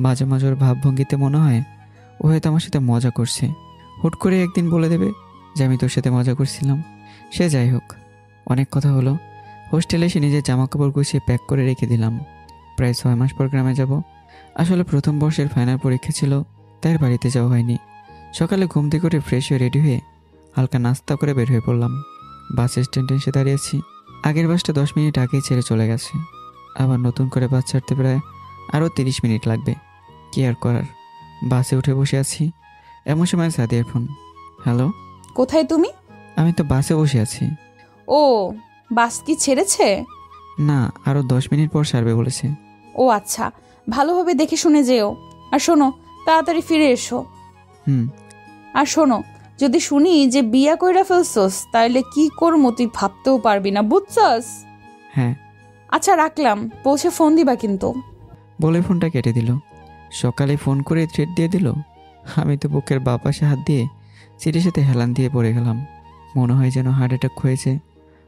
মাঝে মাঝে ওর ভাবভঙ্গিতে মনে হয় ও হয়তো আমার সাথে মজা করছে। হুট করে একদিন বলে দেবে যে আমি তোর সাথে মজা করছিলাম। সে যাই হোক, অনেক কথা হলো। হোস্টেলে এসে নিজের জামাকাপড় গুছিয়ে প্যাক করে রেখে দিলাম। প্রায় 6 মাস পর গ্রামে যাব। আসলে প্রথম বর্ষের ফাইনাল পরীক্ষা ছিল, তাই বাড়িতে যাওয়া হয়নি। সকালে ঘুম থেকে করে ফ্রেশ হয়ে রেডি হয়ে হালকা নাস্তা করে বের হয়ে পড়লাম। বাস স্ট্যান্ডে এসে দাঁড়িয়েছি। আগের বাসটা 10 মিনিট আগেই ছেড়ে চলে গেছে। আবার নতুন করে বাস ছাড়তে প্রায় আরও 30 মিনিট লাগবে। কি আর করার, বাসে উঠে বসে আছি। এমন সময় সাদিয়ার ফোন। হ্যালো, কোথায় তুমি? আমি তো বাসে বসে আছি। ও, বাস কি ছেড়েছে? না, আরও 10 মিনিট পর ছাড়বে বলেছে। ও আচ্ছা, ভালোভাবে দেখে শুনে যেও। আর শোনো, তাড়াতাড়ি ফিরে এসো। হুম। আর শোনো, যদি শুনি যে বিয়া কইরা ফেলছস, তাইলে কি করবো তুই ভাবতেও পারবি না, বুঝছস? হ্যাঁ। আচ্ছা রাখলাম, পৌঁছে ফোন দিবা কিন্তু। বলে ফোনটা কেটে দিল। সকালে ফোন করে থ্রেট দিয়ে দিল। আমি তো বুকের বাঁ পাশে হাত দিয়ে সিটের সাথে হেলান দিয়ে পড়ে গেলাম। মনে হয় যেন হার্ট অ্যাটাক হয়েছে।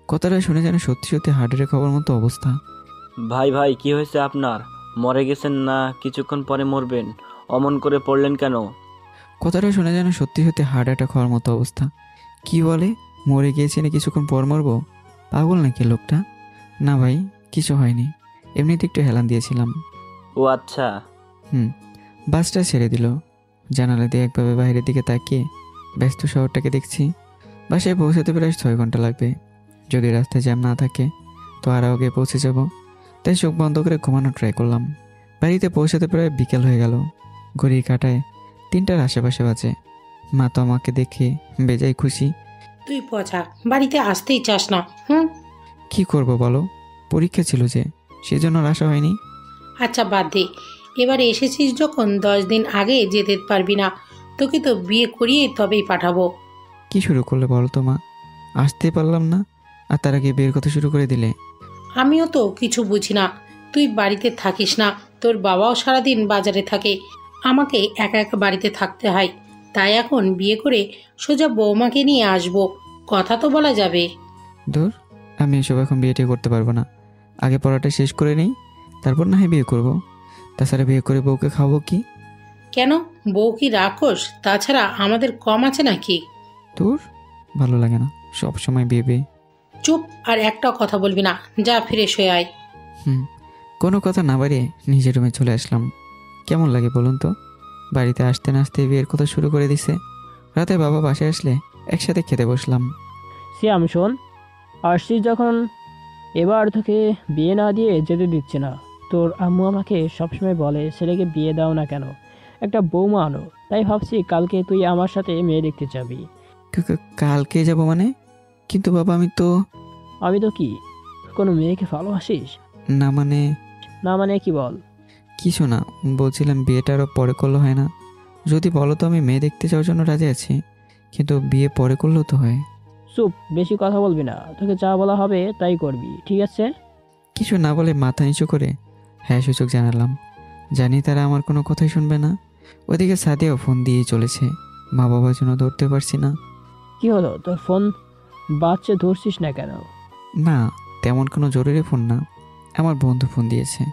কথাটা শুনে যেন সত্যি সত্যি হার্ট অ্যাটাক হওয়ার মতো অবস্থা। ভাই ভাই কি হয়েছে আপনার? মরে গেছেন না কিছুক্ষণ পরে মরবেন? অমন করে পড়লেন কেন? কথাটা শুনে যেন সত্যি সত্যি হার্ট অ্যাটাক হওয়ার মতো অবস্থা। কি বলে, মরে গিয়েছি না কিছুক্ষণ পর মরবো? পাগল নাকি লোকটা? না ভাই, কিছু হয়নি, এমনিতে একটু হেলান দিয়েছিলাম। ও আচ্ছা। বাসটা ছেড়ে দিল। জানালা দিয়ে একভাবে বাইরের দিকে তাকিয়ে ব্যস্ত শহরটাকে দেখছি। বাসায় পৌঁছাতে প্রায় 6 ঘন্টা লাগবে। যদি রাস্তায় জ্যাম না থাকে তো আরও আগে পৌঁছে যাব। তাই চোখ বন্ধ করে ঘুমানোর ট্রাই করলাম। বাড়িতে পৌঁছাতে প্রায় বিকেল হয়ে গেল। ঘড়ির কাঁটায় 3টার আশেপাশে বাজে। মা তো আমাকে দেখে বেজায় খুশি। তুই পচা, বাড়িতে আসতেই চাস না। কি করব বলো, পরীক্ষা ছিল যে, সেজন্য আর আসা হয়নি। আচ্ছা বাদ দে, এবারে এসেছিস যখন 10 দিন আগে যেতে পারবি না। তোকে তো বিয়ে করিয়ে তবেই পাঠাবো। কি শুরু করলে বলো তো মা? আসতে পারলাম না, আর তার আগে বিয়ের কথা শুরু করে দিলে। আমিও তো কিছু বুঝি না। তুই বাড়িতে থাকিস না, তোর বাবাও সারাদিন বাজারে থাকে। আমাকে একা একা বাড়িতে থাকতে হয়, তাই এখন বিয়ে করে সোজা বৌমাকে নিয়ে আসবো, কথা তো বলা যাবে। ধুর, আমি এসব এখন বিয়েটা করতে পারবো না। আগে পড়াটা শেষ করে নেই, তারপর না হয় বিয়ে করবো। তাছাড়া বিয়ে করে বউকে খাবো কি? কেন, বউ কি রাক্ষস? তাছাড়া আমাদের কম আছে নাকি? ধুর, ভালো লাগে না সব সময় বিয়ে বিয়ে। চুপ, আর একটা কথা বলবি না, যা ফিরে শুয়ে আয়। কোনো কথা না বাড়িয়ে নিজের রুমে চলে আসলাম। কেমন লাগে বলুন তো, বাড়িতে আসতে না আসতে বিয়ের কথা শুরু করে দিছে। রাতে বাবা বাসায় আসলে একসাথে খেতে বসলাম। সিয়াম শোন, আসছিস যখন, এবার তোকে বিয়ে না দিয়ে যেতে দিচ্ছে না। তোর আম্মু আমাকে সবসময় বলে ছেলেকে বিয়ে দাও না কেন, একটা বৌমা আনো। তাই ভাবছি কালকে তুই আমার সাথে মেয়ে দেখতে যাবি। কালকে যাব মানে? কিন্তু বাবা আমি তো কি, কোনো মেয়েকে ভালোবাসিস? না মানে? না মানে কি বল? কিছু না, বলছিলাম বিয়েটা আরও পরে করলে হয় না? যদি বলো তো আমি মেয়ে দেখতে যাওয়ার জন্য রাজি আছি, কিন্তু বিয়ে পরে করলেও তো হয়। চুপ, বেশি কথা বলবি না। তোকে যা বলা হবে তাই করবি, ঠিক আছে? কিছু না বলে মাথা নিচু করে হ্যাঁ সূচক জানালাম। জানি তারা আমার কোনো কথাই শুনবে না। ওদিকে সাদিয়াও ফোন দিয়েই চলেছে। মা বাবার জন্য ধরতে পারছি না। কি হলো, তোর ফোন বাজছে, ধরছিস না কেন? না, তেমন কোনো জরুরি ফোন না, আমার বন্ধু ফোন দিয়েছে।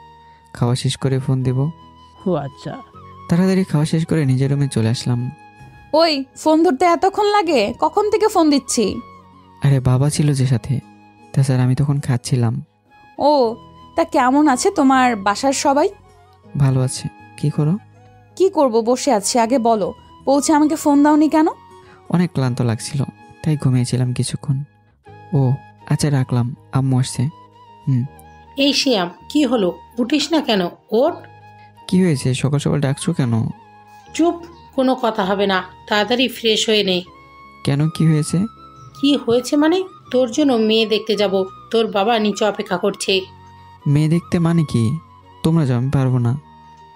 খাওয়া শেষ করে ফোন দেব। ও আচ্ছা। তাড়াতাড়ি খাওয়া শেষ করে নিজের রুমে চলে আসলাম। ওই, ফোন ধরতে এতক্ষণ লাগে? কখন থেকে ফোন দিচ্ছি? আরে বাবা ছিল যে সাথে, তাছাড়া আমি তখন খাচ্ছিলাম। ও, তা কেমন আছে তোমার বাসার সবাই? ভালো আছে। কি করো? কি করব, বসে আছি। আগে বলো, পৌঁছে আমাকে ফোন দাওনি কেন? অনেক ক্লান্ত লাগছিল, তাই ঘুমিয়েছিলাম কিছুক্ষণ। ও আচ্ছা, রাখলাম, আম্মু আসছে। এই শ্যাম, কি হলো, উঠিস না কেন? ওঠ। কি হয়েছে, সকাল সকাল ডাকছো কেন? চুপ, কোনো কথা হবে না, তাড়াতাড়ি ফ্রেশ হয়ে নে। কেন, কি হয়েছে? কি হয়েছে মানে, তোর জন্য মেয়ে দেখতে যাব, তোর বাবা নিচে অপেক্ষা করছে। মেয়ে দেখতে মানে কি? তোমরা যাও, আমি পারবো না।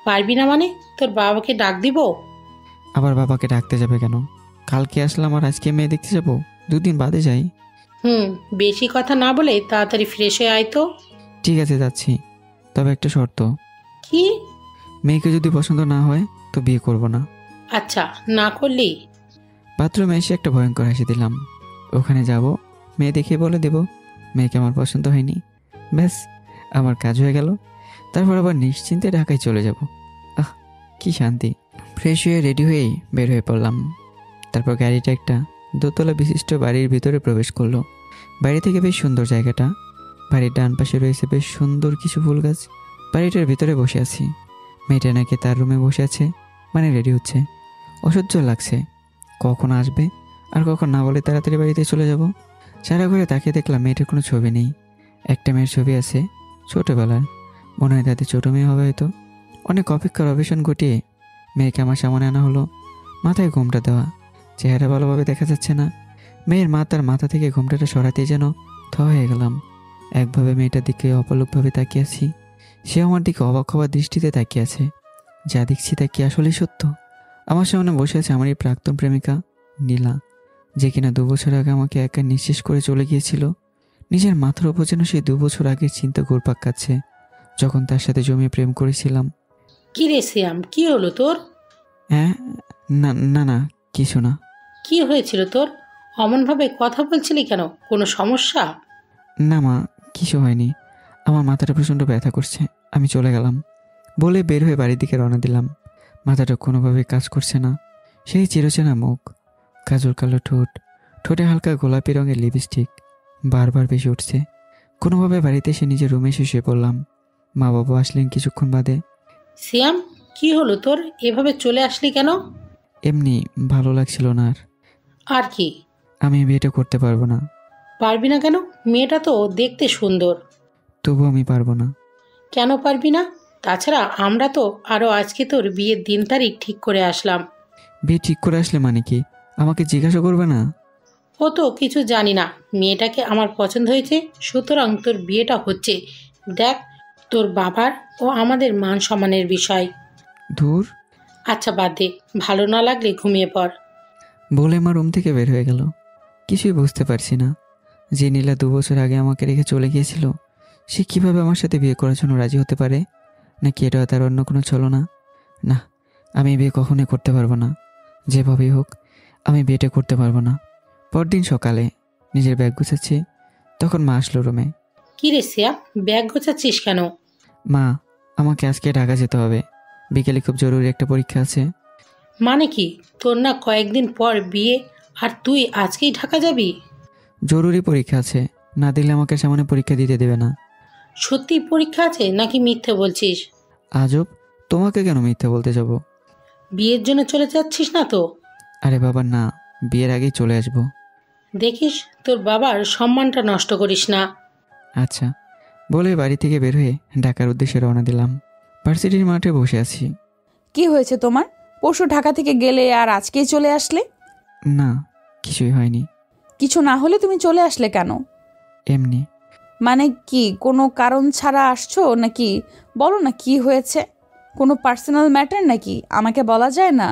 পারবি না মানে? তোর বাবাকে ডাক দিব? আবার বাবাকে ডাকতে যাবে কেন? কালকে আসলাম আর আজকে মেয়ে দেখতে যাবো? 2 দিন বাদে যাই। বেশি কথা না বলে তাড়াতাড়ি ফ্রেশ হয়ে আয় তো। ঠিক আছে, যাচ্ছি, তবে একটা শর্ত। কি? মেয়েকে যদি পছন্দ না হয় তো বিয়ে করব না। আচ্ছা, না করলি? বাথরুমে এসে একটা ভয়ঙ্কর হাসি দিলাম। ওখানে যাব, মেয়ে দেখে বলে দেব মেয়েকে আমার পছন্দ হয়নি, ব্যাস আমার কাজ হয়ে গেল। তারপর আবার নিশ্চিন্তে ঢাকায় চলে যাব। আহ, কি শান্তি। ফ্রেশ হয়ে রেডি হয়েই বের হয়ে পড়লাম। তারপর গাড়িটা একটা দোতলা বিশিষ্ট বাড়ির ভিতরে প্রবেশ করলো। বাইরে থেকে বেশ সুন্দর জায়গাটা। বাড়ির ডান পাশে রয়েছে বেশ সুন্দর কিছু ফুল গাছ। বাড়িটার ভিতরে বসে আছি। মেয়েটা নাকি তার রুমে বসে আছে, মানে রেডি হচ্ছে। অসহ্য লাগছে, কখন আসবে আর কখন না বলে তাড়াতাড়ি বাড়িতে চলে যাব। সারা ঘরে তাকিয়ে দেখলাম মেয়েটার কোনো ছবি নেই। একটা মেয়ের ছবি আছে ছোটোবেলার, মনে হয় তাদের ছোটো মেয়ে হবে হয়তো। অনেক অপেক্ষার অবেশন ঘটিয়ে মেয়েকে আমার সামনে আনা হলো। মাথায় ঘোমটা দেওয়া, চেহারা ভালোভাবে দেখা যাচ্ছে না। মেয়ের মা তার মাথা থেকে ঘোমটাটা সরাতেই যেন থ হয়ে গেলাম। একভাবে মেয়েটার দিকে অপলকভাবে তাকিয়ে আছি, সে আমার দিকে অবাক হওয়ার দৃষ্টিতে তাকিয়ে আছে। যা দেখছি তা কি আসলেই সত্য? আমার সামনে বসে আছে আমার এই প্রাক্তন প্রেমিকা নীলা, যে কিনা 2 বছর আগে আমাকে একা নিঃশেষ করে চলে গিয়েছিল। নিজের মাথার উপর যেন সেই 2 বছর আগের চিন্তা ঘুরপাক খাচ্ছে, যখন তার সাথে জমিয়ে প্রেম করেছিলাম। কি রে শ্যাম, কি হলো তোর? হ্যাঁ, না না না, কিছু না। কি হয়েছিল তোর? অমনভাবে কথা বলছিলি কেন? কোনো সমস্যা? না মা, কিছু হয়নি। আমার মাথাটা প্রচণ্ড ব্যথা করছে, আমি চলে গেলাম বলে বের হয়ে বাড়ির দিকে রওনা দিলাম। মাথাটা কোনোভাবে কাজ করছে না। সেই চিরচেনা মুখ, কাজল কালো ঠোঁট, ঠোঁটে হালকা গোলাপি রঙের লিপস্টিক বারবার বেশি উঠছে। কোনোভাবে বাড়িতে এসে নিজের রুমে এসে শুয়ে পড়লাম। মা বাবা আসলেন কিছুক্ষণ বাদে। শ্যাম, কি হলো তোর? এভাবে চলে আসলি কেন? এমনি ভালো লাগছিল না আর। আর কি? আমি বিয়েটা করতে পারবো না। পারবি না কেন? মেয়েটা তো দেখতে সুন্দর। তবু আমি পারবো না। কেন পারবি না? তাছাড়া আমরা তো আরও আজকে তোর বিয়ের দিন তারিখ ঠিক করে আসলাম। বিয়ে ঠিক করে আসলে মানে কি? আমাকে জিজ্ঞাসা করবে না? ও তো কিছু জানি না। মেয়েটাকে আমার পছন্দ হয়েছে, সুতরাং তোর বিয়েটা হচ্ছে। দেখ, তোর বাবার ও আমাদের মান সম্মানের বিষয়। ধুর। আচ্ছা বাদ দে, ভালো না লাগলে ঘুমিয়ে পড়। বলে আমার রুম থেকে বের হয়ে গেল। কিছুই বুঝতে পারছি না, যে নীলা 2 বছর আগে আমাকে রেখে চলে গিয়েছিল, সে কিভাবে আমার সাথে বিয়ে করার জন্য রাজি হতে পারে? নাকি এটা তার অন্য কোনো ছলনা? না, আমি বিয়ে কখনোই করতে পারবো না। যেভাবেই হোক আমি বিয়েটা করতে পারবো না। পরদিন সকালে নিজের ব্যাগ গুছাচ্ছি, তখন মা আসলো রুমে। কি রে শ্যাম, ব্যাগ গোছাচ্ছিস কেন? মা, আমাকে আজকে ঢাকা যেতে হবে, বিকেলে খুব জরুরি একটা পরীক্ষা আছে। মানে কি? তোর না কয়েকদিন পর বিয়ে, আর তুই আজকেই ঢাকা যাবি? জরুরি পরীক্ষা আছে, না দিলে আমাকে সামনে পরীক্ষা দিতে দেবে না। সত্যি পরীক্ষা আছে নাকি মিথ্যে বলছিস? আজব, তোমাকে কেন মিথ্যা বলতে যাব? বিয়ের জন্য চলে যাচ্ছিস না তো? আরে বাবা না, বিয়ের আগেই চলে আসবো। দেখিস তোর বাবার সম্মানটা নষ্ট করিস না। আচ্ছা বলে বাড়ি থেকে বের হয়ে ঢাকার উদ্দেশ্যে রওনা দিলাম। ভার্সিটির মাঠে বসে আছি। কি হয়েছে তোমার? পরশু ঢাকা থেকে গেলে আর আজকেই চলে আসলে? না, কিছুই হয়নি। কিছু না হলে তুমি চলে আসলে কেন? এমনি। মানে কি, কোনো কারণ ছাড়া আসছো নাকি? বলো না কি হয়েছে। কোনো পার্সোনাল ম্যাটার নাকি? আমাকে বলা যায় না?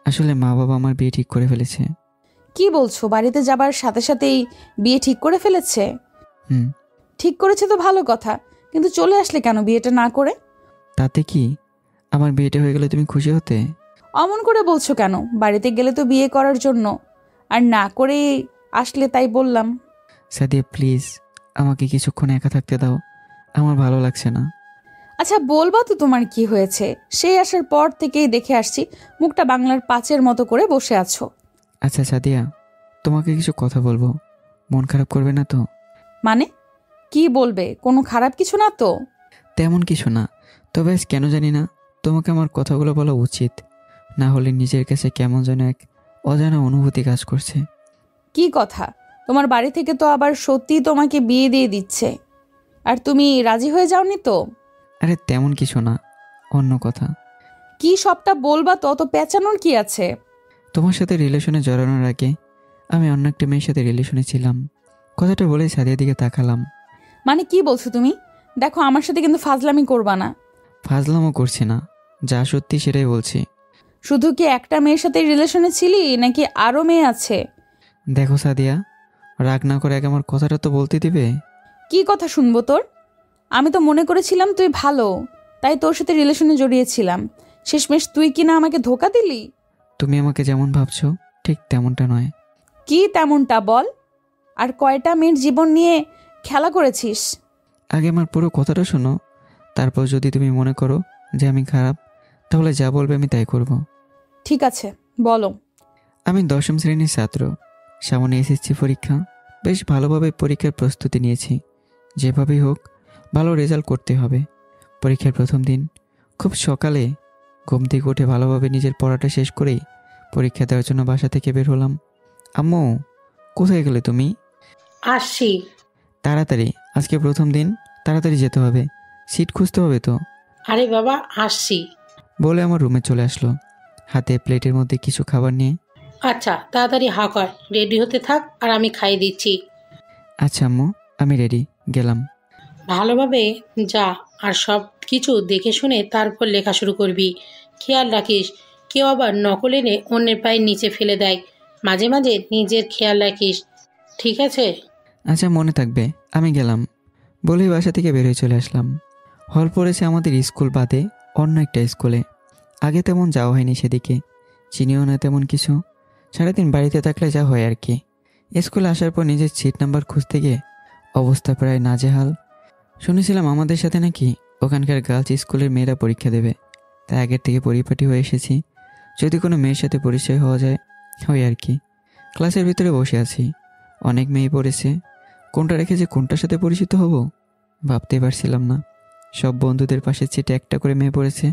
আসলে মা বাবা আমার বিয়ে ঠিক করে ফেলেছে। কি বলছো? বাড়িতে যাবার সাথে সাথেই বিয়ে ঠিক করে ফেলেছে? হুম। ঠিক করেছে তো ভালো কথা, কিন্তু চলে আসলে কেন বিয়েটা না করে? তাতে কি, আমার বিয়েটা হয়ে গেলে তুমি খুশি হতে? অমন করে বলছো কেন? বাড়িতে গেলে তো বিয়ে করার জন্য, আর না করে আসলে তাই বললাম। সাদিয়া প্লিজ, আমাকে কিছুক্ষণ একা থাকতে দাও, আমার ভালো লাগছে না। আচ্ছা বলবা তো তোমার কি হয়েছে? সেই আসার পর থেকেই দেখে আসছি মুখটা বাংলার 5-এর মতো করে বসে আছো। আচ্ছা সাদিয়া, তোমাকে কিছু কথা বলবো, মন খারাপ করবে না তো? মানে কি বলবে? কোনো খারাপ কিছু না তো? তেমন কিছু না, তবে আজ কেন জানি না তোমাকে আমার কথাগুলো বলা উচিত, না হলে নিজের কাছে কেমন যেন এক অজানা অনুভূতি কাজ করছে। কি কথা? তোমার বাড়ি থেকে তো আবার সত্যি তোমাকে বিয়ে দিয়ে দিচ্ছে, আর তুমি রাজি হয়ে যাওনি তো? আরে তেমন কিছু না, অন্য কথা। কি সবটা বলবা তো, অত পেঁচানোর কি আছে? তোমার সাথে রিলেশনে জড়ানোর আগে আমি অন্য একটা মেয়ের সাথে রিলেশনে ছিলাম। কথাটা বলে সাদিয়ার দিকে তাকালাম। মানে কি বলছো তুমি? দেখো, আমার সাথে কিন্তু ফাজলামি করবা না। ফাজলামও করছি না, যা সত্যি সেটাই বলছি। শুধু কি একটা মেয়ের সাথে রিলেশনে ছিলি নাকি আরো মেয়ে আছে? দেখো সাদিয়া, রাগ না করে আগে আমার কথাটা তো বলতে দিবে। কি কথা শুনবো তোর? আমি তো মনে করেছিলাম তুই ভালো, তাই তোর সাথে রিলেশনে জড়িয়েছিলাম। শেষমেশ তুই কিনা আমাকে ধোকা দিলি। তুমি আমাকে যেমন ভাবছো ঠিক তেমনটা নয়। কি তেমনটা বল? আর কয়টা মেয়ের জীবন নিয়ে খেলা করেছিস? আগে আমার পুরো কথাটা শোনো, তারপর যদি তুমি মনে করো যে আমি খারাপ, তাহলে যা বলবে আমি তাই করব। ঠিক আছে, বলো। আমি 10ম শ্রেণীর ছাত্র। সামনে এসএসসি পরীক্ষা। বেশ ভালোভাবে পরীক্ষার প্রস্তুতি নিয়েছি। যেভাবেই হোক ভালো রেজাল্ট করতে হবে। পরীক্ষার প্রথম দিন খুব সকালে ঘুম থেকে উঠে ভালোভাবে নিজের পড়াটা শেষ করেই পরীক্ষা দেওয়ার জন্য বাসা থেকে বের হলাম। আম্মু, কোথায় গেলে তুমি? আসছি। তাড়াতাড়ি, আজকে প্রথম দিন, তাড়াতাড়ি যেতে হবে, সিট খুঁজতে হবে তো। আরে বাবা, আসছি। বলে আমার রুমে চলে আসলো, হাতে প্লেটের মধ্যে কিছু খাবার নিয়ে। আচ্ছা, তাড়াতাড়ি হা কর, রেডি হতে থাক আর আমি খাইয়ে দিচ্ছি। আচ্ছা আম্মু, আমি রেডি, গেলাম। ভালোভাবে যা, আর সব কিছু দেখে শুনে তারপর লেখা শুরু করবি। খেয়াল রাখিস কেউ আবার নকল এনে অন্যের পায়ের নিচে ফেলে দেয়। মাঝে মাঝে নিজের খেয়াল রাখিস, ঠিক আছে? আচ্ছা, মনে থাকবে, আমি গেলাম। বলেই বাসা থেকে বের হয়ে চলে আসলাম। হল পড়েছে আমাদের স্কুল বাদে অন্য একটা স্কুলে। আগে তেমন যাওয়া হয়নি সেদিকে, চিনিও না তেমন কিছু। সারাদিন বাড়িতে থাকলে যা হয় আর কি। স্কুলে আসার পর নিজের সিট নাম্বার খুঁজতে গিয়ে অবস্থা প্রায় নাজেহাল। শুনেছিলাম আমাদের সাথে নাকি ওখানকার গার্লস স্কুলের মেয়েরা পরীক্ষা দেবে, তাই আগের থেকে পরিপাটি হয়ে এসেছি। যদি কোনো মেয়ের সাথে পরিচয় হওয়া যায়, হয় আর কি। ক্লাসের ভিতরে বসে আছি, অনেক মেয়ে পড়েছে। কোনটা রেখে যে কোনটার সাথে পরিচিত হব ভাবতে পারছিলাম না। সব বন্ধুদের পাশের সিটে একটা করে মেয়ে পড়েছে।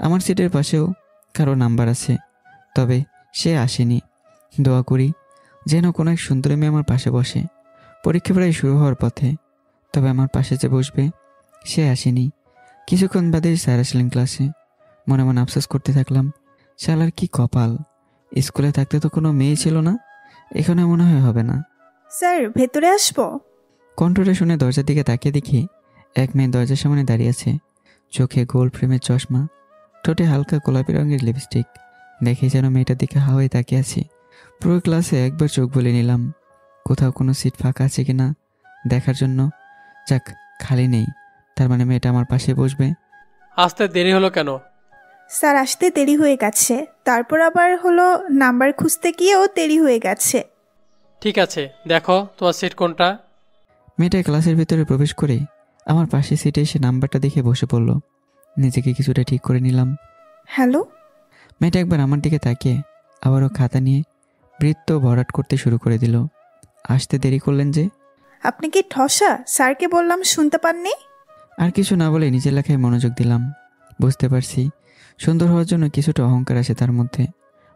আমার সিটের পাশেও কারো নাম্বার আছে, তবে সে আসেনি। দোয়া করি যেন কোনো এক সুন্দরী মেয়ে আমার পাশে বসে। পরীক্ষা প্রায় শুরু হওয়ার পথে, তবে আমার পাশে যে বসবে সে আসেনি। কিছুক্ষণ বাদে স্যার আসলেন ক্লাসে। মনে মনে আফসোস করতে থাকলাম, শালার কি কপাল, স্কুলে থাকতে তো কোনো মেয়ে ছিল না, এখানে মনে হয় হবে না। স্যার, ভেতরে আসবো? কণ্ঠটা শুনে দরজার দিকে তাকিয়ে দেখি এক মেয়ে দরজার সামনে দাঁড়িয়ে আছে। চোখে গোল ফ্রেমের চশমা, ঠোঁটে হালকা গোলাপি রঙের লিপস্টিক। দেখে যেন মেয়েটার দিকে হাওয়ায় তাকিয়ে আছি। পুরো ক্লাসে একবার চোখ বলে নিলাম কোথাও কোনো সিট ফাঁকা আছে কিনা দেখার জন্য। যাক, খালি নেই, তার মানে মেয়েটা আমার পাশে বসবে। আসতে দেরি হলো কেন? স্যার, আসতে দেরি হয়ে গেছে, তারপর আবার হলো নাম্বার খুঁজতে গিয়েও দেরি হয়ে গেছে। ঠিক আছে, দেখো তোমার সিট কোনটা। মেয়েটা ক্লাসের ভিতরে প্রবেশ করে আমার পাশে সিটে এসে নাম্বারটা দেখে বসে পড়ল। নিজেকে কিছুটা ঠিক করে নিলাম। হ্যালো। মেয়েটা একবার আমার দিকে তাকিয়ে আবারও খাতা নিয়ে বৃত্ত ভরাট করতে শুরু করে দিল। আসতে দেরি করলেন যে? আপনি কি ঠসা? স্যারকে বললাম, শুনতে পাননি? আর কিছু না বলে নিজের লেখায় মনোযোগ দিলাম। বুঝতে পারছি সুন্দর হওয়ার জন্য কিছুটা অহংকার আছে তার মধ্যে।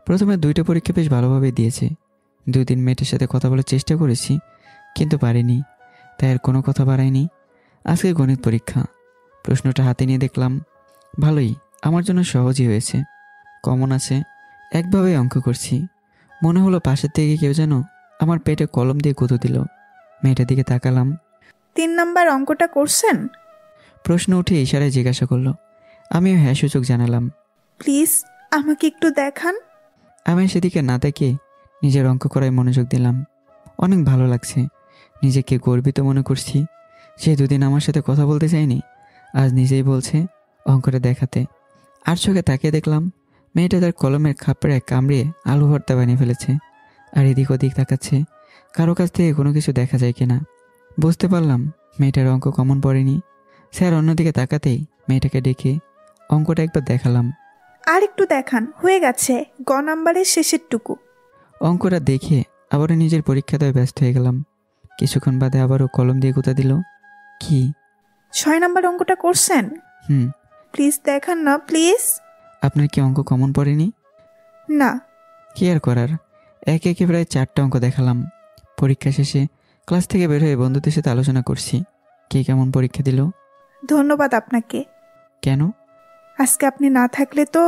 প্রথমে 2টা পরীক্ষা বেশ ভালোভাবে দিয়েছে। 2 দিন মেয়েটার সাথে কথা বলার চেষ্টা করেছি, কিন্তু পারিনি, তাই আর কোনো কথা বাড়াইনি। আজকে গণিত পরীক্ষা। প্রশ্নটা হাতে নিয়ে দেখলাম ভালোই, আমার জন্য সহজই হয়েছে, কমন আছে। একভাবেই অঙ্ক করছি। মনে হলো পাশের থেকে কেউ যেন আমার পেটে কলম দিয়ে গুঁতো দিল। মেয়েটার দিকে তাকালাম। 3 নাম্বার অঙ্কটা করছেন? প্রশ্ন উঠে ইশারায় জিজ্ঞাসা করলো। আমিও হ্যাঁ সূচক জানালাম। প্লিজ আমাকে একটু দেখান। আমি সেদিকে না তাকিয়ে নিজের অঙ্ক করায় মনোযোগ দিলাম। অনেক ভালো লাগছে, নিজেকে গর্বিত মনে করছি। সে 2 দিন আমার সাথে কথা বলতে চায়নি, আজ নিজেই বলছে অঙ্কটা দেখাতে। আর চোখে তাকিয়ে দেখলাম মেয়েটা তার কলমের খাপড়ে কামড়িয়ে আলু ভর্তা বানিয়ে ফেলেছে, আর এদিক ওদিক তাকাচ্ছে কারো কাছ থেকে কোনো কিছু দেখা যায় কিনা। বুঝতে পারলাম মেয়েটার অঙ্ক কমন পড়েনি। স্যার অন্যদিকে তাকাতেই মেয়েটাকে ডেকে অঙ্কটা একবার দেখালাম। আর একটু দেখান, হয়ে গেছে, গ নাম্বারের শেষের টুকু। অঙ্কটা দেখে আবারও নিজের পরীক্ষা দেওয়া ব্যস্ত হয়ে গেলাম। কিছুক্ষণ বাদে আবারও কলম দিয়ে গুঁতা দিল। কি? 6 নাম্বার অঙ্কটা করছেন? হুম। প্লিজ দেখান না, প্লিজ। আপনার কি অঙ্ক কমন পড়েনি? না। কি আর করার, একে একে প্রায় 4টা অঙ্ক দেখালাম। পরীক্ষা শেষে ক্লাস থেকে বের হয়ে বন্ধুদের সাথে আলোচনা করছি কে কেমন পরীক্ষা দিল। ধন্যবাদ আপনাকে। কেন? আজকে আপনি না থাকলে তো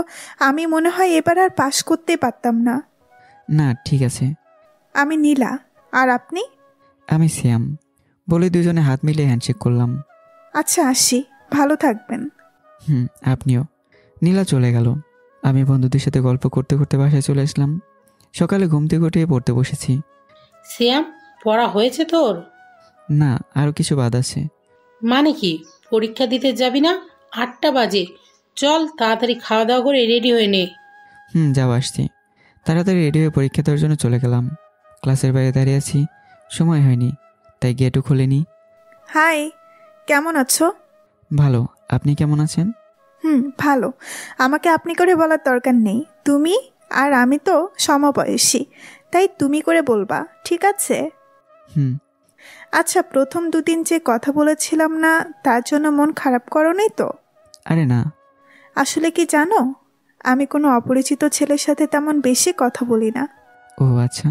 আমি মনে হয় এবার আর পাশ করতেই পারতাম না। না, ঠিক আছে। আমি নীলা, আর আপনি? আমি শ্যাম। বলে দুজনে হাত মিলিয়ে হ্যান্ডশেক করলাম। আচ্ছা, আসি, ভালো থাকবেন। আপনিও। নীলা চলে গেল। আমি বন্ধুদের সাথে গল্প করতে করতে বাসায় চলে আসলাম। সকালে ঘুম থেকে উঠে পড়তে বসেছি। শ্যাম, পড়া হয়েছে তোর? না, আরও কিছু বাদ আছে। মানে কি, পরীক্ষা দিতে যাবি না? 8টা বাজে। চল তাড়াতাড়ি খাওয়া দাওয়া করে রেডি হয়ে নে। যাও আসছি। তাড়াতাড়ি রেডি হয়ে পরীক্ষা দেওয়ার জন্য চলে গেলাম। ক্লাসের বাইরে দাঁড়িয়ে আছি, সময় হয়নি, তাই গেটও খুলিনি। হাই, কেমন আছো? ভালো, আপনি কেমন আছেন? ভালো। আমাকে আপনি করে বলার দরকার নেই। তুমি আর আমি তো সমবয়সী, তাই তুমি করে বলবা, ঠিক আছে? হুম। আচ্ছা, প্রথম দুদিন যে কথা বলেছিলাম না, তার জন্য মন খারাপ করো নাই তো? আরে না। আসলে কি জানো, আমি কোনো অপরিচিত ছেলের সাথে তেমন বেশি কথা বলি না। ও আচ্ছা।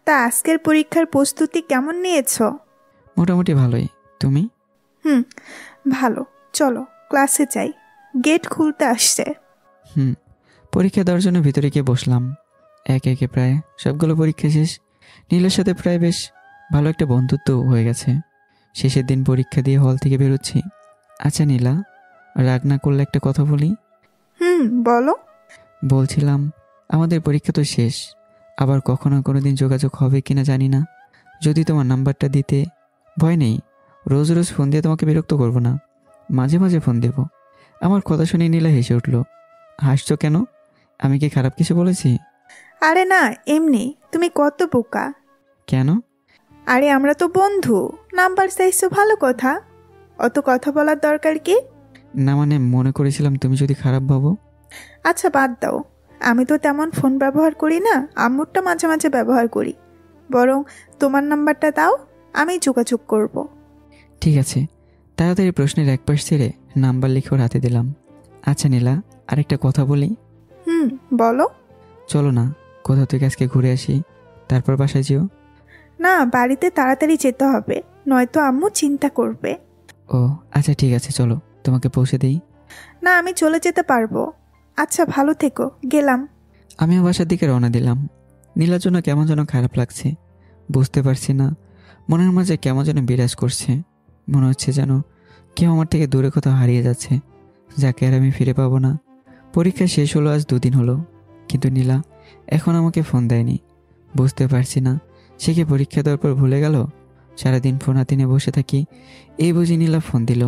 তা আজকের পরীক্ষার প্রস্তুতি কেমন নিয়েছো? মোটামুটি ভালোই। তুমি? ভালো। চলো ক্লাসে যাই, গেট খুলতে আসছে। পরীক্ষা দেওয়ার জন্য ভিতরে গিয়ে বসলাম। একে একে প্রায় সবগুলো পরীক্ষা শেষ। নীলার সাথে প্রায় বেশ ভালো একটা বন্ধুত্ব হয়ে গেছে। শেষের দিন পরীক্ষা দিয়ে হল থেকে বেরোচ্ছি। আচ্ছা নীলা, রাগ না করলে একটা কথা বলি? বলো। বলছিলাম, আমাদের পরীক্ষা তো শেষ, আবার কখনো কোনো দিন যোগাযোগ হবে কিনা জানি না। যদি তোমার নাম্বারটা দিতে, ভয় নেই, রোজ রোজ ফোন দিয়ে তোমাকে বিরক্ত করব না, মাঝে মাঝে ফোন দেব। আমার কথা শুনে নীলা হেসে উঠল। হাসছো কেন? আমি কি খারাপ কিছু বলেছি? আরে না, এমনি। তুমি কত বোকা। কেন? আরে আমরা তো বন্ধু, নাম্বার চাইছো, ভালো কথা। অত কথা বলার দরকার কি? না মানে মনে করেছিলাম তুমি যদি খারাপ ভাবো। আচ্ছা বাদ দাও, আমি তো তেমন ফোন ব্যবহার করি না, আম্মুরটা মাঝে মাঝে ব্যবহার করি। বরং তোমার নাম্বারটা দাও, আমি যোগাযোগ করব। ঠিক আছে। তাড়াতাড়ি প্রশ্নের এক পাশ ছেড়ে নাম্বার লিখে ওর হাতে দিলাম। আচ্ছা নীলা, আরেকটা কথা বলি? বলো। চলো না, কোথাও থেকে আজকে ঘুরে আসি, তারপর বাসায় যেও। না, বাড়িতে তাড়াতাড়ি যেতে হবে, নয়তো আম্মু চিন্তা করবে। ও আচ্ছা ঠিক আছে, চলো তোমাকে পৌঁছে দিই। না, আমি চলে যেতে পারবো। আচ্ছা ভালো থেকো, গেলাম। আমিও বাসার দিকে রওনা দিলাম। নীলার জন্য কেমন যেন খারাপ লাগছে, বুঝতে পারছি না। মনের মাঝে কেমন যেন বিরাজ করছে। মনে হচ্ছে যেন কেউ আমার থেকে দূরে কোথাও হারিয়ে যাচ্ছে, যাকে আর আমি ফিরে পাবো না। পরীক্ষা শেষ হলো আজ 2 দিন হলো, কিন্তু নীলা এখন আমাকে ফোন দেয়নি। বুঝতে পারছি না সে কি পরীক্ষা দেওয়ার পর ভুলে গেল। সারাদিন ফোন হাতে নিয়ে বসে থাকি, এই বুঝি নীলা ফোন দিল।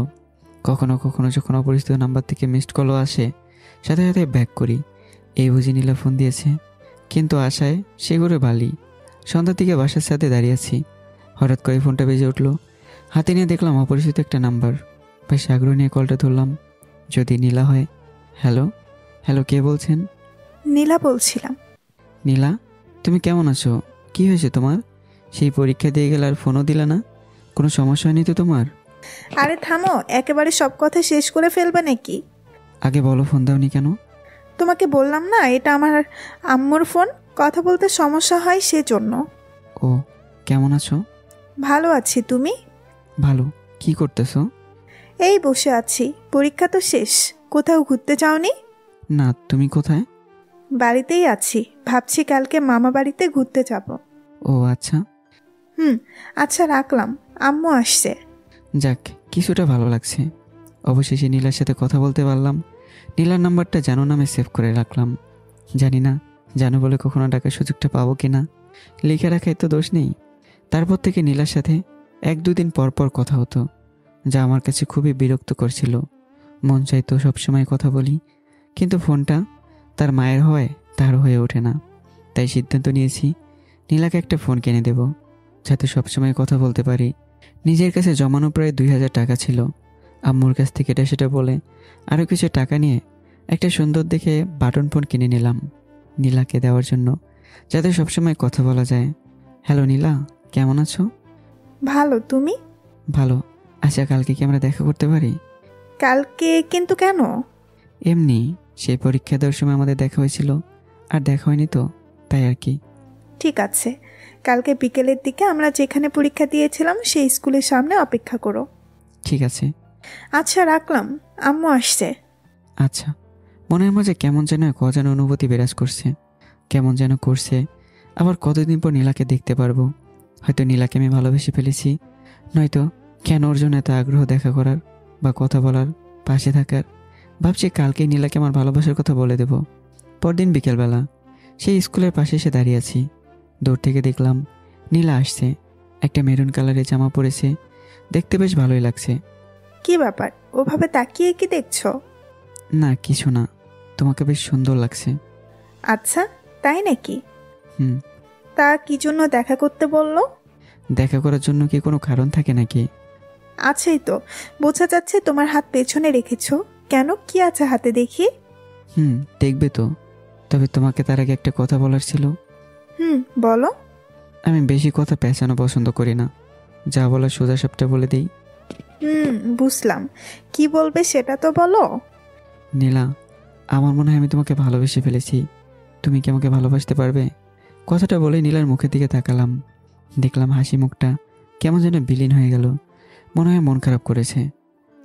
কখনো কখনো যখন অপরিচিত নাম্বার থেকে মিসড কলও আসে, সাথে সাথে ব্যাক করি, এই বুঝি নীলা ফোন দিয়েছে। কিন্তু আশায় সে ঘুরে বালি। সন্ধ্যার দিকে বাসার সাথে দাঁড়িয়ে আছি, হঠাৎ করে ফোনটা বেজে উঠলো। হাতে নিয়ে দেখলাম অপরিচিত একটা নাম্বার। বেশ আগ্রহ নিয়ে কলটা ধরলাম। যদি নীলা হয়। হ্যালো হ্যালো, কে বলছেন? নীলা বলছিলাম। নীলা, তুমি কেমন আছো? কি হয়েছে তোমার? সেই পরীক্ষা দিয়ে গেলে আর ফোনও দিলে না, কোনো সমস্যা হয়নি তো তোমার? আরে থামো, একেবারে সব কথা শেষ করে ফেলবে নাকি? আগে বলো, ফোন দাওনি কেন? তোমাকে বললাম না, এটা আমার আম্মুর ফোন, কথা বলতে সমস্যা হয় সেজন্য। ও, কেমন আছো? ভালো আছি, তুমি? ভালো। কি করতেছো? এই বসে আছি, পরীক্ষা তো শেষ। কোথাও ঘুরতে যাওনি? না, তুমি কোথায়? বাড়িতেই আছি, ভাবছি কালকে মামা বাড়িতে ঘুরতে যাব। ও আচ্ছা। আচ্ছা রাখলাম, আম্মু আসছে। যাক, কিছুটা ভালো লাগছে। অবশেষে নীলার সাথে কথা বলতে পারলাম। নীলার নাম্বারটা জানো নামে সেভ করে রাখলাম। জানি না জানো বলে কখনো ডাকার সুযোগটা পাবো কি না, লিখে রাখায় তো দোষ নেই। তারপর থেকে নীলার সাথে 1-2 দিন পর পর কথা হতো, যা আমার কাছে খুবই বিরক্ত করছিল। মন চাইতো সবসময় কথা বলি, কিন্তু ফোনটা তার মায়ের হয়, তার হয়ে ওঠে না। তাই সিদ্ধান্ত নিয়েছি নীলাকে একটা ফোন কিনে দেব, যাতে সবসময় কথা বলতে পারি। নিজের কাছে জমানো প্রায় 2000 টাকা ছিল। আম্মুর কাছ থেকে এটা সেটা বলে আরও কিছু টাকা নিয়ে একটা সুন্দর দেখে বাটন ফোন কিনে নিলাম নীলাকে দেওয়ার জন্য, যাতে সবসময় কথা বলা যায়। হ্যালো নীলা, কেমন আছো? ভালো, তুমি? ভালো। আচ্ছা, কালকে কি আমরা দেখা করতে পারি? কালকে কিন্তু কেন? এমনি, সেই পরীক্ষা দেওয়ার সময় আমাদের দেখা হয়েছিল, আর দেখা হয়নি তো, তাই আর কি। ঠিক আছে, কালকে বিকেলের দিকে আমরা যেখানে পরীক্ষা দিয়েছিলাম সেই স্কুলের সামনে অপেক্ষা করো। ঠিক আছে। আচ্ছা রাখলাম, আম্মু আসছে। আচ্ছা। মনের মাঝে কেমন যেন এক অজানা অনুভূতি বিরাজ করছে, কেমন যেন করছে আবার কতদিন পর নীলাকে দেখতে পারবো। হয়তো নীলাকে আমি ভালোবেসে ফেলেছি, নয়তো কেন ওর জন্য এত আগ্রহ দেখা করার বা কথা বলার, পাশে থাকার। ভাবছি কালকেই নীলাকে আমার ভালোবাসার কথা বলে দেব। পরদিন বিকেলবেলা সেই স্কুলের পাশে এসে দাঁড়িয়ে আছি। দূর থেকে দেখলাম নীলা আসছে। একটা মেরুন কালারের জামা পরেছে, দেখতে বেশ ভালোই লাগছে। কি ব্যাপার, ওভাবে তাকিয়ে কি দেখছো? না কিছু না, তোমাকে বেশ সুন্দর লাগছে। আচ্ছা, তাই নাকি? হুম। তা কি জন্য দেখা করতে বললো? দেখা করার জন্য কি কোনো কারণ থাকে নাকি? আছেই তো, বোঝা যাচ্ছে তোমার হাত পেছনে রেখেছো। কেন, কি আছে হাতে দেখি? দেখবে তো, তবে তোমাকে তার আগে একটা কথা বলার ছিল। বলো। আমি বেশি কথা পেঁচানো পছন্দ করি না, যা বলার সোজা সাপটা বলে দিই। বুঝলাম, কি বলবে সেটা তো বলো। নীলা, আমার মনে হয় আমি তোমাকে ভালোবেসে ফেলেছি। তুমি কি আমাকে ভালোবাসতে পারবে? কথাটা বলে নীলার মুখের দিকে তাকালাম, দেখলাম হাসি মুখটা কেমন যেন বিলীন হয়ে গেল। মনে হয় মন খারাপ করেছে।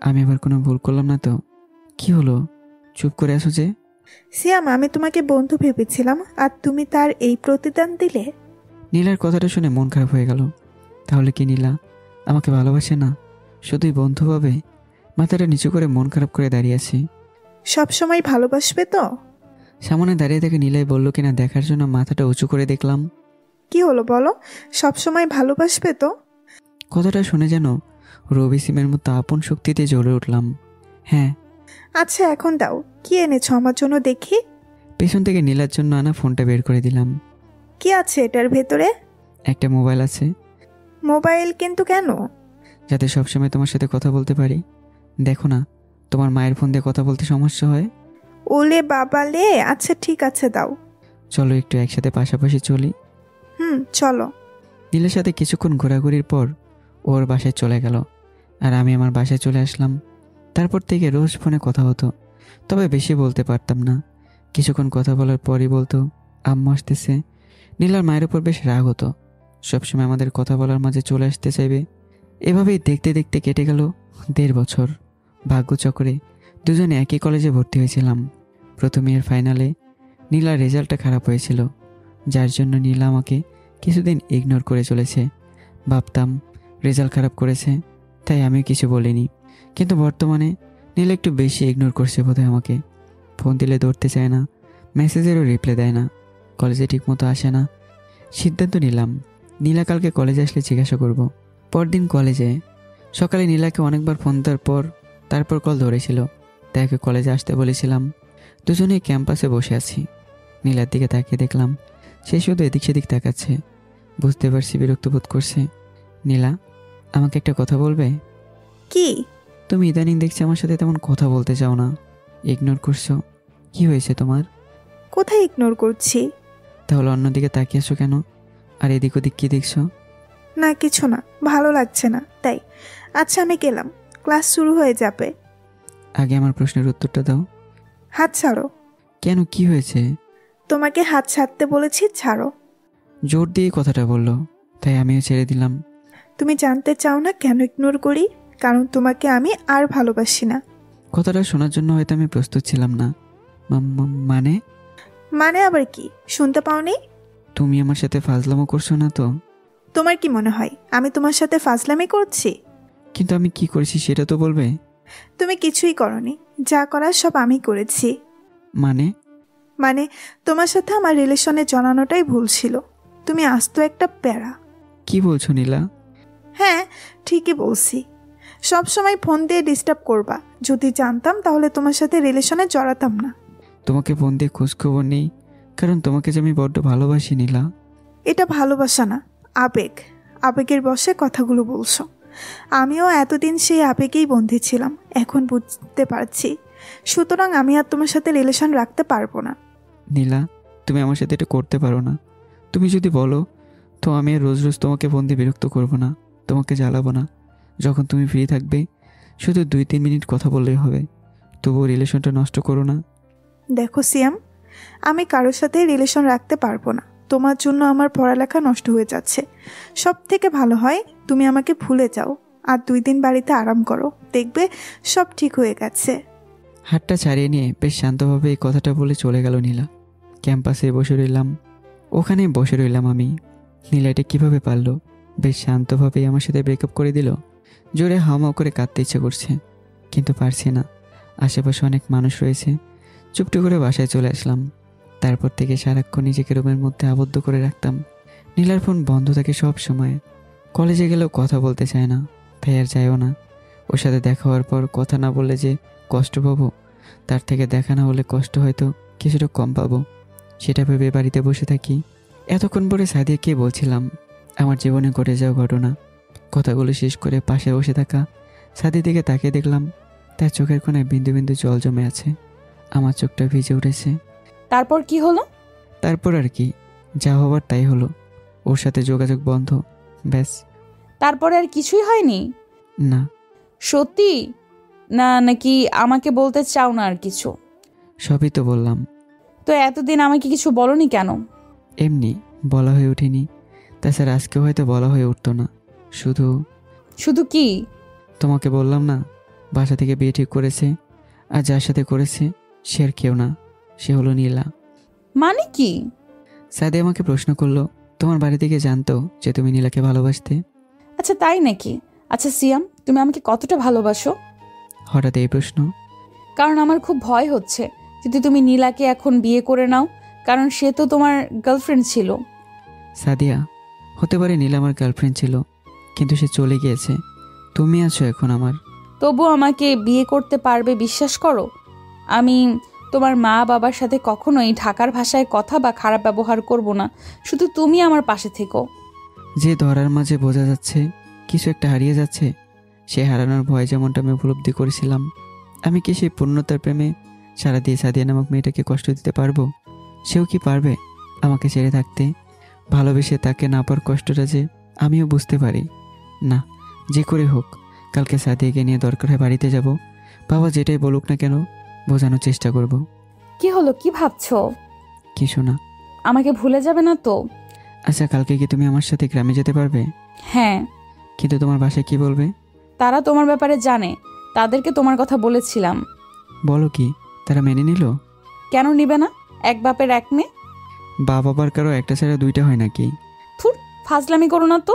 আমি আবার কোনো ভুল করলাম না তো? কি হলো, চুপ করে আসো যে? সিয়াম, আমি তোমাকে বন্ধু ভেবেছিলাম, আর তুমি তার এই প্রতিদান দিলে। নীলার কথাটা শুনে মন খারাপ হয়ে গেল। তাহলে কি নীলা আমাকে ভালোবাসে না, শুধুই বন্ধু ভাবে? মাথাটা নিচু করে মন খারাপ করে দাঁড়িয়ে আছি। সব সময় ভালোবাসবে তো? সামনে দাঁড়িয়ে থেকে নীলাই বলল কিনা দেখার জন্য মাথাটা উঁচু করে দেখলাম। কি হলো বলো, সব সময় ভালোবাসবে তো? কথাটা শুনে যেন রবি সিমের মতো আপন শক্তিতে জ্বলে উঠলাম। হ্যাঁ। আচ্ছা, এখন দাও, কি এনেছো আমার জন্য দেখি। পেছন থেকে নীলার জন্য আনা ফোনটা বের করে দিলাম। কি আছে এটার ভেতরে? একটা মোবাইল আছে। মোবাইল কিন্তু কেন? যাতে সবসময় তোমার সাথে কথা বলতে পারি। দেখো না, তোমার মায়ের ফোন দিয়ে কথা বলতে সমস্যা হয়। ওলে বাবালে, আচ্ছা ঠিক আছে দাও। চলো একটু একসাথে পাশাপাশি চলি। চলো। নীলের সাথে কিছুক্ষণ ঘোরাঘুরির পর ওর বাসায় চলে গেল, আর আমি আমার বাসায় চলে আসলাম। তারপর থেকে রোজ ফোনে কথা হতো, তবে বেশি বলতে পারতাম না। কিছুক্ষণ কথা বলার পরই বলতো আম্মু আসতেছে। নীলার মায়ের উপর বেশ রাগ হতো, সবসময় আমাদের কথা বলার মাঝে চলে আসতে চাইবে। এভাবেই দেখতে দেখতে কেটে গেল 1.5 বছর। ভাগ্যচক্রে দুজনে একই কলেজে ভর্তি হয়েছিলাম। প্রথম ইয়ার ফাইনালে নীলার রেজাল্টটা খারাপ হয়েছিল, যার জন্য নীলা আমাকে কিছুদিন ইগনোর করে চলেছে। ভাবতাম রেজাল্ট খারাপ করেছে, তাই আমি কিছু বলিনি। কিন্তু বর্তমানে নীলা একটু বেশি ইগনোর করছে বোধহয় আমাকে। ফোন দিলে ধরতে চায় না, মেসেজেরও রিপ্লাই দেয় না, কলেজে ঠিকমতো আসে না। সিদ্ধান্ত নিলাম নীলা কালকে কলেজে আসলে জিজ্ঞাসা করব। পরদিন কলেজে সকালে নীলাকে অনেকবার ফোন দেওয়ার পর তারপর কল ধরেছিল, তাকে কলেজে আসতে বলেছিলাম। দুজনেই ক্যাম্পাসে বসে আছি। নীলার দিকে তাকিয়ে দেখলাম সে শুধু এদিক সেদিক তাকাচ্ছে। বুঝতে পারছি বিরক্ত বোধ করছে। নীলা, আমাকে একটা কথা বলবে? কি? তুমি ইদানিং দেখছি আমার সাথে তেমন কথা বলতে চাও না, ইগনোর করছো। কি হয়েছে তোমার? কোথায় ইগনোর করছি? তাহলে অন্যদিকে তাকিয়েছো কেন? আর এদিক ওদিক কি দেখছো? না কিছু না, ভালো লাগছে না তাই। আচ্ছা আমি গেলাম, ক্লাস শুরু হয়ে যাবে। আগে আমার প্রশ্নের উত্তরটা দাও। হাত ছাড়ো। কেন, কি হয়েছে? তোমাকে হাত ছাড়তে বলেছি, ছাড়ো। জোর দিয়ে কথাটা বললো, তাই আমিও ছেড়ে দিলাম। তুমি জানতে চাও না কেন ইগনোর করি? কারণ তোমাকে আমি আর ভালোবাসি না। কথাটা শোনার জন্য হয়তো আমি প্রস্তুত ছিলাম না। মানে? মানে আবার কি, শুনতে পাওনি? তুমি আমার সাথে ফাজলামো করছো না তো? তোমার কি মনে হয় আমি তোমার সাথে ফাজলামি করছি? কিন্তু আমি কি করেছি সেটা তো বলবে। তুমি কিছুই করনি, যা করার সব আমি করেছি। মানে তোমার সাথে আমার রিলেশনে জানানোটাই ভুল ছিল। তুমি আস্ত একটা প্যারা। কি বলছো নীলা? হ্যাঁ ঠিকই বলছি। সব সময় ফোন দিয়ে ডিস্টার্ব করবা। যদি জানতাম তাহলে তোমার সাথে রিলেশনে জড়াতাম না। তোমাকে ফোন দিয়ে খোঁজখবর নেই, কারণ তোমাকে যে আমি বড্ড ভালোবাসি নীলা। এটা ভালোবাসা না, আবেগ। আবেগের বশে কথাগুলো বলছো। আমিও এতদিন সেই আবেগেই বন্দী ছিলাম, এখন বুঝতে পারছি। সুতরাং আমি আর তোমার সাথে রিলেশন রাখতে পারবো না। নীলা, তুমি আমার সাথে এটা করতে পারো না। তুমি যদি বলো তো আমি আর রোজ রোজ তোমাকে ফোন দিয়ে বিরক্ত করবো না, তোমাকে জ্বালাবো না। যখন তুমি ফ্রি থাকবে শুধু 2-3 মিনিট কথা বললেই হবে। তবুও রিলেশনটা নষ্ট করো না। দেখো সিয়াম, আমি কারোর সাথে রিলেশন রাখতে পারবো না। তোমার জন্য আমার পড়ালেখা নষ্ট হয়ে যাচ্ছে। সব থেকে ভালো হয় তুমি আমাকে ভুলে যাও, আর 2 দিন বাড়িতে আরাম করো, দেখবে সব ঠিক হয়ে গেছে। হাতটা ছাড়িয়ে নিয়ে বেশ শান্তভাবে এই কথাটা বলে চলে গেল নীলা। ক্যাম্পাসে বসে রইলাম, ওখানে বসে রইলাম আমি। নীলা এটা কীভাবে পারলো? বেশ শান্তভাবেই আমার সাথে ব্রেকআপ করে দিল। জোরে হাওমাও করে কাঁদতে ইচ্ছে করছে, কিন্তু পারছি না। আশেপাশে অনেক মানুষ রয়েছে। চুপটি করে বাসায় চলে আসলাম। তারপর থেকে সারাক্ষণ নিজেকে রুমের মধ্যে আবদ্ধ করে রাখতাম। নীলার ফোন বন্ধ থাকে সব সময়। কলেজে গেলেও কথা বলতে চায় না, তাই আর যায়ও না। ওর সাথে দেখা হওয়ার পর কথা না বললে যে কষ্ট পাবো, তার থেকে দেখা না হলে কষ্ট হয়তো কিছুটা কম পাবো, সেটা ভেবে বাড়িতে বসে থাকি। এতক্ষণ পরে সাদিয়াকে বলছিলাম আমার জীবনে ঘটে যাওয়া ঘটনা। কথাগুলো শেষ করে পাশে বসে থাকা সাদির দিকে তাকিয়ে দেখলাম তার চোখের কোণায় বিন্দু বিন্দু জল জমে আছে। আমার চোখটা ভিজে উঠেছে। তারপর কি হলো? তারপর আর কি, যা হবার তাই হলো। ওর সাথে যোগাযোগ বন্ধ, ব্যাস। তারপরে আর কিছুই হয়নি? না। সত্যি না, নাকি আমাকে বলতে চাও না আর কিছু? সবই তো বললাম। তো এতদিন আমাকে কিছু বলনি কেন? এমনি বলা হয়ে ওঠেনি, তাছাড়া আজকেও হয়তো বলা হয়ে উঠতো না। শুধু শুধু কি? তোমাকে বললাম না বাসা থেকে বিয়ে ঠিক করেছে, আর যার সাথে করেছে সে আর কেউ না, সে হলো নীলা। মানে কি? সাদি আমাকে প্রশ্ন করলো তোমার বাড়ি থেকে জানতো যে তুমি নীলাকে ভালোবাসতে? আচ্ছা তাই নাকি? আচ্ছা সিয়াম, তুমি আমাকে কতটা ভালোবাসো? হঠাৎ এই প্রশ্ন? কারণ আমার খুব ভয় হচ্ছে যদি তুমি নীলাকে এখন বিয়ে করে নাও, কারণ সে তো তোমার গার্লফ্রেন্ড ছিল। সাদিয়া, হতে পারে নীলা আমার গার্লফ্রেন্ড ছিল, কিন্তু সে চলে গিয়েছে। তুমি আছো এখন আমার। তবু আমাকে বিয়ে করতে পারবে বিশ্বাস করো? আমি তোমার মা বাবার সাথে কখনোই ঢাকার ভাষায় কথা বা খারাপ ব্যবহার করব না, শুধু তুমি আমার পাশে থেকো। যে ধরার মাঝে বোঝা যাচ্ছে কিছু একটা হারিয়ে যাচ্ছে, সে হারানোর ভয় যেমনটা আমি উপলব্ধি করেছিলাম, আমি কি সেই পূর্ণতার প্রেমে সারা দিয়ে সাদিয়া নামক মেয়েটাকে কষ্ট দিতে পারবো? সেও কি পারবে আমাকে ছেড়ে থাকতে? ভালোবেসে তাকে না পাওয়ার কষ্টটা যে আমিও বুঝতে পারি না। যে করে হোক কালকে সাদিয়াকে নিয়ে দরকার হয় বাড়িতে যাব। বাবা যেটাই বলুক না কেন বোঝানোর চেষ্টা করব। কি হলো, কি ভাবছো? কিছু না। আমাকে ভুলে যাবে না তো? আচ্ছা, কালকে কি তুমি আমার সাথে গ্রামে যেতে পারবে? হ্যাঁ। কিন্তু তোমার বাসায় কি বলবে? তারা তোমার ব্যাপারে জানে, তাদেরকে তোমার কথা বলেছিলাম। বলো কি, তারা মেনে নিল? কেন নিবে না? এক বাপের এক মেয়ে। বাবার কারো একটা ছাড়া দুইটা হয় নাকি? থুর, ফাজলামি করো না তো।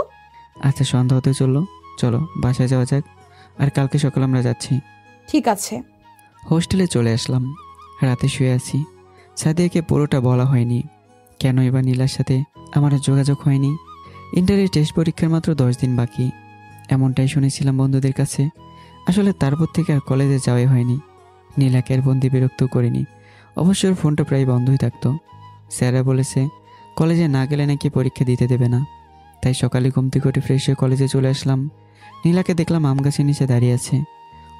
আচ্ছা, সন্ধ্যা হতে চলো, চলো বাসায় যাওয়া যাক, আর কালকে সকাল আমরা যাচ্ছি। ঠিক আছে। হোস্টেলে চলে আসলাম। রাতে শুয়ে আছি। সাদিয়াকে পুরোটা বলা হয়নি কেন এবার নীলার সাথে আমার আর যোগাযোগ হয়নি। ইন্টারের টেস্ট পরীক্ষার মাত্র 10 দিন বাকি, এমনটাই শুনেছিলাম বন্ধুদের কাছে। আসলে তারপর থেকে আর কলেজে যাওয়াই হয়নি। নীলাকে আর বন্দি বিরক্ত করিনি। অবশ্য ওর ফোনটা প্রায় বন্ধই থাকতো। স্যাররা বলেছে কলেজে না গেলে নাকি পরীক্ষা দিতে দেবে না। তাই সকালে ঘুম থেকে উঠে ফ্রেশ হয়ে কলেজে চলে আসলাম। নীলাকে দেখলাম আম গাছের নিচে দাঁড়িয়ে আছে।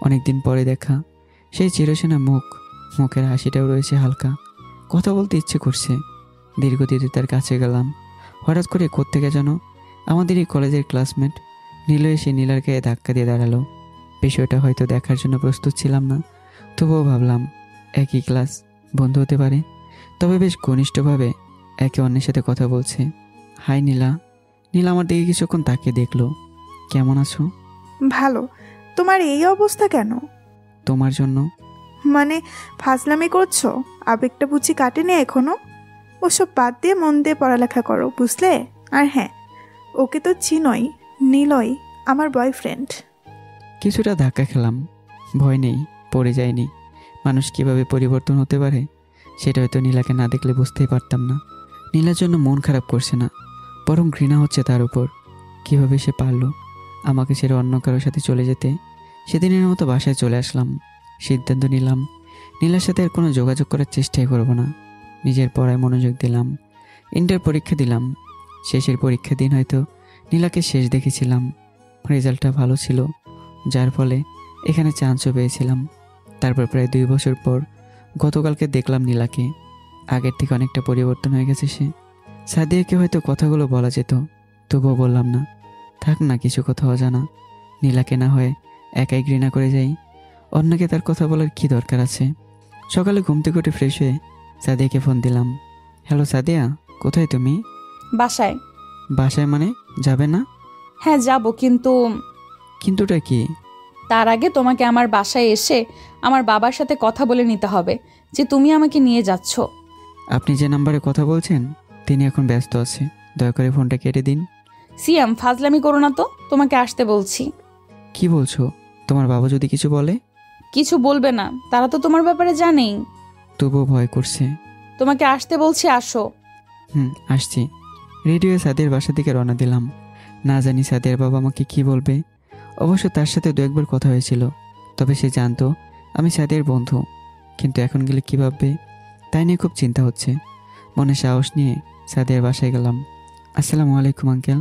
অনেকদিন পরে দেখা সেই চিরসেনা মুখ, মুখের হাসিটাও রয়েছে হালকা। কথা বলতে ইচ্ছে করছে। দীর্ঘদিনে তার কাছে গেলাম। হঠাৎ করে কোত্থেকে যেন আমাদের এই কলেজের ক্লাসমেট নীল এসে নীলার গায়ে ধাক্কা দিয়ে দাঁড়ালো। বিষয়টা হয়তো দেখার জন্য প্রস্তুত ছিলাম না, তবুও ভাবলাম একই ক্লাস, বন্ধু হতে পারে। তবে বেশ ঘনিষ্ঠভাবে একে অন্যের সাথে কথা বলছে। হাই নীলা। নীলা আমার দিকে কিছুক্ষণ তাকিয়ে দেখলো। কেমন আছো? ভালো। তোমার এই অবস্থা কেন? তোমার জন্য। মানে ফাজলামি করছো? আবেগটা বুঝি কাটেনি এখনো? ওসব বাদ দিয়ে মন দিয়ে পড়ালেখা করো, বুঝলে? আর হ্যাঁ, ওকে তো চিনোই, নীলয় আমার বয়ফ্রেন্ড। কিছুটা ধাক্কা খেলাম। ভয় নেই, পড়ে যায়নি। মানুষ কিভাবে পরিবর্তন হতে পারে সেটা হয়তো নীলাকে না দেখলে বুঝতেই পারতাম না। নীলার জন্য মন খারাপ করছে না, বরং ঘৃণা হচ্ছে তার উপর। কিভাবে সে পারলো আমাকে ছেড়ে অন্য কারোর সাথে চলে যেতে। সেদিনের মতো বাসায় চলে আসলাম। সিদ্ধান্ত নিলাম নীলার সাথে আর কোনো যোগাযোগ করার চেষ্টাই করব না। নিজের পড়ায় মনোযোগ দিলাম। ইন্টার পরীক্ষা দিলাম। শেষের পরীক্ষা দিন হয়তো নীলাকে শেষ দেখেছিলাম। রেজাল্টটা ভালো ছিল, যার ফলে এখানে চান্সও পেয়েছিলাম। তারপর প্রায় 2 বছর পর গতকালকে দেখলাম নীলাকে। আগের থেকে অনেকটা পরিবর্তন হয়ে গেছে সে। সাদিয়াকে হয়তো কথাগুলো বলা যেত, তবুও বললাম না। থাক না কিছু কথা অজানা। নীলাকে না হয় একাই ঘৃণা করে যাই, অন্যকে তার কথা বলার কি দরকার আছে। সকালে ঘুম থেকে উঠে ফ্রেশ হয়ে সাদিয়াকে ফোন দিলাম। হ্যালো সাদিয়া, কোথায় তুমি? বাসায়। বাসায় মানে যাবে না? হ্যাঁ যাব, কিন্তু কিন্তুটা কি? তার আগে তোমাকে আমার বাসায় এসে আমার বাবার সাথে কথা বলে নিতে হবে যে তুমি আমাকে নিয়ে যাচ্ছ। আপনি যে নাম্বারে কথা বলছেন তিনি এখন ব্যস্ত আছে, দয়া করে ফোনটা কেটে দিন। সিয়াম, ফাজলামি করো না তো, তোমাকে আসতে বলছি। কি বলছো? তোমার বাবা যদি কিছু বলে? কিছু বলবে না, তারা তো তোমার ব্যাপারে জানেই। তবুও ভয় করছে। তোমাকে আসতে বলছি, আসো। আসছি। রেডিওয়ে সাদিয়ার বাসার দিকে রওনা দিলাম। না জানি সাদিয়ার বাবা আমাকে কি বলবে। অবশ্য তার সাথে দু একবার কথা হয়েছিল, তবে সে জানতো আমি সাদিয়ার বন্ধু। কিন্তু এখন গেলে কী ভাববে তাই নিয়ে খুব চিন্তা হচ্ছে। মনে সাহস নিয়ে সাদিয়ার বাসায় গেলাম। আসসালামু আলাইকুম আঙ্কেল।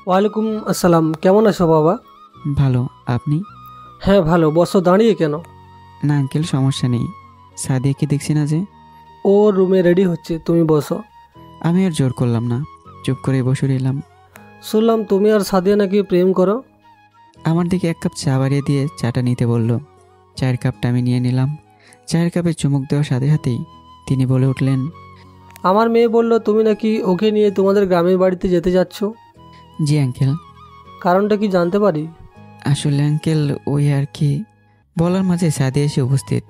ওয়ালাইকুম আসসালাম, কেমন আছো বাবা? ভালো, আপনি? হ্যাঁ ভালো, বসো। দাঁড়িয়ে কেন? না আঙ্কেল, সমস্যা নেই। সাদিয়াকে দেখছি না যে। ও রুমে রেডি হচ্ছে, তুমি বসো। আমি আর জোর করলাম না, চুপ করে বসে রইলাম। শুনলাম তুমি আর সাদিয়া নাকি প্রেম করো। আমার দিকে এক কাপ চা বাড়িয়ে দিয়ে চাটা নিতে বলল। চায়ের কাপটা আমি নিয়ে নিলাম। চায়ের কাপে চুমুক দেওয়ার সাথে সাথেই তিনি বলে উঠলেন, আমার মেয়ে বলল তুমি নাকি ওকে নিয়ে তোমাদের গ্রামের বাড়িতে যেতে যাচ্ছ। জি আঙ্কেল। কারণটা কি জানতে পারি? আসলে আঙ্কেল ওই আর কি। বলার মাঝে সাদিয়া এসে উপস্থিত।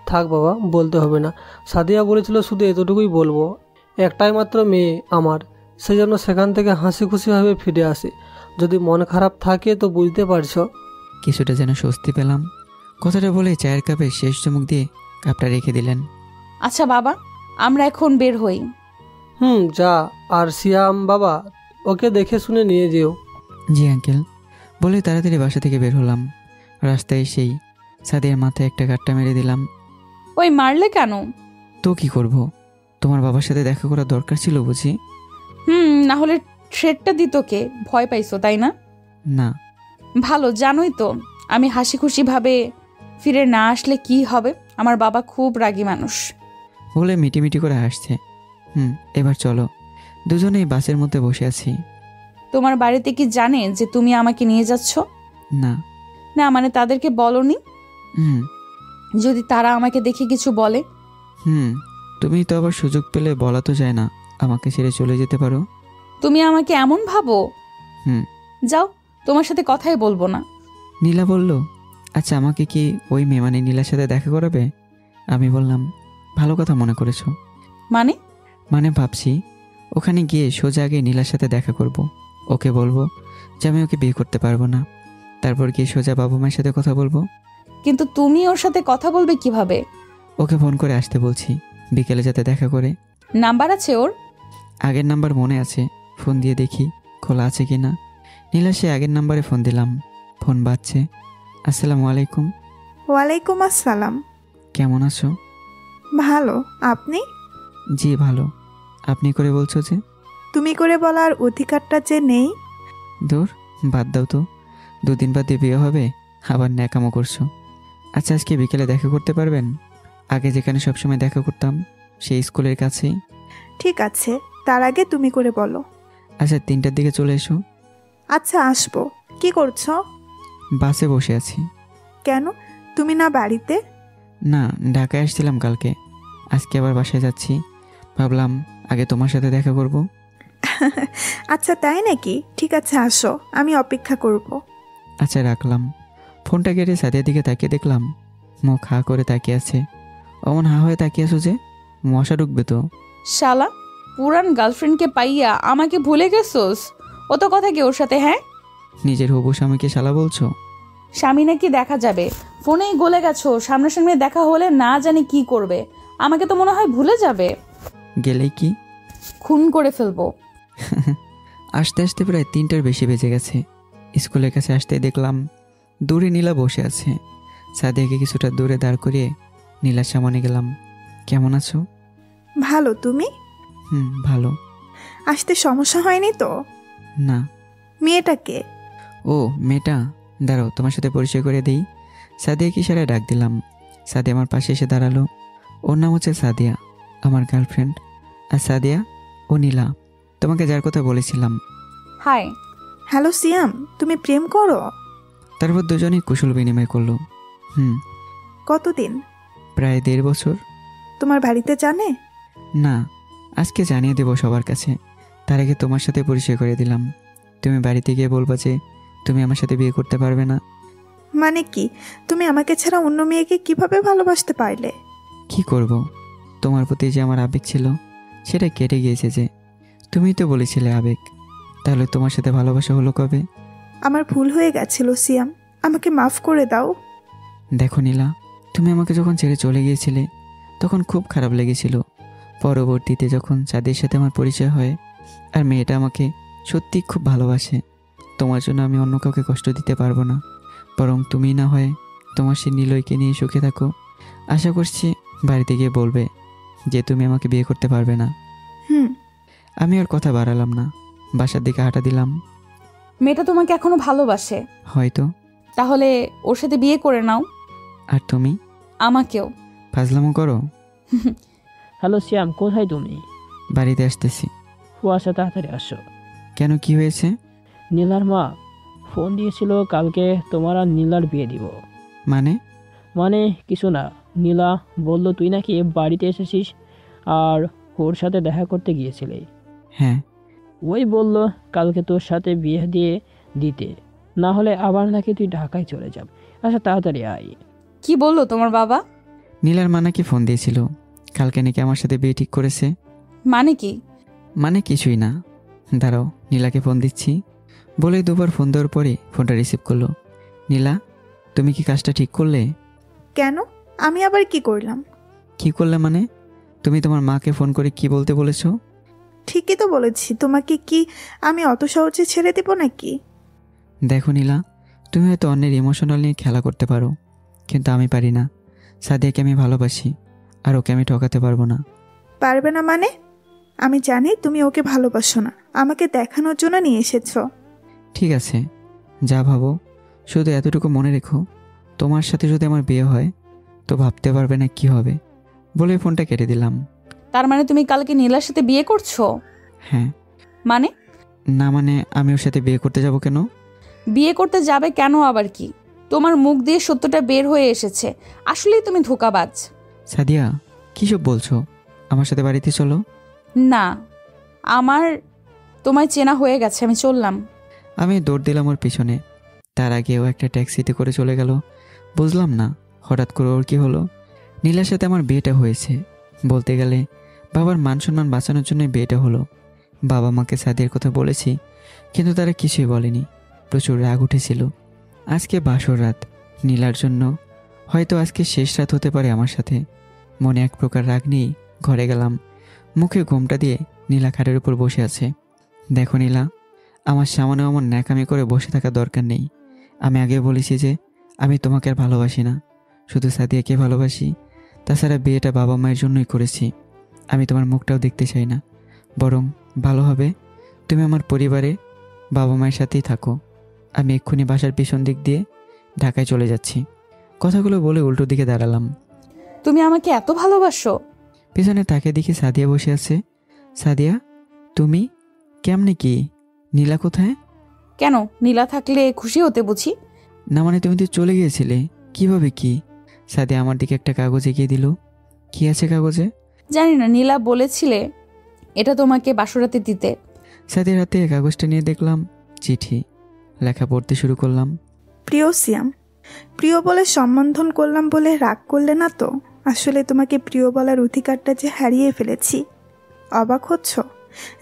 থাক বাবা, বলতে হবে না। সাদিয়া বলেছিল শুধু এতটুকুই বলবো, একটাই মাত্র মেয়ে আমার, সেজন্য সেখান থেকে হাসি খুশিভাবে ফিরে আসে। যদি মন খারাপ থাকে তো বুঝতে পারছো। কিছুটা যেন স্বস্তি পেলাম। কথাটা বলে চায়ের কাপে শেষ চুমুক দিয়ে কাপটা রেখে দিলেন। আচ্ছা বাবা, আমরা এখন বের হই। যা। আর সিয়াম বাবা, ওকে দেখে শুনে নিয়ে যেও। জি আঙ্কেল। বলে তাড়াতাড়ি বাসা থেকে বের হলাম। রাস্তায় এসেই সাদিয়ার মাথায় একটা গাঁটটা মেরে দিলাম। ওই মারলে কেন? তো কি করব, তোমার বাবার সাথে দেখা করা দরকার ছিল বুঝি। না হলে থ্রেটটা দিত কে? ভয় পাইছো তাই না? না। ভালো, জানোই তো আমি হাসি খুশি ভাবে ফিরে না আসলে কি হবে। আমার বাবা খুব রাগী মানুষ। বলে মিটিমিটি করে হাসছে। এবার চলো। দুজনেই বাসের মধ্যে বসে আছি। তোমার বাড়িতে কি জানে যে তুমি আমাকে নিয়ে যাচ্ছ? না। না মানে তাদেরকে বলনি? হুম। যদি তারা আমাকে দেখে কিছু বলে? তুমি তো আবার সুযোগ পেলে বলা তো যায় না আমাকে ছেড়ে চলে যেতে পারো। তুমি আমাকে এমন ভাবো? যাও, তোমার সাথে কথাই বলবো না। নীলা বলল, আচ্ছা আমাকে কি ওই মেয়ে মানে নীলার সাথে দেখা করাবে? আমি বললাম, ভালো কথা মনে করেছো। মানে ভাবছি ওখানে গিয়ে সোজা আগে নীলার সাথে দেখা করব। ওকে বলবো যে আমি ওকে বিয়ে করতে পারবো না। তারপর গিয়ে সোজা বাবা মায়ের সাথে কথা বলবো। কিন্তু তুমি ওর সাথে কথা বলবে কিভাবে? ওকে ফোন করে আসতে বলছি, বিকেলে যাতে দেখা করে। নাম্বার আছে ওর? আগের নাম্বার মনে আছে, ফোন দিয়ে দেখি খোলা আছে কি না। নীলা সে আগের নাম্বারে ফোন দিলাম। ফোন বাজছে। আসসালামু আলাইকুম। ওয়ালাইকুম আসসালাম। কেমন আছো? ভালো, আপনি? জি ভালো। আপনি করে বলছো যে? তুমি করে বলার অধিকারটা যে নেই। দূর, বাদ দাও তো। দুদিন বাদে বিয়ে হবে, আবার ন্যাকামো করছো। আচ্ছা আজকে বিকেলে দেখা করতে পারবেন? আগে যেখানে সবসময় দেখা করতাম সেই স্কুলের কাছেই। ঠিক আছে, তার আগে তুমি করে বলো। আচ্ছা 3টার দিকে চলে এসো। আচ্ছা আসবো। কি করছো? বাসে বসে আছি। কেন, তুমি না বাড়িতে? না, ঢাকায় আসছিলাম কালকে, আজকে আবার বাসায় যাচ্ছি। ভাবলাম আগে তোমার সাথে দেখা করব। আচ্ছা তাই নাকি? ঠিক আছে আসো, আমি অপেক্ষা করব। আচ্ছা রাখলাম। ফোনটা কেটে সাদিয়ার দিকে তাকিয়ে দেখলাম মুখ হা করে তাকিয়ে আছে। অমন হা হয়ে তাকিয়ে আছো যে, মশা ঢুকবে তো। শালা, পুরান গার্লফ্রেন্ডকে পাইয়া আমাকে ভুলে গেছোস? ও তো কথা কি ওর সাথে? হ্যাঁ, নিজের হবু স্বামীকে শালা বলছো? স্বামী নাকি দেখা যাবে? ফোনেই গলে গেছো, সামনাসামনি দেখা হলে না জানি কি করবে। আমাকে তো মনে হয় ভুলে যাবে। গেলেই কি খুন করে ফেলবো। আসতে আসতে প্রায় 3টার বেশি বেজে গেছে। স্কুলের কাছে আসতেই দেখলাম দূরে নীলা বসে আছে। সাদিয়াকে কিছুটা দূরে দাঁড় করিয়ে নীলার সামনে গেলাম। কেমন আছো? ভালো, তুমি? ভালো। আসতে সমস্যা হয়নি তো? না। মেয়েটাকে? ও মেয়েটা, দাঁড়াও তোমার সাথে পরিচয় করে দিই। সাদিয়াকে ইশারায় ডাক দিলাম। সাদিয়া আমার পাশে এসে দাঁড়ালো। ওর নাম হচ্ছে সাদিয়া, আমার গার্লফ্রেন্ড। আর সাদিয়া ও নীলা, তোমাকে যার কথা বলেছিলাম। হাই। হ্যালো সিয়াম, তুমি প্রেম করো? তারপর দুজনেই কুশল বিনিময় করলো। কতদিন? প্রায় 1.5 বছর। তোমার বাড়িতে জানে? না, আজকে জানিয়ে দেবো সবার কাছে। তার আগে তোমার সাথে পরিচয় করে দিলাম। তুমি বাড়িতে গিয়ে বলবা যে তুমি আমার সাথে বিয়ে করতে পারবে না। মানে কি, তুমি আমাকে ছাড়া অন্য মেয়েকে কিভাবে ভালোবাসতে পারলে? কি করব, তোমার প্রতি যে আমার আবেগ ছিল সেটা কেটে গিয়েছে যে। তুমিই তো বলেছিলে আবেগ, তাহলে তোমার সাথে ভালোবাসা হলো কবে? আমার ভুল হয়ে গেছিল সিয়াম, আমাকে মাফ করে দাও। দেখো নীলা, তুমি আমাকে যখন ছেড়ে চলে গিয়েছিলে তখন খুব খারাপ লেগেছিল। পরবর্তীতে যখন চাঁদের সাথে আমার পরিচয় হয় আর মেয়েটা আমাকে সত্যি খুব ভালোবাসে, তোমার জন্য আমি অন্য কাউকে কষ্ট দিতে পারবো না। বরং তুমি না হয় তোমার সেই নিলয়কে নিয়ে সুখে থাকো। আশা করছি বাড়িতে গিয়ে বলবে যে তুমি আমাকে বিয়ে করতে পারবে না। হুম। আমি আর কথা বাড়ালাম না, বাসার দিকে হাঁটা দিলাম। মেয়েটা তোমাকে এখনো ভালোবাসে, হয়তো। তাহলে ওর সাথে বিয়ে করে নাও। আর তুমি? আমাকেও। ফাজলামো করো। হ্যালো শ্যাম, কোথায় তুমি? বাড়িতে আসতেছি। কুয়াশা, তাড়াতাড়ি আসো। কেন, কি হয়েছে? নীলার মা ফোন দিয়েছিল কালকে তোমার আর নীলার বিয়ে দিব। মানে? কিছু না, নীলা বলল তুই নাকি বাড়িতে এসেছিস আর ওর সাথে দেখা করতে গিয়েছিলে। হ্যাঁ। ওই বলল কালকে তোর সাথে বিয়ে দিয়ে দিতে, না হলে আবার নাকি তুই ঢাকায় চলে যাব। আচ্ছা তাড়াতাড়ি আয়। কি বললো তোমার বাবা? নীলার মা নাকি ফোন দিয়েছিল কালকে নাকি আমার সাথে বিয়ে ঠিক করেছে। মানে কি? মানে কিছুই না, দাঁড়াও নীলাকে ফোন দিচ্ছি। বলে দুবার ফোন দেওয়ার পরে ফোনটা রিসিভ করলো। নীলা, তুমি কি কাজটা ঠিক করলে? কেন? আমি আবার কি করলাম? কি করলে মানে? তুমি তোমার মাকে ফোন করে কি বলতে বলেছো? ঠিকই তো বলেছি, তোমাকে কি আমি অত সহজে ছেড়ে দেব নাকি? দেখো নীলা, তুমি হয়তো অন্যের ইমোশনাল নিয়ে খেলা করতে পারো, কিন্তু আমি পারি না। সাদিয়াকে আমি ভালোবাসি, আর ওকে আমি ঠকাতে পারবো না। পারবে না মানে? আমি জানি তুমি ওকে ভালোবাসো না, আমাকে দেখানোর জন্য নিয়ে এসেছো। ঠিক আছে, যা ভাবো, শুধু এতটুকু মনে রেখো, তোমার সাথে যদি আমার বিয়ে হয় তো ভাবতে পারবে না কি হবে। বলে ফোনটা কেটে দিলাম। তার মানে তুমি কালকে নীলার সাথে বিয়ে করছো? হ্যাঁ। মানে? না মানে আমি ওর সাথে বিয়ে করতে যাব কেন? বিয়ে করতে যাবে কেন আবার কি? তোমার মুখ দিয়ে সত্যটা বের হয়ে এসেছে, আসলেই তুমি ধোঁকাবাজ। সাদিয়া, কী সব বলছো? আমার সাথে বাড়িতে চলো। না, আমার তোমায় চেনা হয়ে গেছে, আমি চললাম। আমি দৌড় দিলাম ওর পিছনে। তার আগে ও একটা ট্যাক্সিতে করে চলে গেল। বুঝলাম না হঠাৎ করে ওর কী হলো। নীলার সাথে আমার বিয়েটা হয়েছে, বলতে গেলে বাবার মান সম্মান বাঁচানোর জন্য বিয়েটা হলো। বাবা মাকে সাদিয়ার কথা বলেছি, কিন্তু তারা কিছুই বলেনি। প্রচুর রাগ উঠেছিল। আজকে বাসর রাত, নীলার জন্য হয়তো আজকে শেষ রাত হতে পারে আমার সাথে। মনে এক প্রকার রাগ নিয়েই ঘরে গেলাম। মুখে ঘোমটা দিয়ে নীলা খাটের উপর বসে আছে। দেখো নীলা, আমার সামনে আমার ন্যাকামি করে বসে থাকার দরকার নেই। আমি আগে বলেছি যে আমি তোমাকে আর ভালোবাসি না, শুধু সাদিয়াকে ভালোবাসি। তাছাড়া বিয়েটা বাবা মায়ের জন্যই করেছি। আমি তোমার মুখটাও দেখতে চাই না, বরং ভালো হবে তুমি আমার পরিবারে বাবা মায়ের সাথেই থাকো। আমি এক্ষুনি বাসার পিছন দিক দিয়ে ঢাকায় চলে যাচ্ছি। কথাগুলো বলে উল্টো দিকে দাঁড়ালাম। তুমি আমাকে এত ভালোবাসো? পিছনে তাকে দেখি সাদিয়া বসে আছে। সাদিয়া, তুমি? কেমনে কি? নীলা কোথায়? কেন, নীলা থাকলে খুশি হতে বুঝি? না মানে তুমি তো চলে গিয়েছিলে, কিভাবে কি? সাদিয়া আমার দিকে একটা কাগজ এগিয়ে দিল। কি আছে কাগজে? জানি না, নীলা বলেছিলে এটা তোমাকে বাসরাতে দিতে। সাদিয়ার হাতে কাগজটা নিয়ে দেখলাম চিঠি। লেখা পড়তে শুরু করলাম। প্রিয় সিয়াম, প্রিয় বলে সম্বোধন করলাম বলে রাগ করলে না তো? আসলে তোমাকে প্রিয় বলার অধিকারটা যে হারিয়ে ফেলেছি। অবাক হচ্ছ?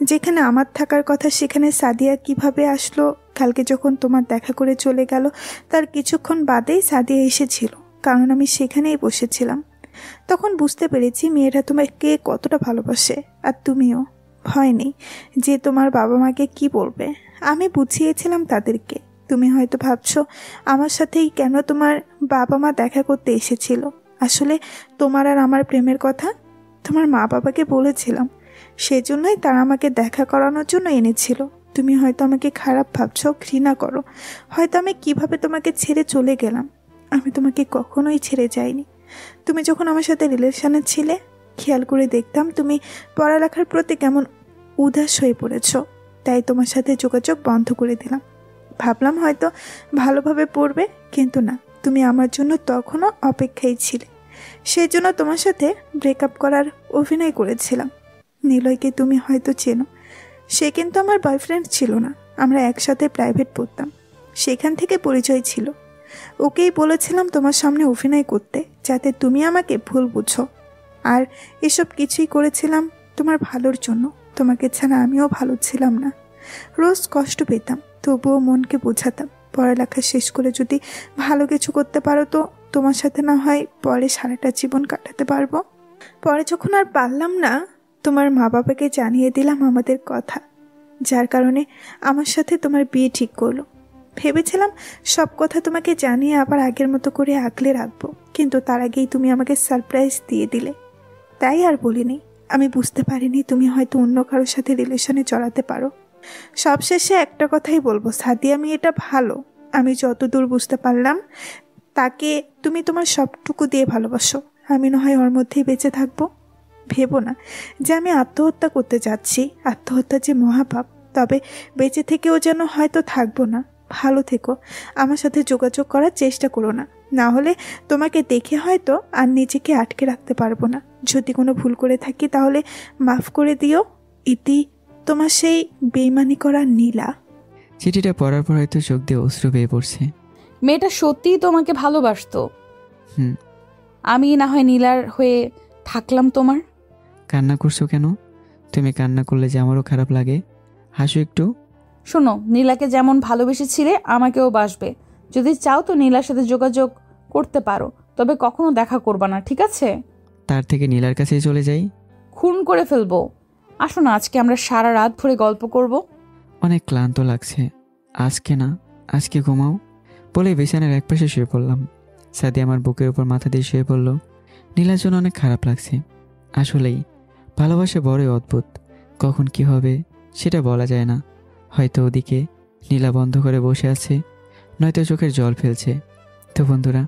যেখানে আমার থাকার কথা সেখানে সাদিয়া কিভাবে আসলো? কালকে যখন তোমার দেখা করে চলে গেল তার কিছুক্ষণ বাদেই সাদিয়া এসেছিল, কারণ আমি সেখানেই বসেছিলাম। তখন বুঝতে পেরেছি মেয়েরা তোমাকে কতটা ভালোবাসে। আর তুমিও। ভয় নেই যে তোমার বাবা মাকে কি বলবে। আমি বুঝিয়েছিলাম তাদেরকে। তুমি হয়তো ভাবছো আমার সাথেই কেন তোমার বাবা মা দেখা করতে এসেছিল। আসলে তোমার আর আমার প্রেমের কথা তোমার মা বাবাকে বলেছিলাম, সেজন্যই তারা আমাকে দেখা করানোর জন্য এনেছিল। তুমি হয়তো আমাকে খারাপ ভাবছো, ঘৃণা করো। হয়তো আমি কিভাবে তোমাকে ছেড়ে চলে গেলাম। আমি তোমাকে কখনোই ছেড়ে যাইনি। তুমি যখন আমার সাথে রিলেশনে ছিলে খেয়াল করে দেখতাম তুমি পড়ালেখার প্রতি কেমন উদাস হয়ে পড়েছ। তাই তোমার সাথে যোগাযোগ বন্ধ করে দিলাম। ভাবলাম হয়তো ভালোভাবে পড়বে, কিন্তু না, তুমি আমার জন্য তখনও অপেক্ষায় ছিলে। সেই জন্য তোমার সাথে ব্রেকআপ করার অভিনয় করেছিলাম। নিলয়কে তুমি হয়তো চেনো, সে কিন্তু আমার বয়ফ্রেন্ড ছিল না। আমরা একসাথে প্রাইভেট পড়তাম, সেখান থেকে পরিচয় ছিল। ওকেই বলেছিলাম তোমার সামনে অভিনয় করতে, যাতে তুমি আমাকে ভুল বুঝো। আর এসব কিছুই করেছিলাম তোমার ভালোর জন্য। তোমাকে ছাড়া আমিও ভালো ছিলাম না। রোজ কষ্ট পেতাম, তবুও মনকে বোঝাতাম পড়ালেখা শেষ করে যদি ভালো কিছু করতে পারো তো তোমার সাথে না হয় পরে সারাটা জীবন কাটাতে পারবো। পরে যখন আর পারলাম না, তোমার মা বাবাকে জানিয়ে দিলাম আমাদের কথা, যার কারণে আমার সাথে তোমার বিয়ে ঠিক করলো। ভেবেছিলাম সব কথা তোমাকে জানিয়ে আবার আগের মতো করে আগলে রাখবো, কিন্তু তার আগেই তুমি আমাকে সারপ্রাইজ দিয়ে দিলে, তাই আর বলিনি। আমি বুঝতে পারিনি তুমি হয়তো অন্য কারোর সাথে রিলেশনে জড়াতে পারো। সবশেষে একটা কথাই বলবো, সাদিয়া মেয়েটা ভালো। আমি যতদূর বুঝতে পারলাম তাকে তুমি তোমার সবটুকু দিয়ে ভালোবাসো। আমি না হয় ওর মধ্যেই বেঁচে থাকবো। ভেবো না যে আমি আত্মহত্যা করতে যাচ্ছি, আত্মহত্যা যে মহাপাপ। তবে বেঁচে থেকেও যেন হয়তো থাকবো না। ভালো থেকো, আমার সাথে যোগাযোগ করার চেষ্টা করো না, না হলে তোমাকে দেখে হয়তো আর নিজেকে আটকে রাখতে পারবো না। যদি কোনো ভুল করে থাকি তাহলে মাফ করে দিও। ইতি, তোমার সেই বেইমানি করা নীলা। চিঠিটা পড়ার পর হয়তো চোখ দিয়ে অশ্রু বেয়ে পড়ছে। মেয়েটা সত্যিই তোমাকে ভালোবাসতো। হুম। আমি না হয় নীলার হয়ে থাকলাম তোমার। কান্না করছো কেন? তুমি কান্না করলে যে আমারও খারাপ লাগে। হাসো একটু। শোনো, নীলাকে যেমন ভালোবেসেছিলে আমাকেও বাসবে। যদি চাও তো নীলার সাথে যোগাযোগ করতে পারো, তবে কখনো দেখা করবা না, ঠিক আছে? তার থেকে নীলার কাছেই চলে যাই। খুন করে ফেলবো। আসো না, আজকে আমরা সারা রাত ভরে গল্প করব। অনেক ক্লান্ত লাগছে। আজকে না, আজকে ঘুমাও বলে বিছানার একপাশে শুয়ে পড়লাম। সাদি আমার বুকের উপর মাথা দিয়ে শুয়ে পড়ল। নীলার জন্য অনেক খারাপ লাগছে। আসলেই ভালোবাসা বড়ই অদ্ভুত, কখন কি হবে সেটা বলা যায় না। হয়তো ওদিকে নীলা বন্ধ করে বসে আছে, নয়তো চোখের জল ফেলছে। তো বন্ধুরা,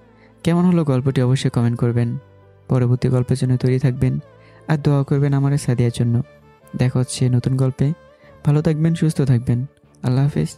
কেমন হলো গল্পটি অবশ্যই কমেন্ট করবেন। পরবর্তী গল্পের জন্য তৈরি থাকবেন আর দোয়া করবেন আমার সাদিয়ার জন্য। দেখা হচ্ছে নতুন গল্পে। ভালো থাকবেন, সুস্থ থাকবেন। আল্লাহ হাফেজ।